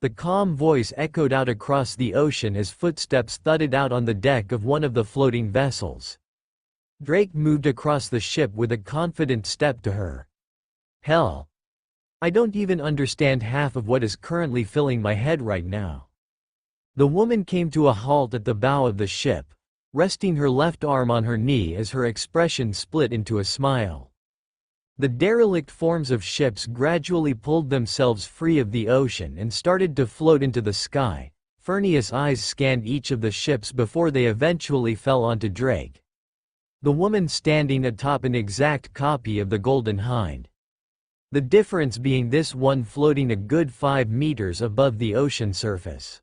The calm voice echoed out across the ocean as footsteps thudded out on the deck of one of the floating vessels. Drake moved across the ship with a confident step to her. "Hell. I don't even understand half of what is currently filling my head right now." The woman came to a halt at the bow of the ship, resting her left arm on her knee as her expression split into a smile. The derelict forms of ships gradually pulled themselves free of the ocean and started to float into the sky. Furnius' eyes scanned each of the ships before they eventually fell onto Drake. The woman standing atop an exact copy of the Golden Hind. The difference being this one floating a good 5 meters above the ocean surface.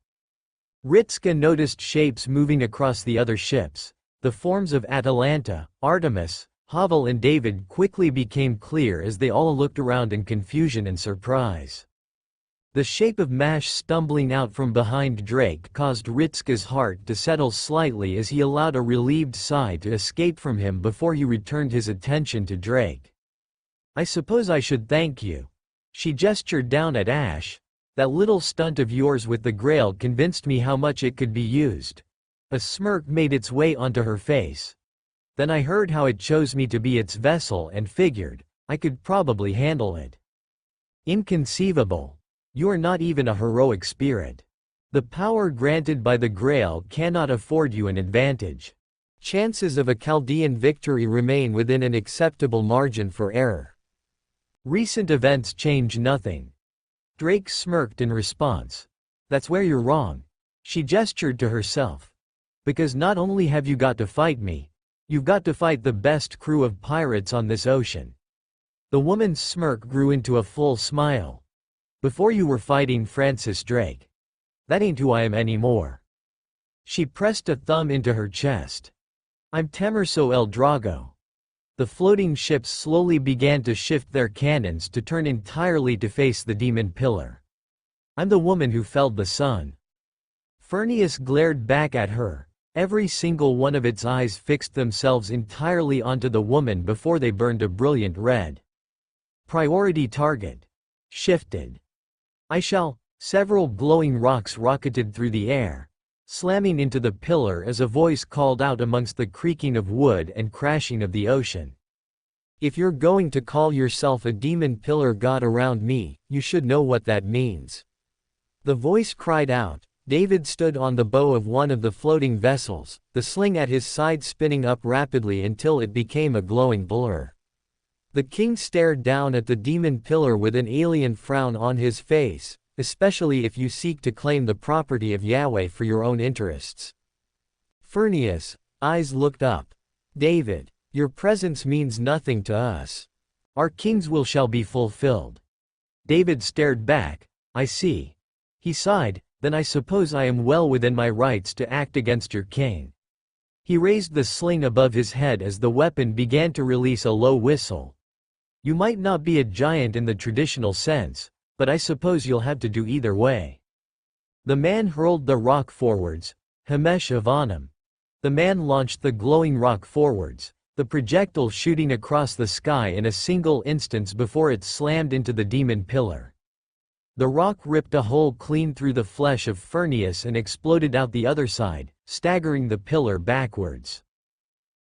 Ritska noticed shapes moving across the other ships. The forms of Atalanta, Artemis, Havel and David quickly became clear as they all looked around in confusion and surprise. The shape of Mash stumbling out from behind Drake caused Ritska's heart to settle slightly as he allowed a relieved sigh to escape from him before he returned his attention to Drake. "I suppose I should thank you." She gestured down at Ash. "That little stunt of yours with the Grail convinced me how much it could be used." A smirk made its way onto her face. "Then I heard how it chose me to be its vessel and figured I could probably handle it." "Inconceivable. You are not even a heroic spirit. The power granted by the Grail cannot afford you an advantage. Chances of a Chaldean victory remain within an acceptable margin for error. Recent events change nothing." Drake smirked in response. "That's where you're wrong." She gestured to herself. "Because not only have you got to fight me, you've got to fight the best crew of pirates on this ocean." The woman's smirk grew into a full smile. "Before you were fighting Francis Drake. That ain't who I am anymore." She pressed a thumb into her chest. "I'm Temerso El Drago." The floating ships slowly began to shift their cannons to turn entirely to face the demon pillar. "I'm the woman who felled the sun." Furnius glared back at her. Every single one of its eyes fixed themselves entirely onto the woman before they burned a brilliant red. Priority target. Shifted. "I shall." Several glowing rocks rocketed through the air, slamming into the pillar as a voice called out amongst the creaking of wood and crashing of the ocean. "If you're going to call yourself a demon pillar god around me, you should know what that means." The voice cried out. David stood on the bow of one of the floating vessels, the sling at his side spinning up rapidly until it became a glowing blur. The king stared down at the demon pillar with an alien frown on his face, especially if you seek to claim the property of Yahweh for your own interests. Furnius' eyes looked up. "David, your presence means nothing to us. Our king's will shall be fulfilled." David stared back. "I see." He sighed. "Then I suppose I am well within my rights to act against your king." He raised the sling above his head as the weapon began to release a low whistle. "You might not be a giant in the traditional sense, but I suppose you'll have to do either way." The man hurled the rock forwards. Hamesh Avanam. The man launched the glowing rock forwards, the projectile shooting across the sky in a single instance before it slammed into the demon pillar. The rock ripped a hole clean through the flesh of Furnius and exploded out the other side, staggering the pillar backwards.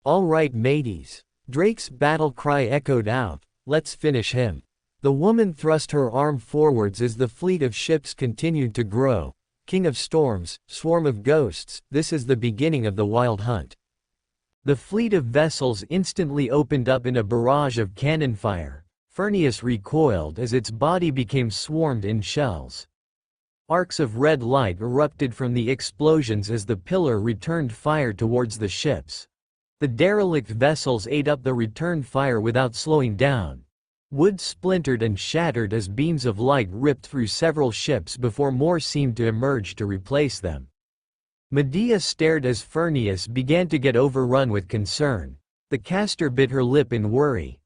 "All right, mateys." Drake's battle cry echoed out. "Let's finish him." The woman thrust her arm forwards as the fleet of ships continued to grow. "King of storms, swarm of ghosts, this is the beginning of the wild hunt." The fleet of vessels instantly opened up in a barrage of cannon fire. Furnius recoiled as its body became swarmed in shells. Arcs of red light erupted from the explosions as the pillar returned fire towards the ships. The derelict vessels ate up the return fire without slowing down. Wood splintered and shattered as beams of light ripped through several ships before more seemed to emerge to replace them. Medea stared as Furnius began to get overrun with concern. The caster bit her lip in worry.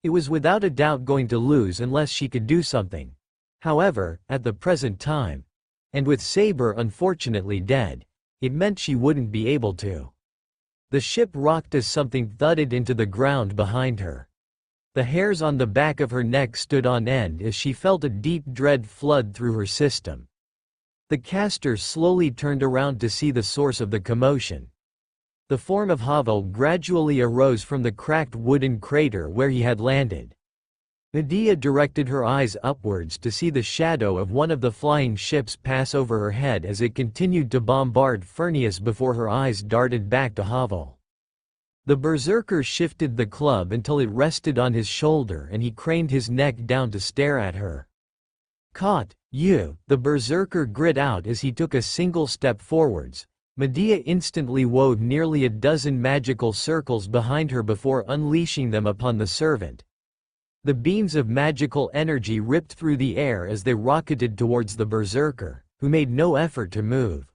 It was without a doubt going to lose unless she could do something. However, at the present time, and with Saber unfortunately dead, it meant she wouldn't be able to. The ship rocked as something thudded into the ground behind her. The hairs on the back of her neck stood on end as she felt a deep dread flood through her system. The caster slowly turned around to see the source of the commotion. The form of Havel gradually arose from the cracked wooden crater where he had landed. Medea directed her eyes upwards to see the shadow of one of the flying ships pass over her head as it continued to bombard Furnius before her eyes darted back to Havel. The berserker shifted the club until it rested on his shoulder and he craned his neck down to stare at her. "Caught, you," the berserker grit out as he took a single step forwards. Medea instantly wove nearly a dozen magical circles behind her before unleashing them upon the servant. The beams of magical energy ripped through the air as they rocketed towards the berserker, who made no effort to move.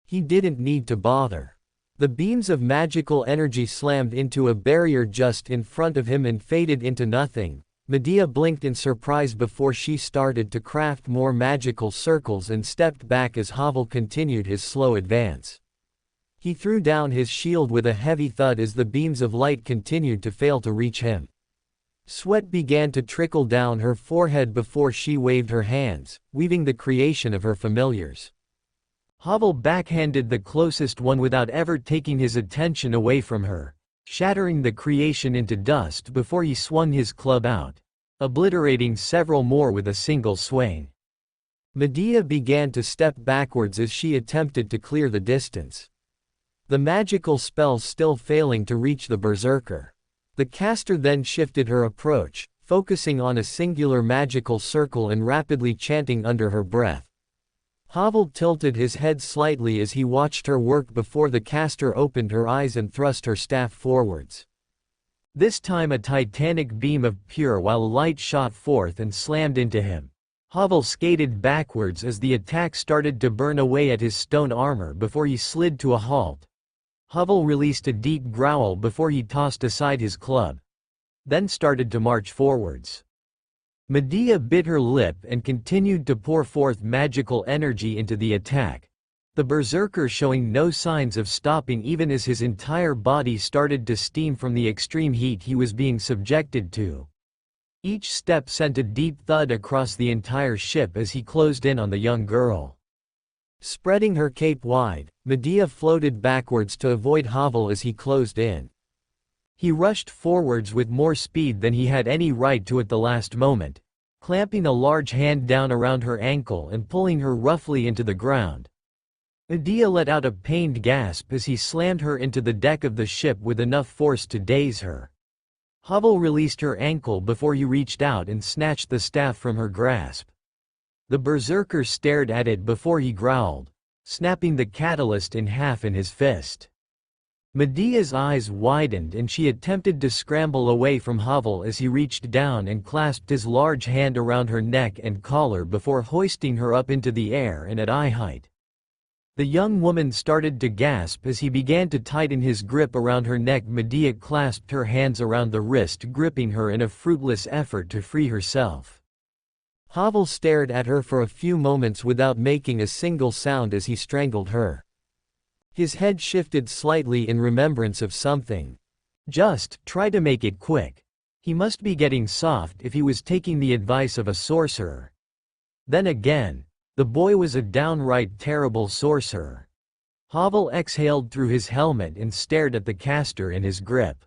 He didn't need to bother. The beams of magical energy slammed into a barrier just in front of him and faded into nothing. Medea blinked in surprise before she started to craft more magical circles and stepped back as Havel continued his slow advance. He threw down his shield with a heavy thud as the beams of light continued to fail to reach him. Sweat began to trickle down her forehead before she waved her hands, weaving the creation of her familiars. Havel backhanded the closest one without ever taking his attention away from her, shattering the creation into dust before he swung his club out, obliterating several more with a single swing. Medea began to step backwards as she attempted to clear the distance. The magical spell still failing to reach the berserker. The caster then shifted her approach, focusing on a singular magical circle and rapidly chanting under her breath. Havel tilted his head slightly as he watched her work before the caster opened her eyes and thrust her staff forwards. This time a titanic beam of pure while light shot forth and slammed into him. Havel skated backwards as the attack started to burn away at his stone armor before he slid to a halt. Havel released a deep growl before he tossed aside his club, then started to march forwards. Medea bit her lip and continued to pour forth magical energy into the attack, the berserker showing no signs of stopping even as his entire body started to steam from the extreme heat he was being subjected to. Each step sent a deep thud across the entire ship as he closed in on the young girl. Spreading her cape wide, Medea floated backwards to avoid Havel as he closed in. He rushed forwards with more speed than he had any right to at the last moment, clamping a large hand down around her ankle and pulling her roughly into the ground. Medea let out a pained gasp as he slammed her into the deck of the ship with enough force to daze her. Havel released her ankle before he reached out and snatched the staff from her grasp. The berserker stared at it before he growled, snapping the catalyst in half in his fist. Medea's eyes widened and she attempted to scramble away from Havel as he reached down and clasped his large hand around her neck and collar before hoisting her up into the air and at eye height. The young woman started to gasp as he began to tighten his grip around her neck. Medea clasped her hands around the wrist, gripping her in a fruitless effort to free herself. Havel stared at her for a few moments without making a single sound as he strangled her. His head shifted slightly in remembrance of something. Just try to make it quick. He must be getting soft if he was taking the advice of a sorcerer. Then again, the boy was a downright terrible sorcerer. Havel exhaled through his helmet and stared at the caster in his grip.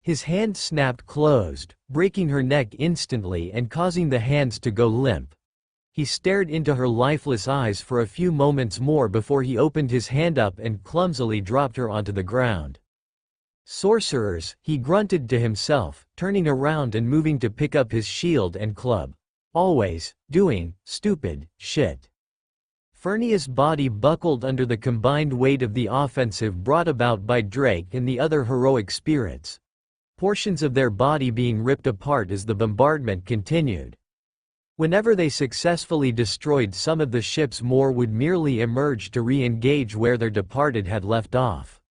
His hand snapped closed, breaking her neck instantly and causing the hands to go limp. He stared into her lifeless eyes for a few moments more before he opened his hand up and clumsily dropped her onto the ground. Sorcerers, he grunted to himself, turning around and moving to pick up his shield and club. Always doing stupid shit. Furnius' body buckled under the combined weight of the offensive brought about by Drake and the other heroic spirits, portions of their body being ripped apart as the bombardment continued. Whenever they successfully destroyed some of the ships, more would merely emerge to re-engage where their departed had left off.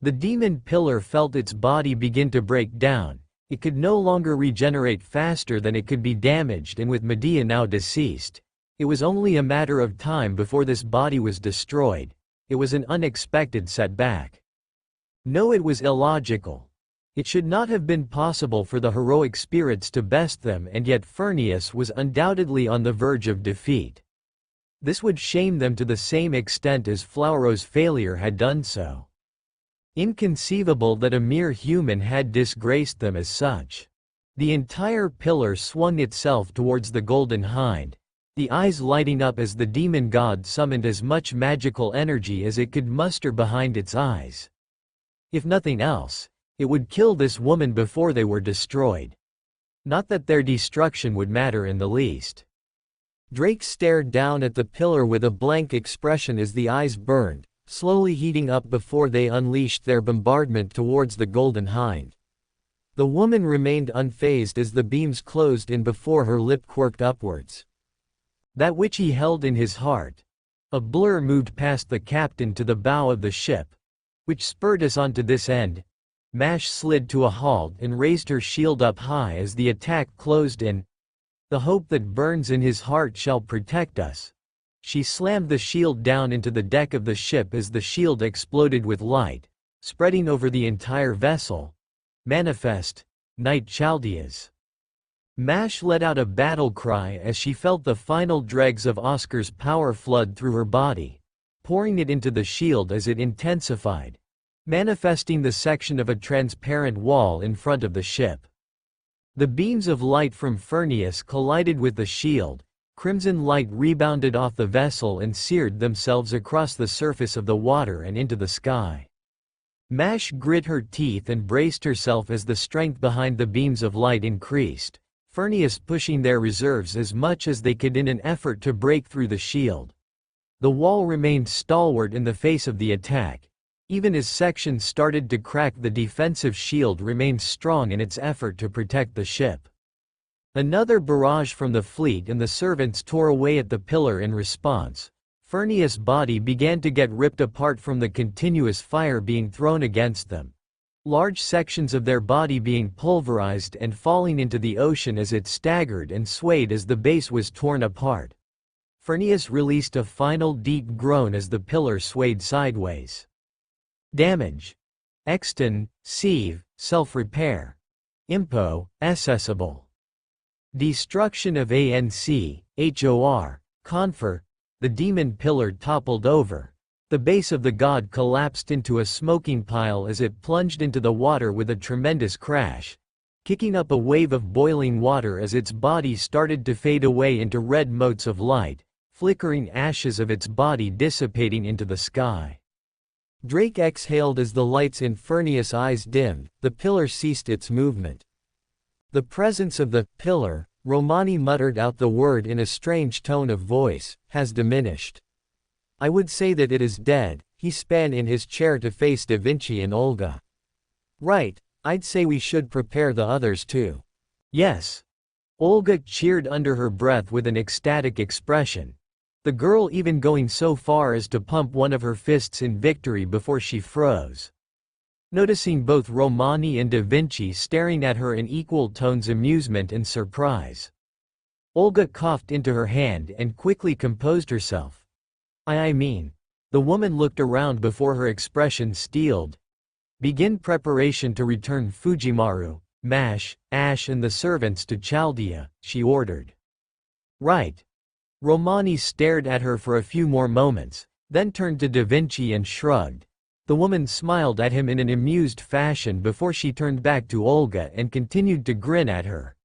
The demon pillar felt its body begin to break down. It could no longer regenerate faster than it could be damaged, and with Medea now deceased, it was only a matter of time before this body was destroyed. It was an unexpected setback. No, it was illogical. It should not have been possible for the heroic spirits to best them, and yet Furnius was undoubtedly on the verge of defeat. This would shame them to the same extent as Flauro's failure had done so. Inconceivable that a mere human had disgraced them as such. The entire pillar swung itself towards the golden hind, the eyes lighting up as the demon god summoned as much magical energy as it could muster behind its eyes. If nothing else, it would kill this woman before they were destroyed. Not that their destruction would matter in the least. Drake stared down at the pillar with a blank expression as the eyes burned, slowly heating up before they unleashed their bombardment towards the golden hind. The woman remained unfazed as the beams closed in before her lip quirked upwards. That which he held in his heart. A blur moved past the captain to the bow of the ship, which spurred us on to this end. Mash slid to a halt and raised her shield up high as the attack closed in. The hope that burns in his heart shall protect us. She slammed the shield down into the deck of the ship as the shield exploded with light, spreading over the entire vessel. Manifest, Night Chaldeas. Mash let out a battle cry as she felt the final dregs of Oscar's power flood through her body, pouring it into the shield as it intensified, manifesting the section of a transparent wall in front of the ship. The beams of light from Furnius collided with the shield. Crimson light rebounded off the vessel and seared themselves across the surface of the water and into the sky. Mash grit her teeth and braced herself as the strength behind the beams of light increased, Furnius pushing their reserves as much as they could in an effort to break through the shield. The wall remained stalwart in the face of the attack. Even as sections started to crack, the defensive shield remained strong in its effort to protect the ship. Another barrage from the fleet and the servants tore away at the pillar in response. Furnius' body began to get ripped apart from the continuous fire being thrown against them. Large sections of their body being pulverized and falling into the ocean as it staggered and swayed as the base was torn apart. Furnius released a final deep groan as the pillar swayed sideways. Damage. Exton, sieve, self-repair. Impo, accessible. Destruction of ANC, HOR, Confer. The demon pillar toppled over. The base of the god collapsed into a smoking pile as it plunged into the water with a tremendous crash, kicking up a wave of boiling water as its body started to fade away into red motes of light, flickering ashes of its body dissipating into the sky. Drake exhaled as the lights in Furnius' eyes dimmed. The pillar ceased its movement. The presence of the pillar, Romani muttered out the word in a strange tone of voice, has diminished. I would say that it is dead. He span in his chair to face Da Vinci and Olga. Right, I'd say we should prepare the others too. Yes. Olga cheered under her breath with an ecstatic expression, the girl even going so far as to pump one of her fists in victory before she froze. Noticing both Romani and Da Vinci staring at her in equal tones of amusement and surprise, Olga coughed into her hand and quickly composed herself. I mean. The woman looked around before her expression steeled. Begin preparation to return Fujimaru, Mash, Ash and the servants to Chaldea, she ordered. Right. Romani stared at her for a few more moments, then turned to Da Vinci and shrugged. The woman smiled at him in an amused fashion before she turned back to Olga and continued to grin at her.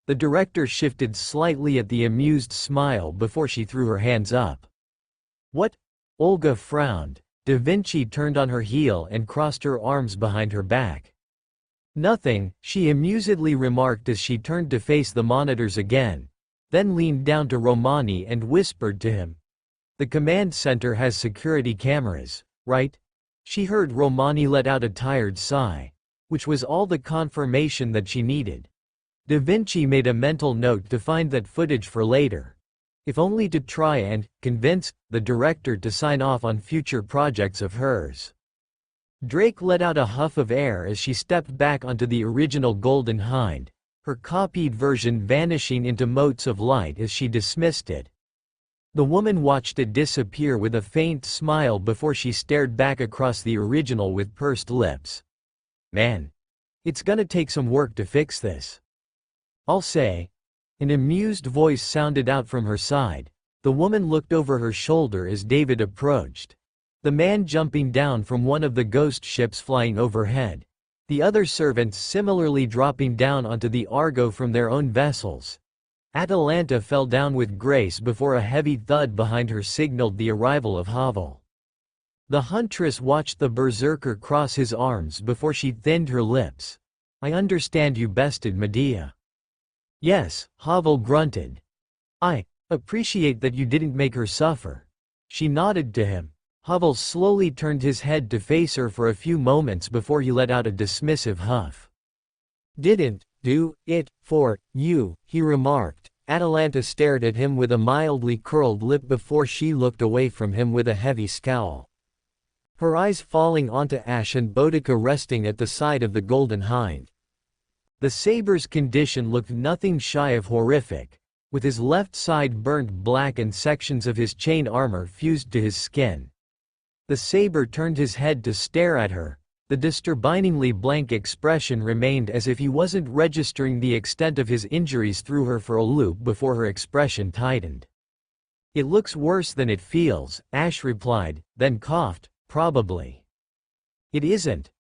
The director shifted slightly at the amused smile before she threw her hands up. What? Olga frowned. Da Vinci turned on her heel and crossed her arms behind her back. "Nothing," she amusedly remarked as she turned to face the monitors again, then leaned down to Romani and whispered to him. "The command center has security cameras, right?" She heard Romani let out a tired sigh, which was all the confirmation that she needed. Da Vinci made a mental note to find that footage for later, if only to try and convince the director to sign off on future projects of hers. Drake let out a huff of air as she stepped back onto the original Golden Hind, her copied version vanishing into motes of light as she dismissed it. The woman watched it disappear with a faint smile before she stared back across the original with pursed lips. "Man, it's gonna take some work to fix this. I'll say." An amused voice sounded out from her side. The woman looked over her shoulder as David approached. The man jumping down from one of the ghost ships flying overhead. The other servants similarly dropping down onto the Argo from their own vessels. Atalanta fell down with grace before a heavy thud behind her signaled the arrival of Havel. The huntress watched the berserker cross his arms before she thinned her lips. "I understand you bested Medea." "Yes," Havel grunted. "I appreciate that you didn't make her suffer." She nodded to him. Havel slowly turned his head to face her for a few moments before he let out a dismissive huff. "Didn't do it for you," he remarked. Atalanta stared at him with a mildly curled lip before she looked away from him with a heavy scowl. Her eyes falling onto Ash and Boudica resting at the side of the Golden Hind. The Saber's condition looked nothing shy of horrific, with his left side burnt black and sections of his chain armor fused to his skin. The Saber turned his head to stare at her. The disturbingly blank expression remained as if he wasn't registering the extent of his injuries through her for a loop before her expression tightened. "It looks worse than it feels," Ash replied, then coughed, "Probably." "It isn't."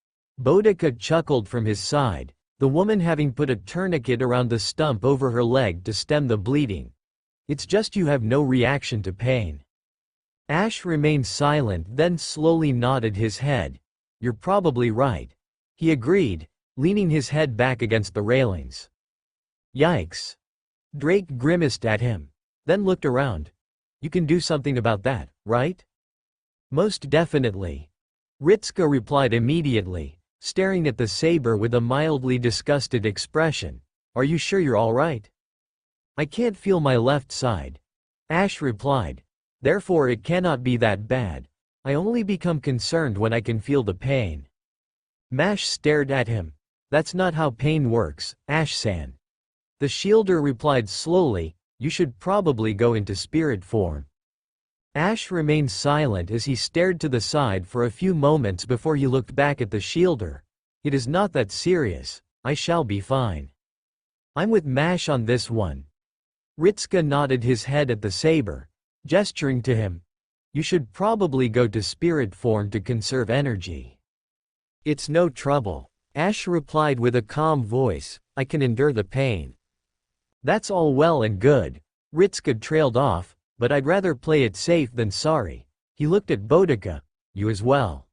Boudica chuckled from his side, the woman having put a tourniquet around the stump over her leg to stem the bleeding. "It's just you have no reaction to pain." Ash remained silent then slowly nodded his head. "You're probably right," he agreed, leaning his head back against the railings. "Yikes." Drake grimaced at him, then looked around. "You can do something about that, right?" "Most definitely." Ritska replied immediately, staring at the Saber with a mildly disgusted expression. "Are you sure you're all right?" "I can't feel my left side," Ash replied. "Therefore it cannot be that bad. I only become concerned when I can feel the pain." Mash stared at him. "That's not how pain works, Ash-san." The Shielder replied slowly, "You should probably go into spirit form." Ash remained silent as he stared to the side for a few moments before he looked back at the Shielder. "It is not that serious. I shall be fine. I'm with Mash on this one." Ritska nodded his head at the Saber, gesturing to him. "You should probably go to spirit form to conserve energy." "It's no trouble," Ash replied with a calm voice. "I can endure the pain." "That's all well and good," Ritska trailed off, "but I'd rather play it safe than sorry." He looked at Boudica. "You as well?"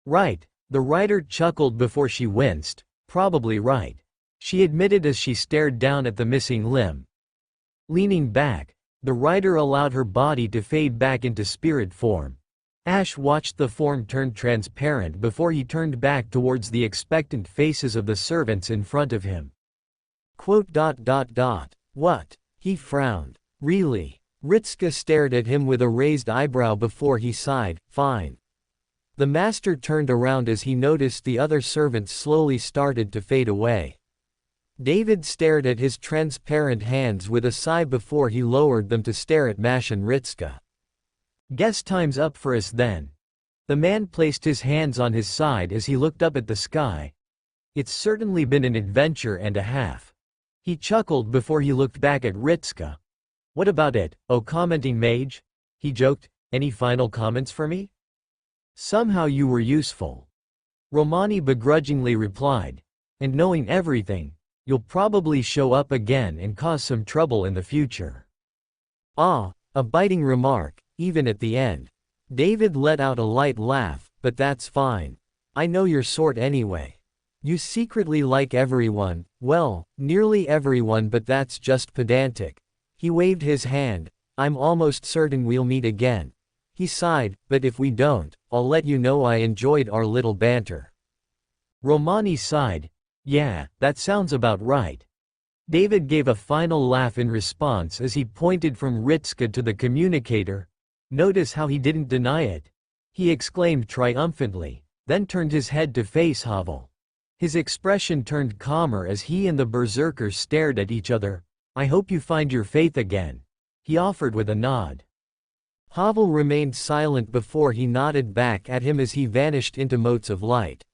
"Right." The writer chuckled before she winced. "Probably right," she admitted as she stared down at the missing limb. Leaning back, the writer allowed her body to fade back into spirit form. Ash watched the form turn transparent before he turned back towards the expectant faces of the servants in front of him. "What?" He frowned. "Really?" Ritska stared at him with a raised eyebrow before he sighed. "Fine." The master turned around as he noticed the other servants slowly started to fade away. David stared at his transparent hands with a sigh before he lowered them to stare at Mash and Ritska. "Guess time's up for us then." The man placed his hands on his side as he looked up at the sky. "It's certainly been an adventure and a half." He chuckled before he looked back at Ritska. "What about it, oh commenting mage?" he joked. "Any final comments for me?" "Somehow you were useful," Romani begrudgingly replied. "And knowing everything, you'll probably show up again and cause some trouble in the future." A biting remark, even at the end. David let out a light laugh, but that's fine. I know your sort anyway. You secretly like everyone, well, nearly everyone, but that's just pedantic. He waved his hand. I'm almost certain we'll meet again. He sighed, but if we don't, I'll let you know I enjoyed our little banter. Romani sighed. Yeah, that sounds about right. David gave a final laugh in response as he pointed from Ritska to the communicator. Notice how he didn't deny it. He exclaimed triumphantly, then turned his head to face Havel. His expression turned calmer as he and the berserker stared at each other. I hope you find your faith again, he offered with a nod. Havel remained silent before he nodded back at him as he vanished into motes of light.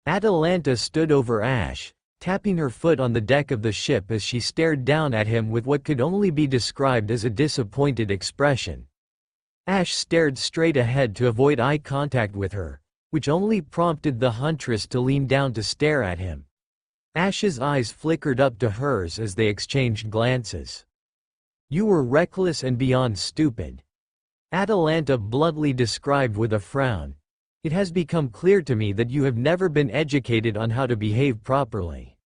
Atalanta stood over Ash, tapping her foot on the deck of the ship as she stared down at him with what could only be described as a disappointed expression. Ash stared straight ahead to avoid eye contact with her, which only prompted the huntress to lean down to stare at him. Ash's eyes flickered up to hers as they exchanged glances. You were reckless and beyond stupid. Atalanta bluntly described with a frown. It has become clear to me that you have never been educated on how to behave properly.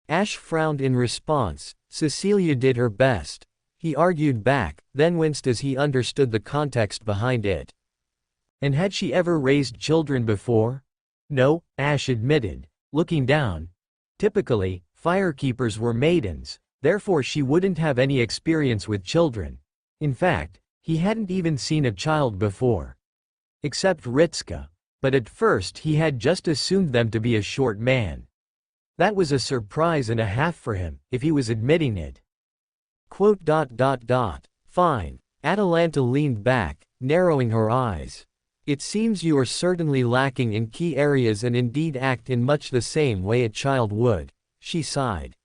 Ash frowned in response. Cecilia did her best. He argued back, then winced as he understood the context behind it. And had she ever raised children before? No, Ash admitted, looking down. Typically, firekeepers were maidens, therefore she wouldn't have any experience with children. In fact, he hadn't even seen a child before. Except Ritska. But at first he had just assumed them to be a short man. That was a surprise and a half for him, if he was admitting it. Fine. Atalanta leaned back, narrowing her eyes. It seems you are certainly lacking in key areas and indeed act in much the same way a child would, she sighed.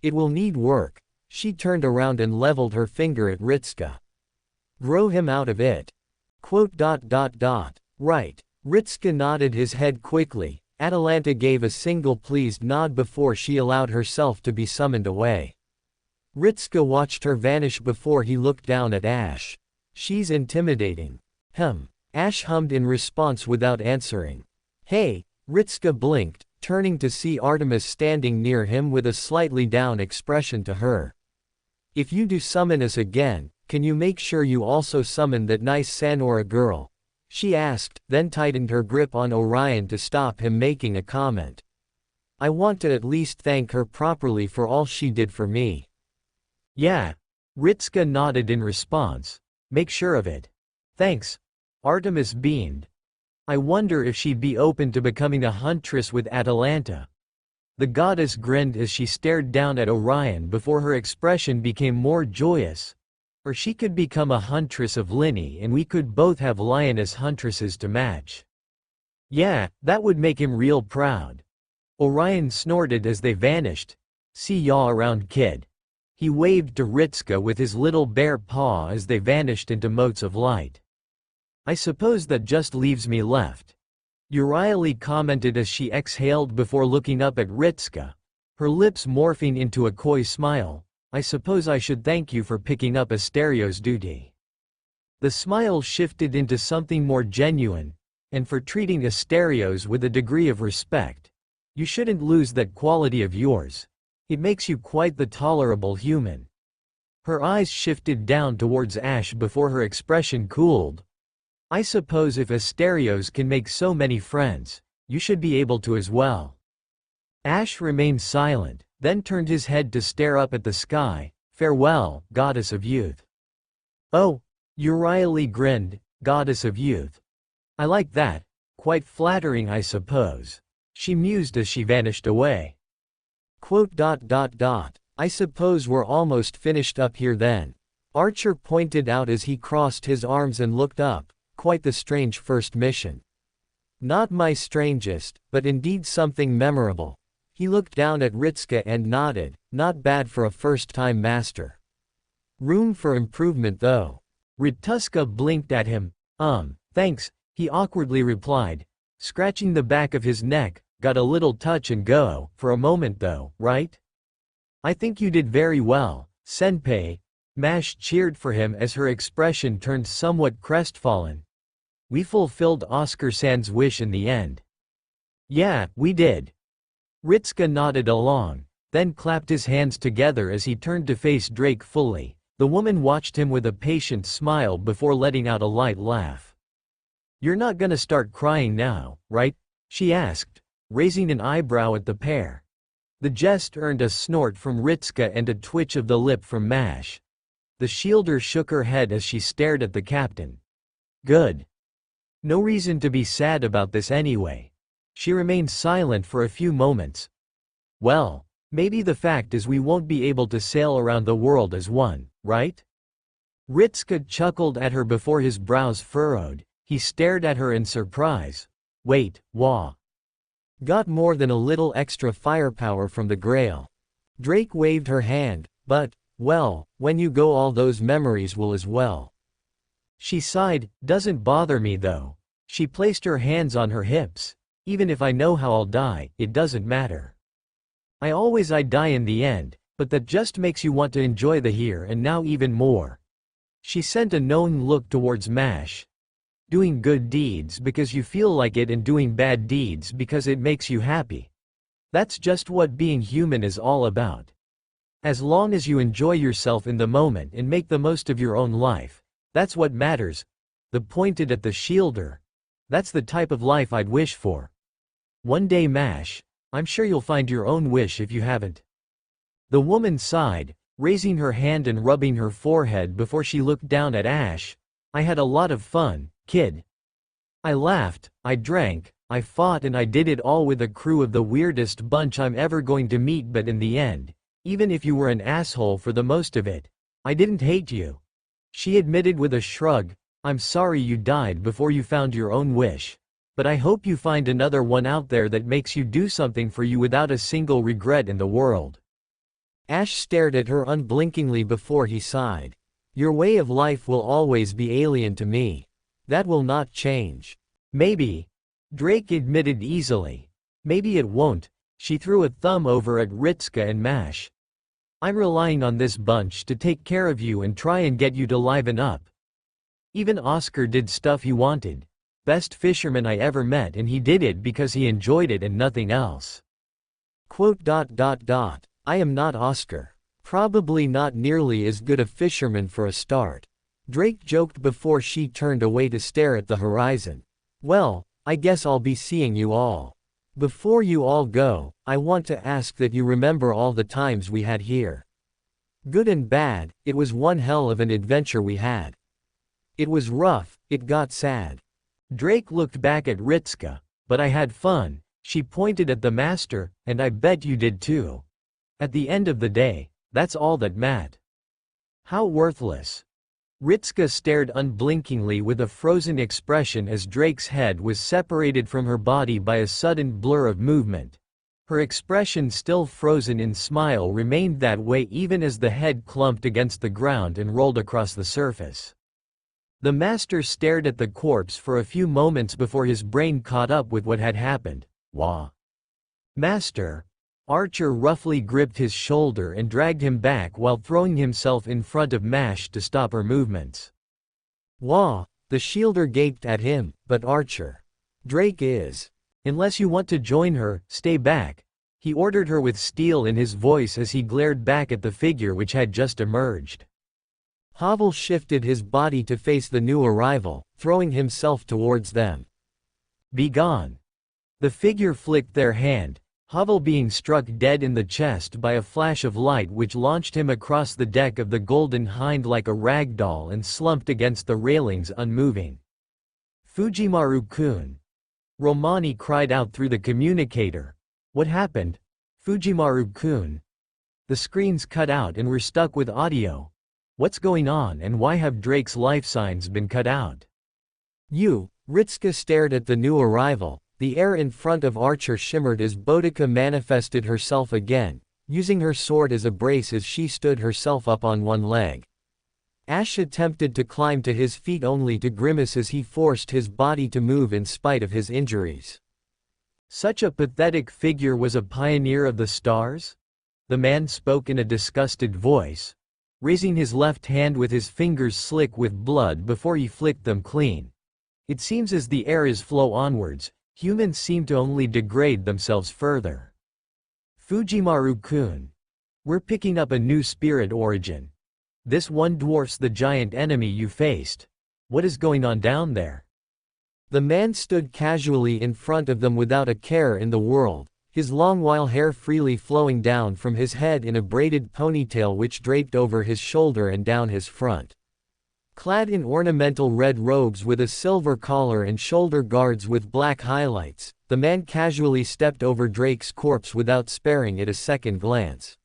It will need work. She turned around and leveled her finger at Ritska. Grow him out of it. Right. Ritska nodded his head quickly. Atalanta gave a single pleased nod before she allowed herself to be summoned away. Ritska watched her vanish before he looked down at Ash. She's intimidating. Ash hummed in response without answering. Hey, Ritska blinked, turning to see Artemis standing near him with a slightly down expression to her. If you do summon us again, can you make sure you also summon that nice Sanora girl? She asked, then tightened her grip on Orion to stop him making a comment. I want to at least thank her properly for all she did for me. Yeah. Ritska nodded in response. Make sure of it. Thanks. Artemis beamed. I wonder if she'd be open to becoming a huntress with Atalanta. The goddess grinned as she stared down at Orion before her expression became more joyous. Or she could become a huntress of Linny and we could both have lioness huntresses to match. Yeah, that would make him real proud. Orion snorted as they vanished. See ya around, kid. He waved to Ritska with his little bare paw as they vanished into motes of light. I suppose that just leaves me left. Euryale commented as she exhaled before looking up at Ritska, her lips morphing into a coy smile. I suppose I should thank you for picking up Asterios' duty. The smile shifted into something more genuine, and for treating Asterios with a degree of respect. You shouldn't lose that quality of yours. It makes you quite the tolerable human. Her eyes shifted down towards Ash before her expression cooled. I suppose if Asterios can make so many friends, you should be able to as well. Ash remained silent, then turned his head to stare up at the sky. Farewell, goddess of youth. Oh, Euryale grinned, goddess of youth. I like that. Quite flattering, I suppose. She mused as she vanished away. I suppose we're almost finished up here then. Archer pointed out as he crossed his arms and looked up. Quite the strange first mission. Not my strangest, but indeed something memorable. He looked down at Ritska and nodded, not bad for a first-time master. Room for improvement though. Rituska blinked at him. Thanks, he awkwardly replied, scratching the back of his neck. Got a little touch and go, for a moment though, right? I think you did very well, senpai. Mash cheered for him as her expression turned somewhat crestfallen. We fulfilled Oscar-san's wish in the end. Yeah, we did. Ritsuka nodded along, then clapped his hands together as he turned to face Drake fully. The woman watched him with a patient smile before letting out a light laugh. You're not gonna start crying now, right? She asked, raising an eyebrow at the pair. The jest earned a snort from Ritsuka and a twitch of the lip from Mash. The shielder shook her head as she stared at the captain. Good. No reason to be sad about this anyway. She remained silent for a few moments. Well, maybe the fact is we won't be able to sail around the world as one, right? Ritsuka chuckled at her before his brows furrowed. He stared at her in surprise. Wait, wah. Got more than a little extra firepower from the Grail. Drake waved her hand, but, well, when you go all those memories will as well. She sighed, doesn't bother me though. She placed her hands on her hips. Even if I know how I'll die, it doesn't matter. I'd die in the end, but that just makes you want to enjoy the here and now even more. She sent a knowing look towards Mash. Doing good deeds because you feel like it and doing bad deeds because it makes you happy. That's just what being human is all about. As long as you enjoy yourself in the moment and make the most of your own life, that's what matters. The pointed at the shielder. That's the type of life I'd wish for. One day, Mash, I'm sure you'll find your own wish if you haven't. The woman sighed, raising her hand and rubbing her forehead before she looked down at Ash. I had a lot of fun, kid. I laughed, I drank, I fought, and I did it all with a crew of the weirdest bunch I'm ever going to meet, but in the end, even if you were an asshole for the most of it, I didn't hate you. She admitted with a shrug, I'm sorry you died before you found your own wish. But I hope you find another one out there that makes you do something for you without a single regret in the world. Ash stared at her unblinkingly before he sighed. Your way of life will always be alien to me. That will not change. Maybe. Drake admitted easily. Maybe it won't. She threw a thumb over at Ritsuka and Mash. I'm relying on this bunch to take care of you and try and get you to liven up. Even Oscar did stuff he wanted. Best fisherman I ever met, and he did it because he enjoyed it and nothing else. I am not Oscar. Probably not nearly as good a fisherman for a start. Drake joked before she turned away to stare at the horizon. Well, I guess I'll be seeing you all. Before you all go, I want to ask that you remember all the times we had here. Good and bad, it was one hell of an adventure we had. It was rough, it got sad. Drake looked back at Ritsuka. But I had fun. She pointed at the master, and I bet you did too. At the end of the day, that's all that mattered. How worthless. Ritsuka stared unblinkingly with a frozen expression as Drake's head was separated from her body by a sudden blur of movement. Her expression, still frozen in smile, remained that way even as the head clumped against the ground and rolled across the surface. The master stared at the corpse for a few moments before his brain caught up with what had happened. Wah. Master. Archer roughly gripped his shoulder and dragged him back while throwing himself in front of Mash to stop her movements. Wah. The shielder gaped at him, but Archer. Drake is. Unless you want to join her, stay back. He ordered her with steel in his voice as he glared back at the figure which had just emerged. Havel shifted his body to face the new arrival, throwing himself towards them. Be gone. The figure flicked their hand, Havel being struck dead in the chest by a flash of light which launched him across the deck of the Golden Hind like a rag doll and slumped against the railings unmoving. Fujimaru-kun. Romani cried out through the communicator. What happened? Fujimaru-kun. The screens cut out and were stuck with audio. What's going on, and why have Drake's life signs been cut out? Ritsuka stared at the new arrival. The air in front of Archer shimmered as Boudica manifested herself again, using her sword as a brace as she stood herself up on one leg. Ash attempted to climb to his feet only to grimace as he forced his body to move in spite of his injuries. Such a pathetic figure was a pioneer of the stars? The man spoke in a disgusted voice. raising his left hand with his fingers slick with blood before he flicked them clean. It seems as the eras flow onwards, humans seem to only degrade themselves further. Fujimaru-kun. We're picking up a new spirit origin. This one dwarfs the giant enemy you faced. What is going on down there? The man stood casually in front of them without a care in the world, his long wild hair freely flowing down from his head in a braided ponytail which draped over his shoulder and down his front. Clad in ornamental red robes with a silver collar and shoulder guards with black highlights, the man casually stepped over Drake's corpse without sparing it a second glance.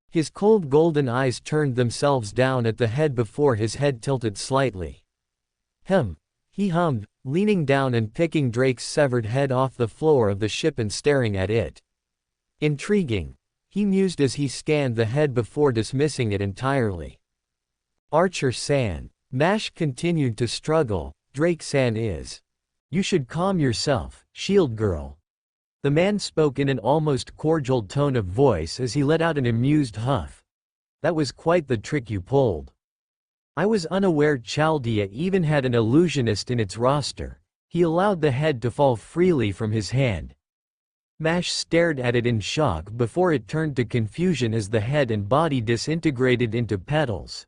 His cold golden eyes turned themselves down at the head before his head tilted slightly. He hummed, leaning down and picking Drake's severed head off the floor of the ship and staring at it. Intriguing, he mused as he scanned the head before dismissing it entirely. Archer-san. Mash continued to struggle. Drake-san is. You should calm yourself, shield girl. The man spoke in an almost cordial tone of voice as he let out an amused huff. That was quite the trick you pulled. I was unaware Chaldea even had an illusionist in its roster. He allowed the head to fall freely from his hand. Mash stared at it in shock before it turned to confusion as the head and body disintegrated into petals.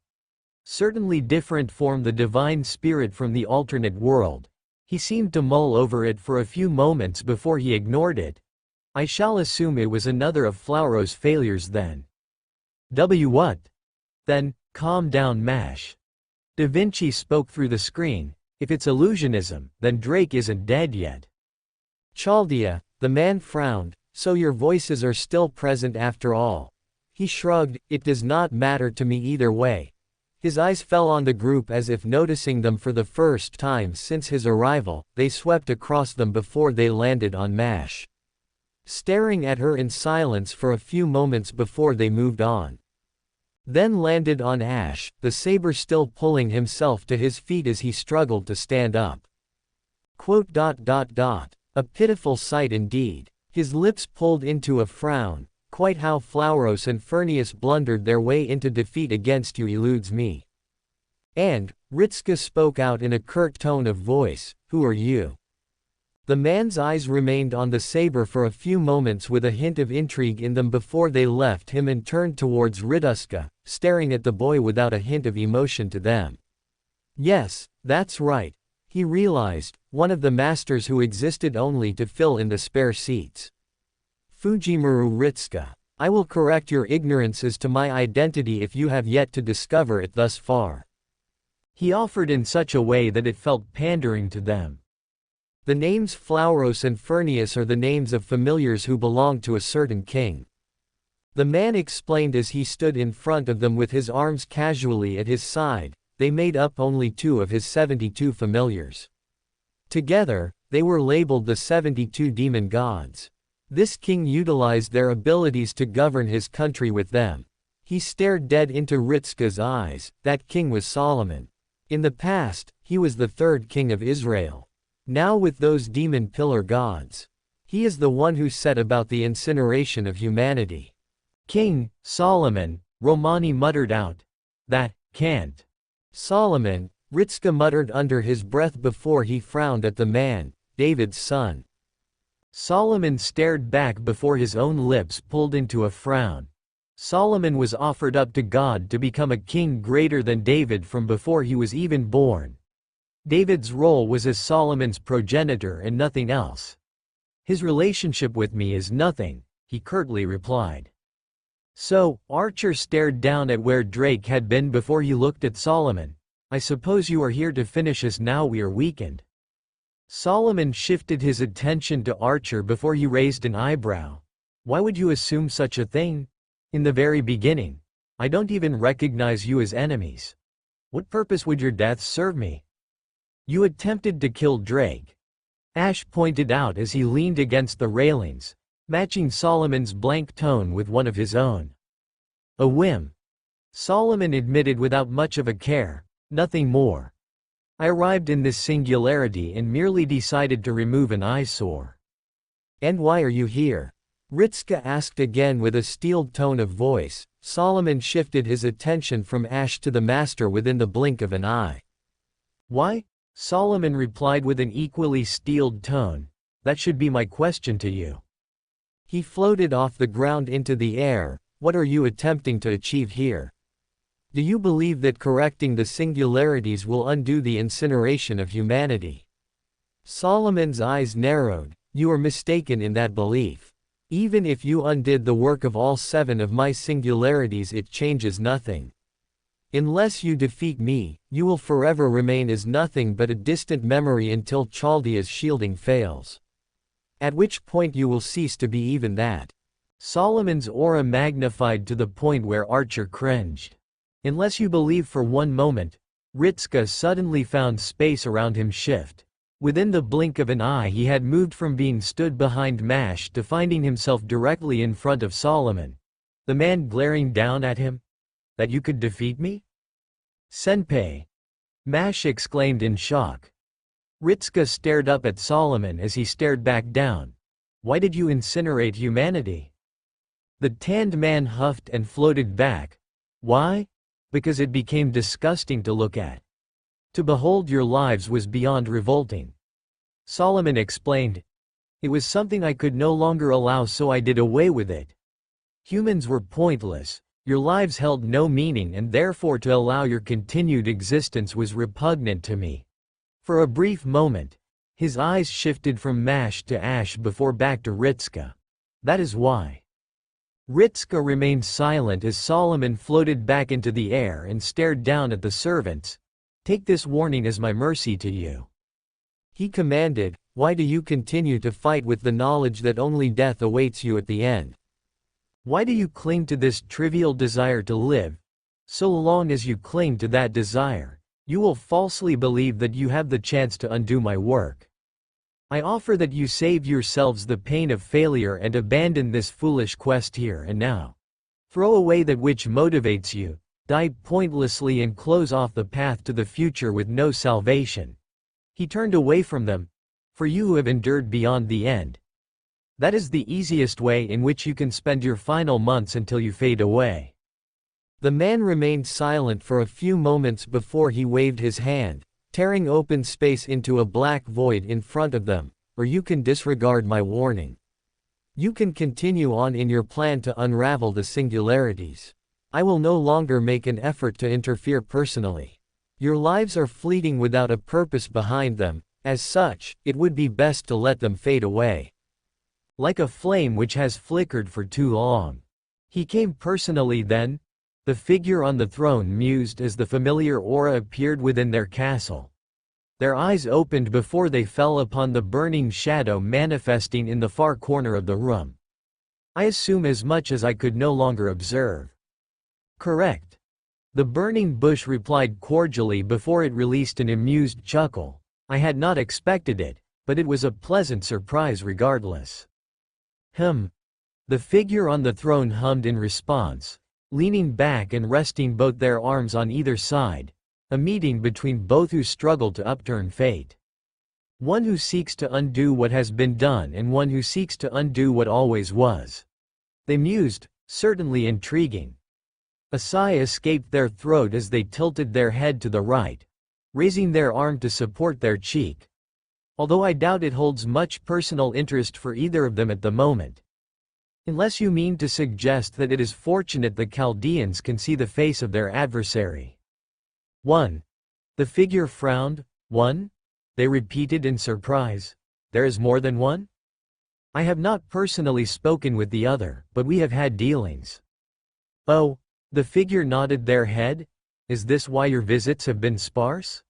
Certainly different from the divine spirit from the alternate world. He seemed to mull over it for a few moments before he ignored it. I shall assume it was another of Flauro's failures then. What? Then, calm down Mash. Da Vinci spoke through the screen. If it's illusionism, then Drake isn't dead yet. Chaldea, the man frowned, so your voices are still present after all. He shrugged, it does not matter to me either way. His eyes fell on the group as if noticing them for the first time since his arrival. They swept across them before they landed on Mash. Staring at her in silence for a few moments before they moved on. Then landed on Ash, the saber still pulling himself to his feet as he struggled to stand up. A pitiful sight indeed. His lips pulled into a frown. Quite how Flauros and Furnius blundered their way into defeat against you eludes me. And, Ritska spoke out in a curt tone of voice, who are you? The man's eyes remained on the saber for a few moments with a hint of intrigue in them before they left him and turned towards Ritska, staring at the boy without a hint of emotion to them. Yes, that's right, he realized, one of the masters who existed only to fill in the spare seats. Fujimaru Ritska, I will correct your ignorance as to my identity if you have yet to discover it thus far. He offered in such a way that it felt pandering to them. The names Flauros and Furnius are the names of familiars who belong to a certain king. The man explained as he stood in front of them with his arms casually at his side. They made up only 2 of his 72 familiars. Together, they were labeled the 72 demon gods. This king utilized their abilities to govern his country with them. He stared dead into Ritska's eyes. That king was Solomon. In the past, he was the 3rd king of Israel. Now with those demon pillar gods. He is the one who set about the incineration of humanity. King Solomon, Romani muttered out. That can't. Solomon, Ritska muttered under his breath before he frowned at the man, David's son. Solomon stared back before his own lips pulled into a frown. Solomon was offered up to God to become a king greater than David from before he was even born. David's role was as Solomon's progenitor and nothing else. His relationship with me is nothing, he curtly replied. So, Archer stared down at where Drake had been before he looked at Solomon. I suppose you are here to finish us now we are weakened. Solomon shifted his attention to Archer before he raised an eyebrow. Why would you assume such a thing? In the very beginning. I don't even recognize you as enemies. What purpose would your death serve me? You attempted to kill Drake. Ash pointed out as he leaned against the railings, matching Solomon's blank tone with one of his own. A whim. Solomon admitted without much of a care, nothing more. I arrived in this singularity and merely decided to remove an eyesore. And why are you here? Ritska asked again with a steeled tone of voice. Solomon shifted his attention from Ash to the master within the blink of an eye. Why? Solomon replied with an equally steeled tone. That should be my question to you. He floated off the ground into the air. What are you attempting to achieve here? Do you believe that correcting the singularities will undo the incineration of humanity? Solomon's eyes narrowed. You are mistaken in that belief. Even if you undid the work of all 7 of my singularities, it changes nothing. Unless you defeat me, you will forever remain as nothing but a distant memory until Chaldea's shielding fails. At which point you will cease to be even that. Solomon's aura magnified to the point where Archer cringed. Unless you believe for one moment, Ritska suddenly found space around him shift. Within the blink of an eye he had moved from being stood behind Mash to finding himself directly in front of Solomon. The man glaring down at him? That you could defeat me? Senpai! Mash exclaimed in shock. Ritska stared up at Solomon as he stared back down. Why did you incinerate humanity? The tanned man huffed and floated back. Why? Because it became disgusting to look at. To behold your lives was beyond revolting. Solomon explained. It was something I could no longer allow, so I did away with it. Humans were pointless, your lives held no meaning, and therefore to allow your continued existence was repugnant to me. For a brief moment, his eyes shifted from Mash to Ash before back to Ritska. That is why. Ritska remained silent as Solomon floated back into the air and stared down at the servants. Take this warning as my mercy to you. He commanded. Why do you continue to fight with the knowledge that only death awaits you at the end? Why do you cling to this trivial desire to live? So long as you cling to that desire, you will falsely believe that you have the chance to undo my work. I offer that you save yourselves the pain of failure and abandon this foolish quest here and now. Throw away that which motivates you, die pointlessly, and close off the path to the future with no salvation. He turned away from them. For you who have endured beyond the end. That is the easiest way in which you can spend your final months until you fade away. The man remained silent for a few moments before he waved his hand, tearing open space into a black void in front of them. Or you can disregard my warning. You can continue on in your plan to unravel the singularities. I will no longer make an effort to interfere personally. Your lives are fleeting without a purpose behind them. As such, it would be best to let them fade away. Like a flame which has flickered for too long. He came personally then? The figure on the throne mused as the familiar aura appeared within their castle. Their eyes opened before they fell upon the burning shadow manifesting in the far corner of the room. I assume as much as I could no longer observe. Correct. The burning bush replied cordially before it released an amused chuckle. I had not expected it, but it was a pleasant surprise regardless. The figure on the throne hummed in response, leaning back and resting both their arms on either side, a meeting between both who struggle to upturn fate. One who seeks to undo what has been done and one who seeks to undo what always was. They mused, certainly intriguing. A sigh escaped their throat as they tilted their head to the right, raising their arm to support their cheek. Although I doubt it holds much personal interest for either of them at the moment. Unless you mean to suggest that it is fortunate the Chaldeans can see the face of their adversary. One. The figure frowned. One? They repeated in surprise. There is more than one? I have not personally spoken with the other, but we have had dealings. Oh, the figure nodded their head. Is this why your visits have been sparse?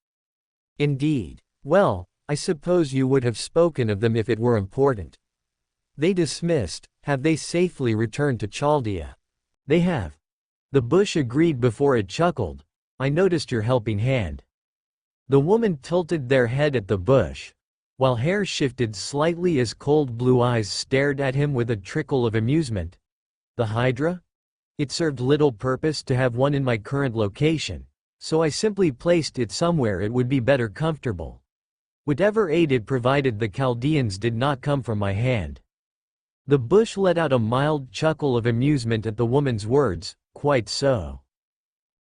Indeed. Well, I suppose you would have spoken of them if it were important. They dismissed. Have they safely returned to Chaldea? They have. The bush agreed before it chuckled. I noticed your helping hand. The woman tilted their head at the bush, while hair shifted slightly as cold blue eyes stared at him with a trickle of amusement. The Hydra? It served little purpose to have one in my current location, so I simply placed it somewhere it would be better comfortable. Whatever aid it provided the Chaldeans did not come from my hand. The bush let out a mild chuckle of amusement at the woman's words. Quite so.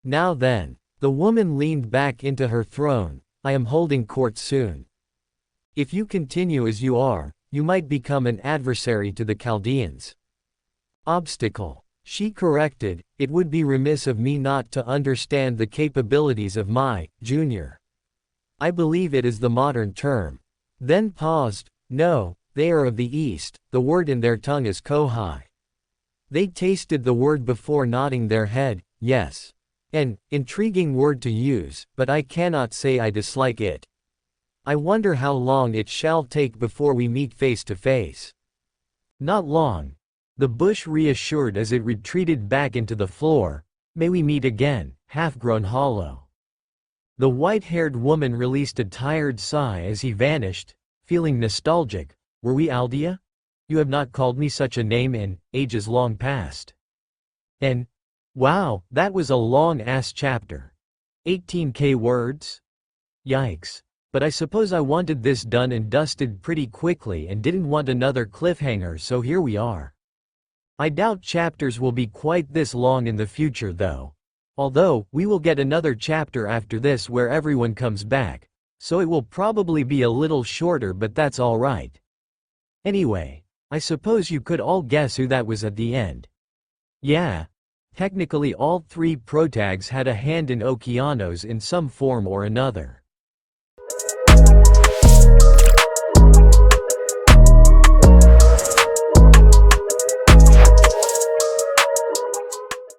Now then. The woman leaned back into her throne. I am holding court soon. If you continue as you are, you might become an adversary to the Chaldeans. Obstacle. She corrected, it would be remiss of me not to understand the capabilities of my junior. I believe it is the modern term. Then paused. No, they are of the East, the word in their tongue is kohai. They tasted the word before nodding their head. Yes. An intriguing word to use, but I cannot say I dislike it. I wonder how long it shall take before we meet face to face. Not long. The bush reassured as it retreated back into the floor. May we meet again, half-grown hollow. The white-haired woman released a tired sigh as he vanished, feeling nostalgic. Were we Aldea? You have not called me such a name in ages long past. And wow, that was a long-ass chapter. 18k words? Yikes. But I suppose I wanted this done and dusted pretty quickly and didn't want another cliffhanger, so here we are. I doubt chapters will be quite this long in the future though. Although, we will get another chapter after this where everyone comes back, so it will probably be a little shorter, but that's alright. Anyway, I suppose you could all guess who that was at the end. Yeah. Technically all three protags had a hand in Okeanos in some form or another.